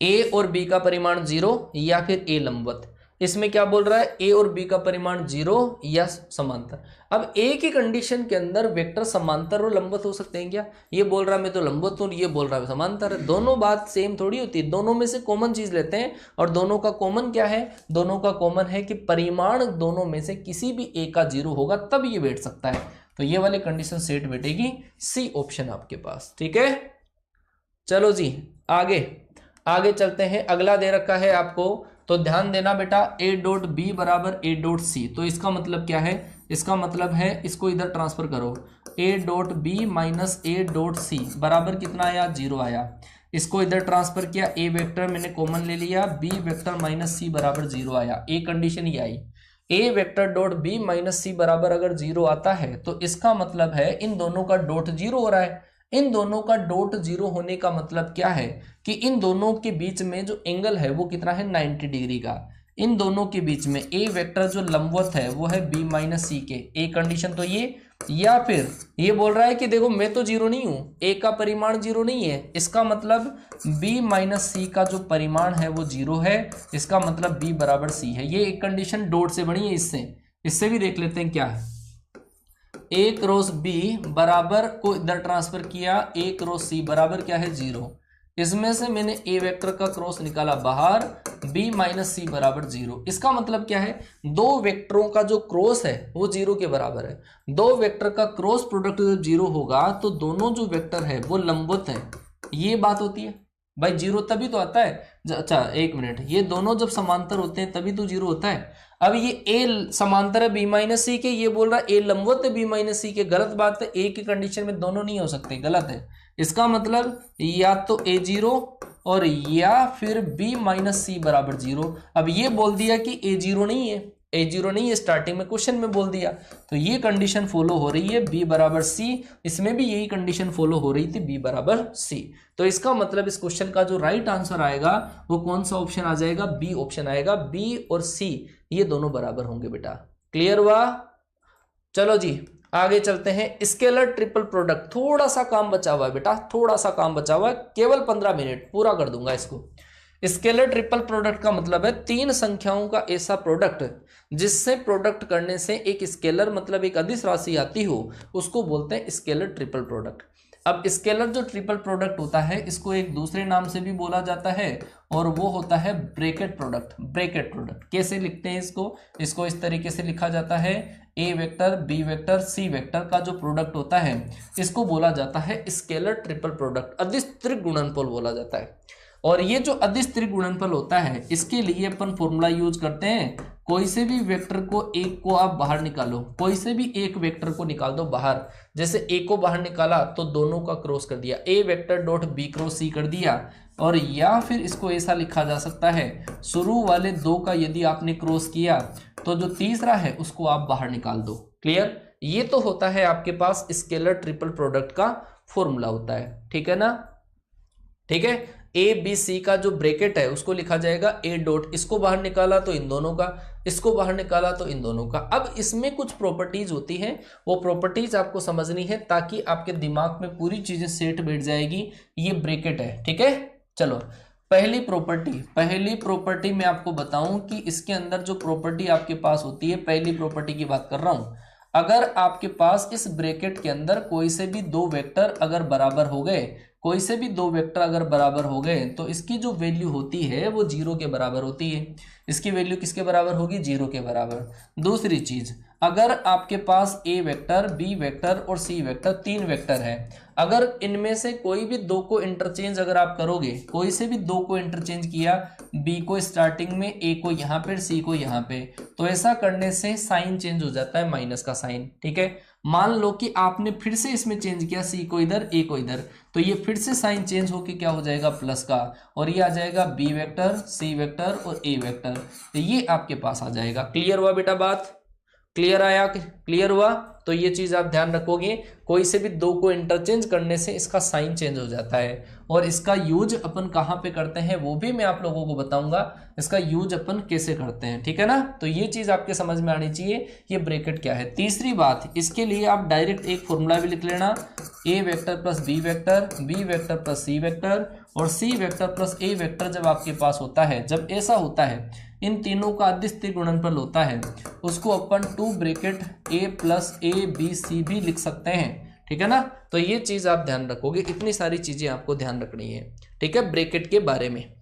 ए और बी का परिमाण 0 या फिर ए लंबवत। इसमें क्या बोल रहा है, ए और बी का परिमाण 0 या समांतर। अब ए की कंडीशन के अंदर वेक्टर समांतर और लंबवत हो सकते हैं क्या? ये बोल रहा है मैं तो लंबवत हूं, ये बोल रहा है समांतर है। दोनों बात सेम थोड़ी होती है, दोनों में से कॉमन चीज लेते हैं। और दोनों का कॉमन क्या है, दोनों का कॉमन है कि परिमाण दोनों में से किसी भी एक का 0 होगा तब ये बैठ सकता है। तो ये वाली कंडीशन सेट बैठेगी, सी ऑप्शन आपके पास। ठीक है, चलो जी आगे चलते हैं। अगला दे रखा है आपको, तो ध्यान देना बेटा, ए डॉट बी बराबर ए डॉट सी। तो इसका मतलब क्या है, इसका मतलब है इसको इधर ट्रांसफर करो, A dot B minus A dot C बराबर कितना आया 0 आया। इसको इधर ट्रांसफर किया, ए वेक्टर मैंने कॉमन ले लिया, बी वेक्टर माइनस सी बराबर 0 आया। ए कंडीशन ये आई, ए वेक्टर डॉट बी माइनस सी बराबर अगर 0 आता है तो इसका मतलब है इन दोनों का डॉट 0 हो रहा है। इन दोनों का डॉट 0 होने का मतलब क्या है कि इन दोनों के बीच में जो एंगल है वो कितना है 90 डिग्री का। इन दोनों के बीच में ए वेक्टर जो लंबवत है वो है बी माइनस सी के। ए कंडीशन तो ये, या फिर ये बोल रहा है कि देखो मैं तो 0 नहीं हूं, ए का परिमाण 0 नहीं है, इसका मतलब बी माइनस सी का जो परिमाण है वो 0 है, इसका मतलब बी बराबर सी है। ये एक कंडीशन डॉट से बनी है। इससे भी देख लेते हैं क्या है। ए क्रॉस बी बराबर को इधर ट्रांसफर किया, ए क्रॉस सी बराबर क्या है 0। इसमें से मैंने ए वेक्टर का क्रॉस निकाला बाहर, बी माइनस सी बराबर 0। इसका मतलब क्या है, दो वेक्टरों का जो क्रॉस है वो 0 के बराबर है। दो वेक्टर का क्रॉस प्रोडक्ट जब 0 होगा तो दोनों जो वेक्टर है वो लंबवत है, ये बात होती है। भाई जीरो तभी तो आता है। अच्छा एक मिनट, ये दोनों जब समांतर होते हैं तभी तो जीरो होता है। अब ये ए समांतर है बी माइनस सी के, ये बोल रहा है ए लंबवत है बी माइनस सी के, गलत बात है। ए की कंडीशन में दोनों नहीं हो सकते, गलत है। इसका मतलब या तो ए जीरो और या फिर बी माइनस सी बराबर जीरो। अब ये बोल दिया कि ए जीरो नहीं है, ए जीरो नहीं है, स्टार्टिंग में क्वेश्चन में बोल दिया, तो ये कंडीशन फॉलो हो रही है बी बराबर सी। इसमें भी यही कंडीशन फॉलो हो रही थी बी बराबर सी। तो इसका मतलब इस क्वेश्चन का जो राइट आंसर आएगा वो कौन सा ऑप्शन आ जाएगा, बी ऑप्शन आएगा। बी और सी ये दोनों बराबर होंगे बेटा। क्लियर हुआ? चलो जी आगे चलते हैं। स्केलर ट्रिपल प्रोडक्ट, थोड़ा सा काम बचा हुआ है बेटा, थोड़ा सा काम बचा हुआ है, केवल 15 मिनट पूरा कर दूंगा इसको। स्केलर ट्रिपल प्रोडक्ट का मतलब है तीन संख्याओं का ऐसा प्रोडक्ट जिससे प्रोडक्ट करने से एक स्केलर मतलब एक अदिश राशि आती हो, उसको बोलते हैं स्केलर ट्रिपल प्रोडक्ट। अब स्केलर जो ट्रिपल प्रोडक्ट होता है इसको एक दूसरे नाम से भी बोला जाता है और वो होता है ब्रैकेट प्रोडक्ट। ब्रैकेट प्रोडक्ट कैसे लिखते हैं इसको इस तरीके से लिखा जाता है, A vector B vector C vector का जो प्रोडक्ट होता है इसको बोला जाता है स्केलर ट्रिपल प्रोडक्ट, अदिश त्रिगुणनफल बोला जाता है। और ये जो अदिश त्रिगुणनफल होता है इसके लिए अपन फॉर्मूला यूज करते हैं, कोई से भी वेक्टर को एक को आप बाहर निकालो, कोई से भी एक वेक्टर को निकाल दो बाहर। जैसे ए को बाहर निकाला तो दोनों का क्रॉस कर दिया, ए वेक्टर डॉट बी क्रॉस सी कर दिया। और या फिर इसको ऐसा लिखा जा सकता है, शुरू वाले दो का यदि आपने क्रॉस किया तो जो तीसरा है उसको आप बाहर निकाल दो। क्लियर? ये तो होता है आपके पास स्केलर ट्रिपल प्रोडक्ट का फॉर्मूला होता है, ठीक है ना? ठीक है, ए बी सी का जो ब्रैकेट है उसको लिखा जाएगा ए डॉट, इसको बाहर निकाला तो इन दोनों का, इसको बाहर निकाला तो इन दोनों का। अब इसमें कुछ प्रॉपर्टीज होती हैं, वो प्रॉपर्टीज आपको समझनी है ताकि आपके दिमाग में पूरी चीजें सेट बैठ जाएगी। ये ब्रैकेट है, ठीक है। चलो पहली प्रॉपर्टी मैं आपको बताऊं कि इसके अंदर जो प्रॉपर्टी आपके पास होती है, पहली प्रॉपर्टी की बात कर रहा हूं। अगर आपके पास इस ब्रैकेट के अंदर कोई से भी दो वेक्टर अगर बराबर हो गए, कोई से भी दो वेक्टर अगर बराबर हो गए तो इसकी जो वैल्यू होती है वो जीरो के बराबर होती है। इसकी वैल्यू किसके बराबर होगी? जीरो के बराबर। दूसरी चीज, अगर आपके पास ए वेक्टर बी वेक्टर और सी वेक्टर तीन वेक्टर है, अगर इनमें से कोई भी दो को इंटरचेंज अगर आप करोगे, कोई से भी दो को इंटरचेंज किया, बी को स्टार्टिंग में, ए को यहाँ पे, सी को यहाँ पे, तो ऐसा करने से साइन चेंज हो जाता है, माइनस का साइन। ठीक है, मान लो कि आपने फिर से इसमें चेंज किया, सी को इधर ए को इधर, तो ये फिर से साइन चेंज होके क्या हो जाएगा? प्लस का, और ये आ जाएगा बी वेक्टर सी वेक्टर और ए वेक्टर, तो ये आपके पास आ जाएगा। क्लियर हुआ बेटा बात? क्लियर आया? क्लियर हुआ? तो ये चीज आप ध्यान रखोगे, कोई से भी दो को इंटरचेंज करने से इसका साइन चेंज हो जाता है। और इसका यूज अपन कहाँ पे करते हैं वो भी मैं आप लोगों को बताऊंगा, इसका यूज अपन कैसे करते हैं, ठीक है ना। तो ये चीज आपके समझ में आनी चाहिए, ये ब्रैकेट क्या है। तीसरी बात, इसके लिए आप डायरेक्ट एक फॉर्मूला भी लिख लेना, A vector plus B vector plus C vector और C vector plus A vector जब आपके पास होता है, जब ऐसा होता है, इन तीनों का अदिश त्रिगुणनफल होता है, उसको अपन two bracket A plus A B C भी लिख सकते हैं, ठीक है ना। तो ये चीज आप ध्यान रखोगे, इतनी सारी चीजें आपको ध्यान रखनी है, ठीक है, ब्रैकेट के बारे में।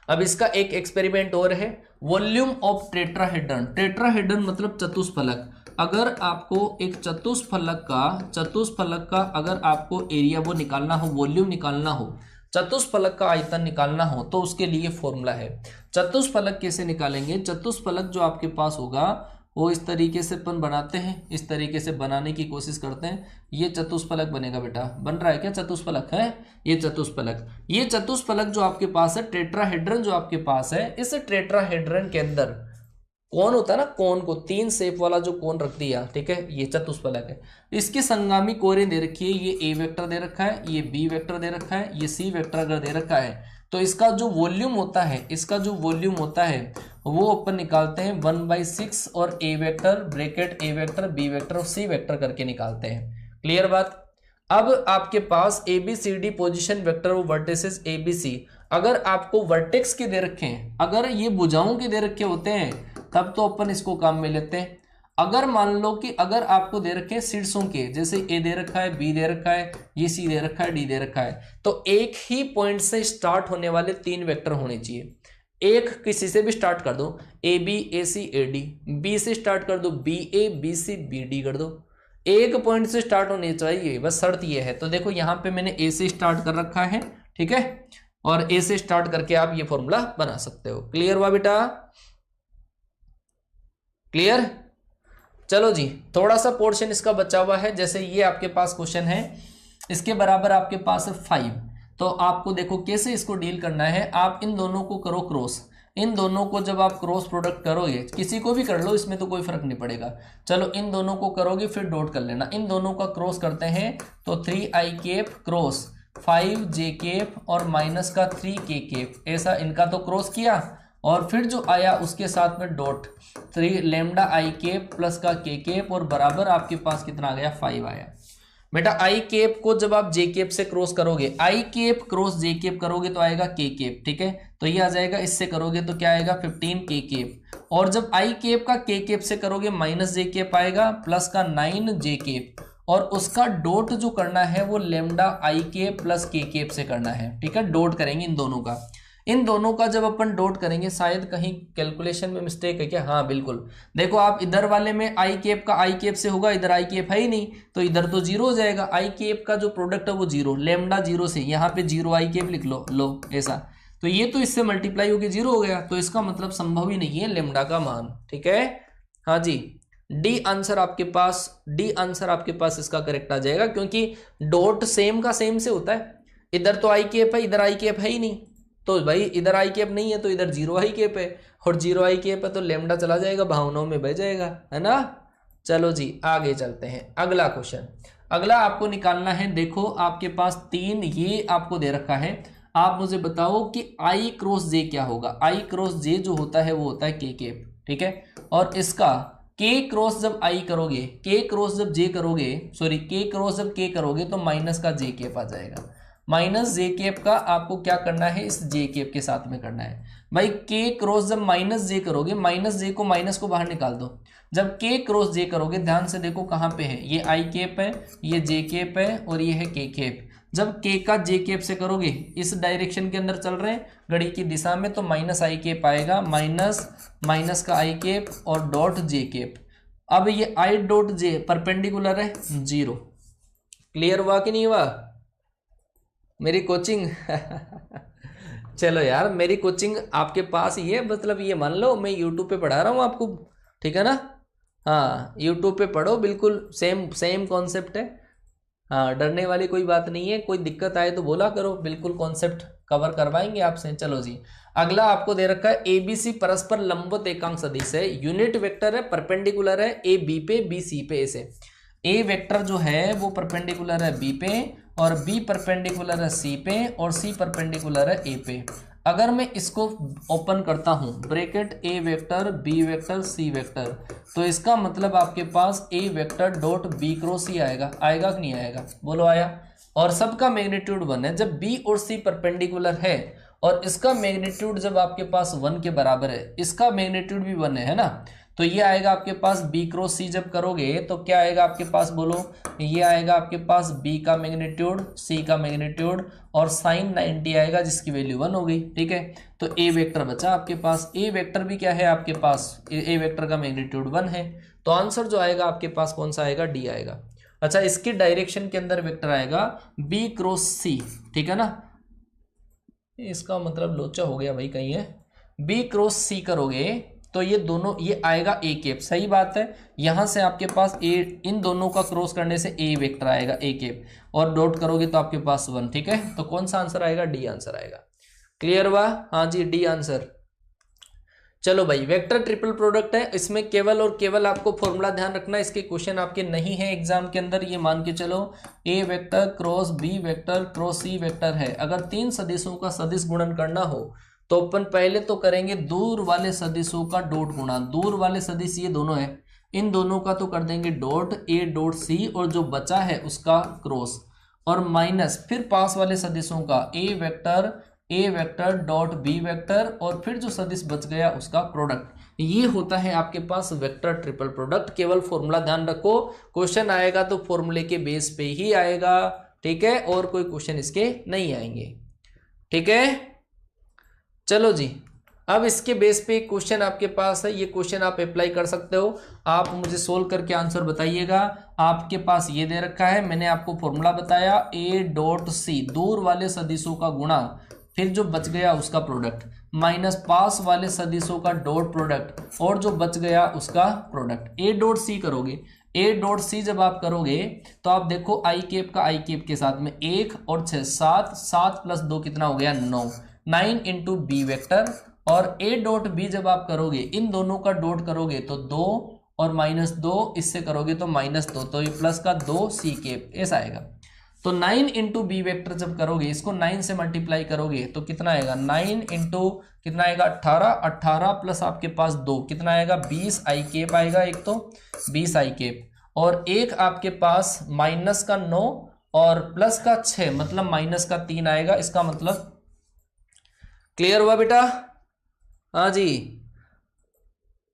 अब इसका एक एक्सपेरिमेंट और है, वॉल्यूम ऑफ टेट्राहेड्रन। टेट्राहेड्रन मतलब चतुष्फलक। अगर आपको एक चतुष्फलक का अगर आपको एरिया वो निकालना हो, वॉल्यूम निकालना हो, चतुष्फलक का आयतन निकालना हो, तो उसके लिए फॉर्मूला है। चतुष्फलक कैसे निकालेंगे? चतुष्फलक जो आपके पास होगा वो इस तरीके से अपन बनाते हैं, इस तरीके से बनाने की कोशिश करते हैं। ये चतुष्फलक बनेगा बेटा, बन रहा है क्या? चतुष्फलक है ये चतुष्फलक। ये चतुष्फलक जो आपके पास है, टेट्राहेड्रन जो आपके पास है, इस टेट्राहेड्रन के अंदर कौन होता है ना, कौन को तीन शेप वाला जो कौन रख दिया, ठीक है, ये चतुष्फलक है। इसकी संगामी कोरें दे रखी है, ये ए वेक्टर दे रखा है, ये बी वेक्टर दे रखा है, ये सी वेक्टर अगर दे रखा है, तो इसका जो वॉल्यूम होता है, वो अपन निकालते हैं 1/6 और ए वेक्टर ब्रैकेट ए वेक्टर बी वेक्टर और सी वेक्टर करके निकालते हैं। क्लियर बात? अब आपके पास A B C D position vector और वर्टिसेस ए बी सी, अगर आपको वर्टेक्स के दे रखे हैं, अगर ये भुजाओं के दे रखे होते हैं, तब तो अपन इसको काम में लेते हैं। अगर मान लो कि अगर आपको दे रखे हैं शीर्षों के, जैसे ए दे रखा है, बी दे रखा है, ये सी दे रखा है, डी दे रखा है, तो एक ही पॉइंट से स्टार्ट होने वाले तीन वेक्टर होने चाहिए। एक किसी से भी स्टार्ट कर दो, A B A C A D, B से स्टार्ट कर दो, B A B C B D कर दो, एक पॉइंट से स्टार्ट होने चाहिए, बस शर्त ये है। तो देखो यहाँ पे मैंने ए से स्टार्ट कर रखा है, ठीक है, और ए से स्टार्ट करके आप ये फॉर्मूला बना सकते हो। क्लियर हुआ बेटा? क्लियर? चलो जी, थोड़ा सा पोर्शन इसका बचा हुआ है। जैसे ये आपके पास क्वेश्चन है, इसके बराबर आपके पास है 5, तो आपको देखो कैसे इसको डील करना है। आप इन दोनों को करो क्रॉस, इन दोनों को जब आप क्रॉस प्रोडक्ट करोगे, किसी को भी कर लो, इसमें तो कोई फर्क नहीं पड़ेगा। चलो इन दोनों को करोगे फिर डॉट कर लेना। इन दोनों का क्रॉस करते हैं तो 3i cap cross 5j cap और माइनस का 3k केप, ऐसा इनका तो क्रॉस किया और फिर जो आया उसके साथ में dot 3 lambda I cap plus का के केप और बराबर आपके पास कितना आ गया 5 आया। बेटा आई केप को जब आप जे केप से क्रॉस करोगे, आई केप क्रॉस जे केप करोगे तो आएगा के केप, ठीक है, तो ये आ जाएगा। इससे करोगे तो क्या आएगा 15 के केप, और जब आई केप का के केप से करोगे माइनस जे केप आएगा प्लस का 9 जे केप, और उसका डॉट जो करना है वो लेमडा आई केप प्लस के केप से करना है, ठीक है। डॉट करेंगे इन दोनों का। इन दोनों का जब अपन डॉट करेंगे, शायद कहीं कैलकुलेशन में मिस्टेक है क्या? हाँ बिल्कुल, देखो आप इधर वाले में आई केप का आई केप से होगा, इधर आई केप है ही नहीं तो इधर तो जीरो हो जाएगा। आई केप का जो प्रोडक्ट है वो जीरो, लेमडा जीरो से, यहाँ पे जीरो आई केप लिख लो ऐसा, तो ये तो इससे मल्टीप्लाई होकर जीरो हो गया, तो इसका मतलब संभव ही नहीं है लेमडा का मान, ठीक है। हाँ जी, डी आंसर आपके पास इसका करेक्ट आ जाएगा, क्योंकि डॉट सेम का सेम से होता है। इधर तो आई केप है, इधर आई केप है ही नहीं, तो भाई इधर आई केप नहीं है तो इधर जीरो आई केप है, और जीरो आई केप है तो लेमडा चला जाएगा, भावनाओं में बह जाएगा, है ना। चलो जी आगे चलते हैं। अगला क्वेश्चन, अगला आपको निकालना है। देखो आपके पास 3 ये आपको दे रखा है, आप मुझे बताओ कि आई क्रॉस जे क्या होगा। आई क्रॉस जे जो होता है वो होता है के केप, ठीक है, और इसका के क्रॉस जब आई करोगे, के क्रॉस जब जे करोगे, सॉरी के क्रॉस जब के करोगे तो माइनस का जे केप आ जाएगा। माइनस जे केप का आपको क्या करना है, इस जे केप के साथ में करना है। भाई के क्रॉस जब माइनस जे करोगे, माइनस जे को माइनस को बाहर निकाल दो। जब के क्रॉस जे करोगे, ध्यान से देखो कहाँ पे है, ये आई केप है, ये जे केप है और ये है के केप। जब के का जे केप से करोगे, इस डायरेक्शन के अंदर चल रहे हैं घड़ी की दिशा में, तो माइनस आई केप आएगा, माइनस का आई केप और डॉट जे केप। अब ये आई डॉट जे परपेंडिकुलर है 0। क्लियर हुआ कि नहीं हुआ मेरी कोचिंग? चलो यार, मेरी कोचिंग आपके पास ही है, मतलब ये मान लो मैं यूट्यूब पे पढ़ा रहा हूँ आपको, ठीक है ना। हाँ यूट्यूब पे पढ़ो, बिल्कुल सेम कॉन्सेप्ट है। हाँ डरने वाली कोई बात नहीं है, कोई दिक्कत आए तो बोला करो, बिल्कुल कॉन्सेप्ट कवर करवाएंगे आपसे। चलो जी, अगला आपको दे रखा है ABC परस्पर लंबवत एकांक सदिश है, यूनिट वेक्टर है, परपेंडिकुलर है A B पे, B C पे। ऐसे A वेक्टर जो है वो परपेंडिकुलर है B पे, और B परपेंडिकुलर है C पे, और C परपेंडिकुलर है A पे। अगर मैं इसको ओपन करता हूं bracket A vector B vector C vector, तो इसका मतलब आपके पास A vector dot B cross C आएगा। आएगा कि नहीं आएगा? बोलो आया। और सबका मैग्नीट्यूड 1 है। जब B और C परपेंडिकुलर है और इसका मैग्नीट्यूड जब आपके पास 1 के बराबर है, इसका मैग्नीट्यूड भी 1 है ना, तो ये आएगा आपके पास B क्रॉस C। जब करोगे तो क्या आएगा आपके पास, बोलो, ये आएगा आपके पास B का मैग्नीट्यूड, C का मैग्नीट्यूड और साइन 90 आएगा, जिसकी वैल्यू 1 हो गई, ठीक है। तो A वेक्टर बचा आपके पास। A वेक्टर भी क्या है आपके पास, A वेक्टर का मैग्नीट्यूड 1 है, तो आंसर जो आएगा आपके पास कौन सा आएगा, D आएगा। अच्छा, इसके डायरेक्शन के अंदर वेक्टर आएगा B क्रॉस C, ठीक है ना। इसका मतलब लोचा हो गया भाई कहीं है। B क्रॉस C करोगे तो ये दोनों, ये आएगा A केप, सही बात है। यहां से आपके पास A, इन दोनों का क्रॉस करने से A वेक्टर आएगा A केप, और डॉट करोगे तो आपके पास 1, ठीक है। तो कौन सा आंसर आएगा, D आंसर आएगा। क्लियर हुआ? हाँ जी, D आंसर। चलो भाई, वेक्टर ट्रिपल प्रोडक्ट है, इसमें केवल और केवल आपको फॉर्मूला ध्यान रखना, इसके क्वेश्चन आपके नहीं है एग्जाम के अंदर। ये मान के चलो A vector cross B vector cross C vector है। अगर 3 सदिशों का सदिश गुणन करना हो तो अपन पहले तो करेंगे दूर वाले सदिशों का डॉट गुणा। दूर वाले सदिश ये दोनों है, इन दोनों का तो कर देंगे डॉट A डॉट C, और जो बचा है उसका क्रॉस, और माइनस फिर पास वाले सदिशों का A vector dot B vector, और फिर जो सदिश बच गया उसका प्रोडक्ट। ये होता है आपके पास वेक्टर ट्रिपल प्रोडक्ट। केवल फॉर्मूला ध्यान रखो, क्वेश्चन आएगा तो फॉर्मूले के बेस पे ही आएगा, ठीक है, और कोई क्वेश्चन इसके नहीं आएंगे, ठीक है। चलो जी, अब इसके बेस पे एक क्वेश्चन आपके पास है, ये क्वेश्चन आप अप्लाई कर सकते हो। आप मुझे सोल्व करके आंसर बताइएगा। आपके पास ये दे रखा है, मैंने आपको फॉर्मूला बताया, A डॉट C दूर वाले सदिशों का गुणा फिर जो बच गया उसका प्रोडक्ट, माइनस पास वाले सदिशों का डॉट प्रोडक्ट, और जो बच गया उसका प्रोडक्ट। ए डॉट सी करोगे, ए डॉट सी जब आप करोगे तो आप देखो आई कैप का आई कैप के साथ में 1 और 6 7, 7 प्लस 2 कितना हो गया 9, 9 इंटू बी वेक्टर। और ए डॉट बी जब आप करोगे इन दोनों का डॉट करोगे तो 2 और -2, इससे करोगे तो -2, तो ये प्लस का 2 सी कैप ऐसा आएगा। तो 9 इंटू बी वेक्टर जब करोगे, इसको 9 से मल्टीप्लाई करोगे तो कितना आएगा 9 इंटू कितना आएगा 18, 18 प्लस आपके पास 2 कितना आएगा 20 आई कैप आएगा, एक तो 20 आई कैप, और एक आपके पास माइनस का 9 और प्लस का 6 मतलब माइनस का 3 आएगा। इसका मतलब क्लियर हुआ बेटा? हाँ जी,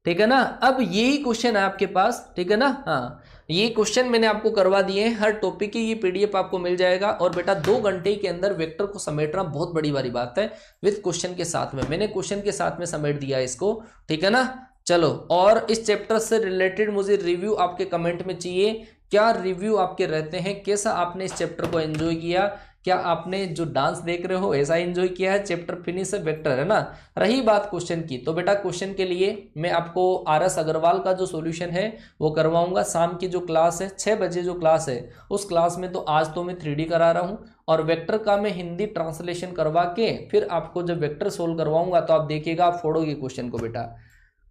ठीक है ना। अब यही क्वेश्चन है आपके पास, ठीक है ना। हाँ, ये क्वेश्चन मैंने आपको करवा दिए हैं, हर टॉपिक की ये पीडीएफ आपको मिल जाएगा। और बेटा 2 घंटे के अंदर वेक्टर को समेटना बहुत बड़ी बात है, विद क्वेश्चन के साथ में। मैंने क्वेश्चन के साथ में समेट दिया इसको, ठीक है ना। चलो, और इस चैप्टर से रिलेटेड मुझे रिव्यू आपके कमेंट में चाहिए, क्या रिव्यू आपके रहते हैं, कैसा आपने इस चैप्टर को एंजॉय किया, क्या आपने जो डांस देख रहे हो ऐसा एंजॉय किया है। चैप्टर फिनिश है, वेक्टर है ना। रही बात क्वेश्चन की, तो बेटा क्वेश्चन के लिए मैं आपको RS अग्रवाल का जो सॉल्यूशन है वो करवाऊंगा। शाम की जो क्लास है 6 बजे जो क्लास है, उस क्लास में तो आज तो मैं 3D करा रहा हूँ, और वेक्टर का मैं हिंदी ट्रांसलेशन करवा के फिर आपको जब वेक्टर सोल्व करवाऊंगा तो आप देखिएगा, आप फोड़ोगे क्वेश्चन को बेटा।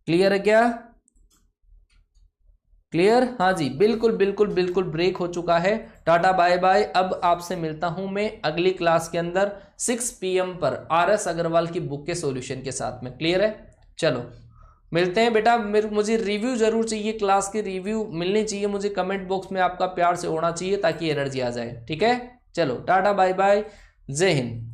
क्लियर है क्या? क्लियर? हाँ जी, बिल्कुल बिल्कुल बिल्कुल। ब्रेक हो चुका है, टाटा बाय बाय। अब आपसे मिलता हूं मैं अगली क्लास के अंदर 6 PM पर RS अग्रवाल की बुक के सॉल्यूशन के साथ में। क्लियर है? चलो मिलते हैं बेटा। मुझे रिव्यू जरूर चाहिए, क्लास की रिव्यू मिलनी चाहिए मुझे, कमेंट बॉक्स में आपका प्यार से होना चाहिए ताकि एनर्जी आ जाए। ठीक है, चलो टाटा बाय बाय, जय हिंद।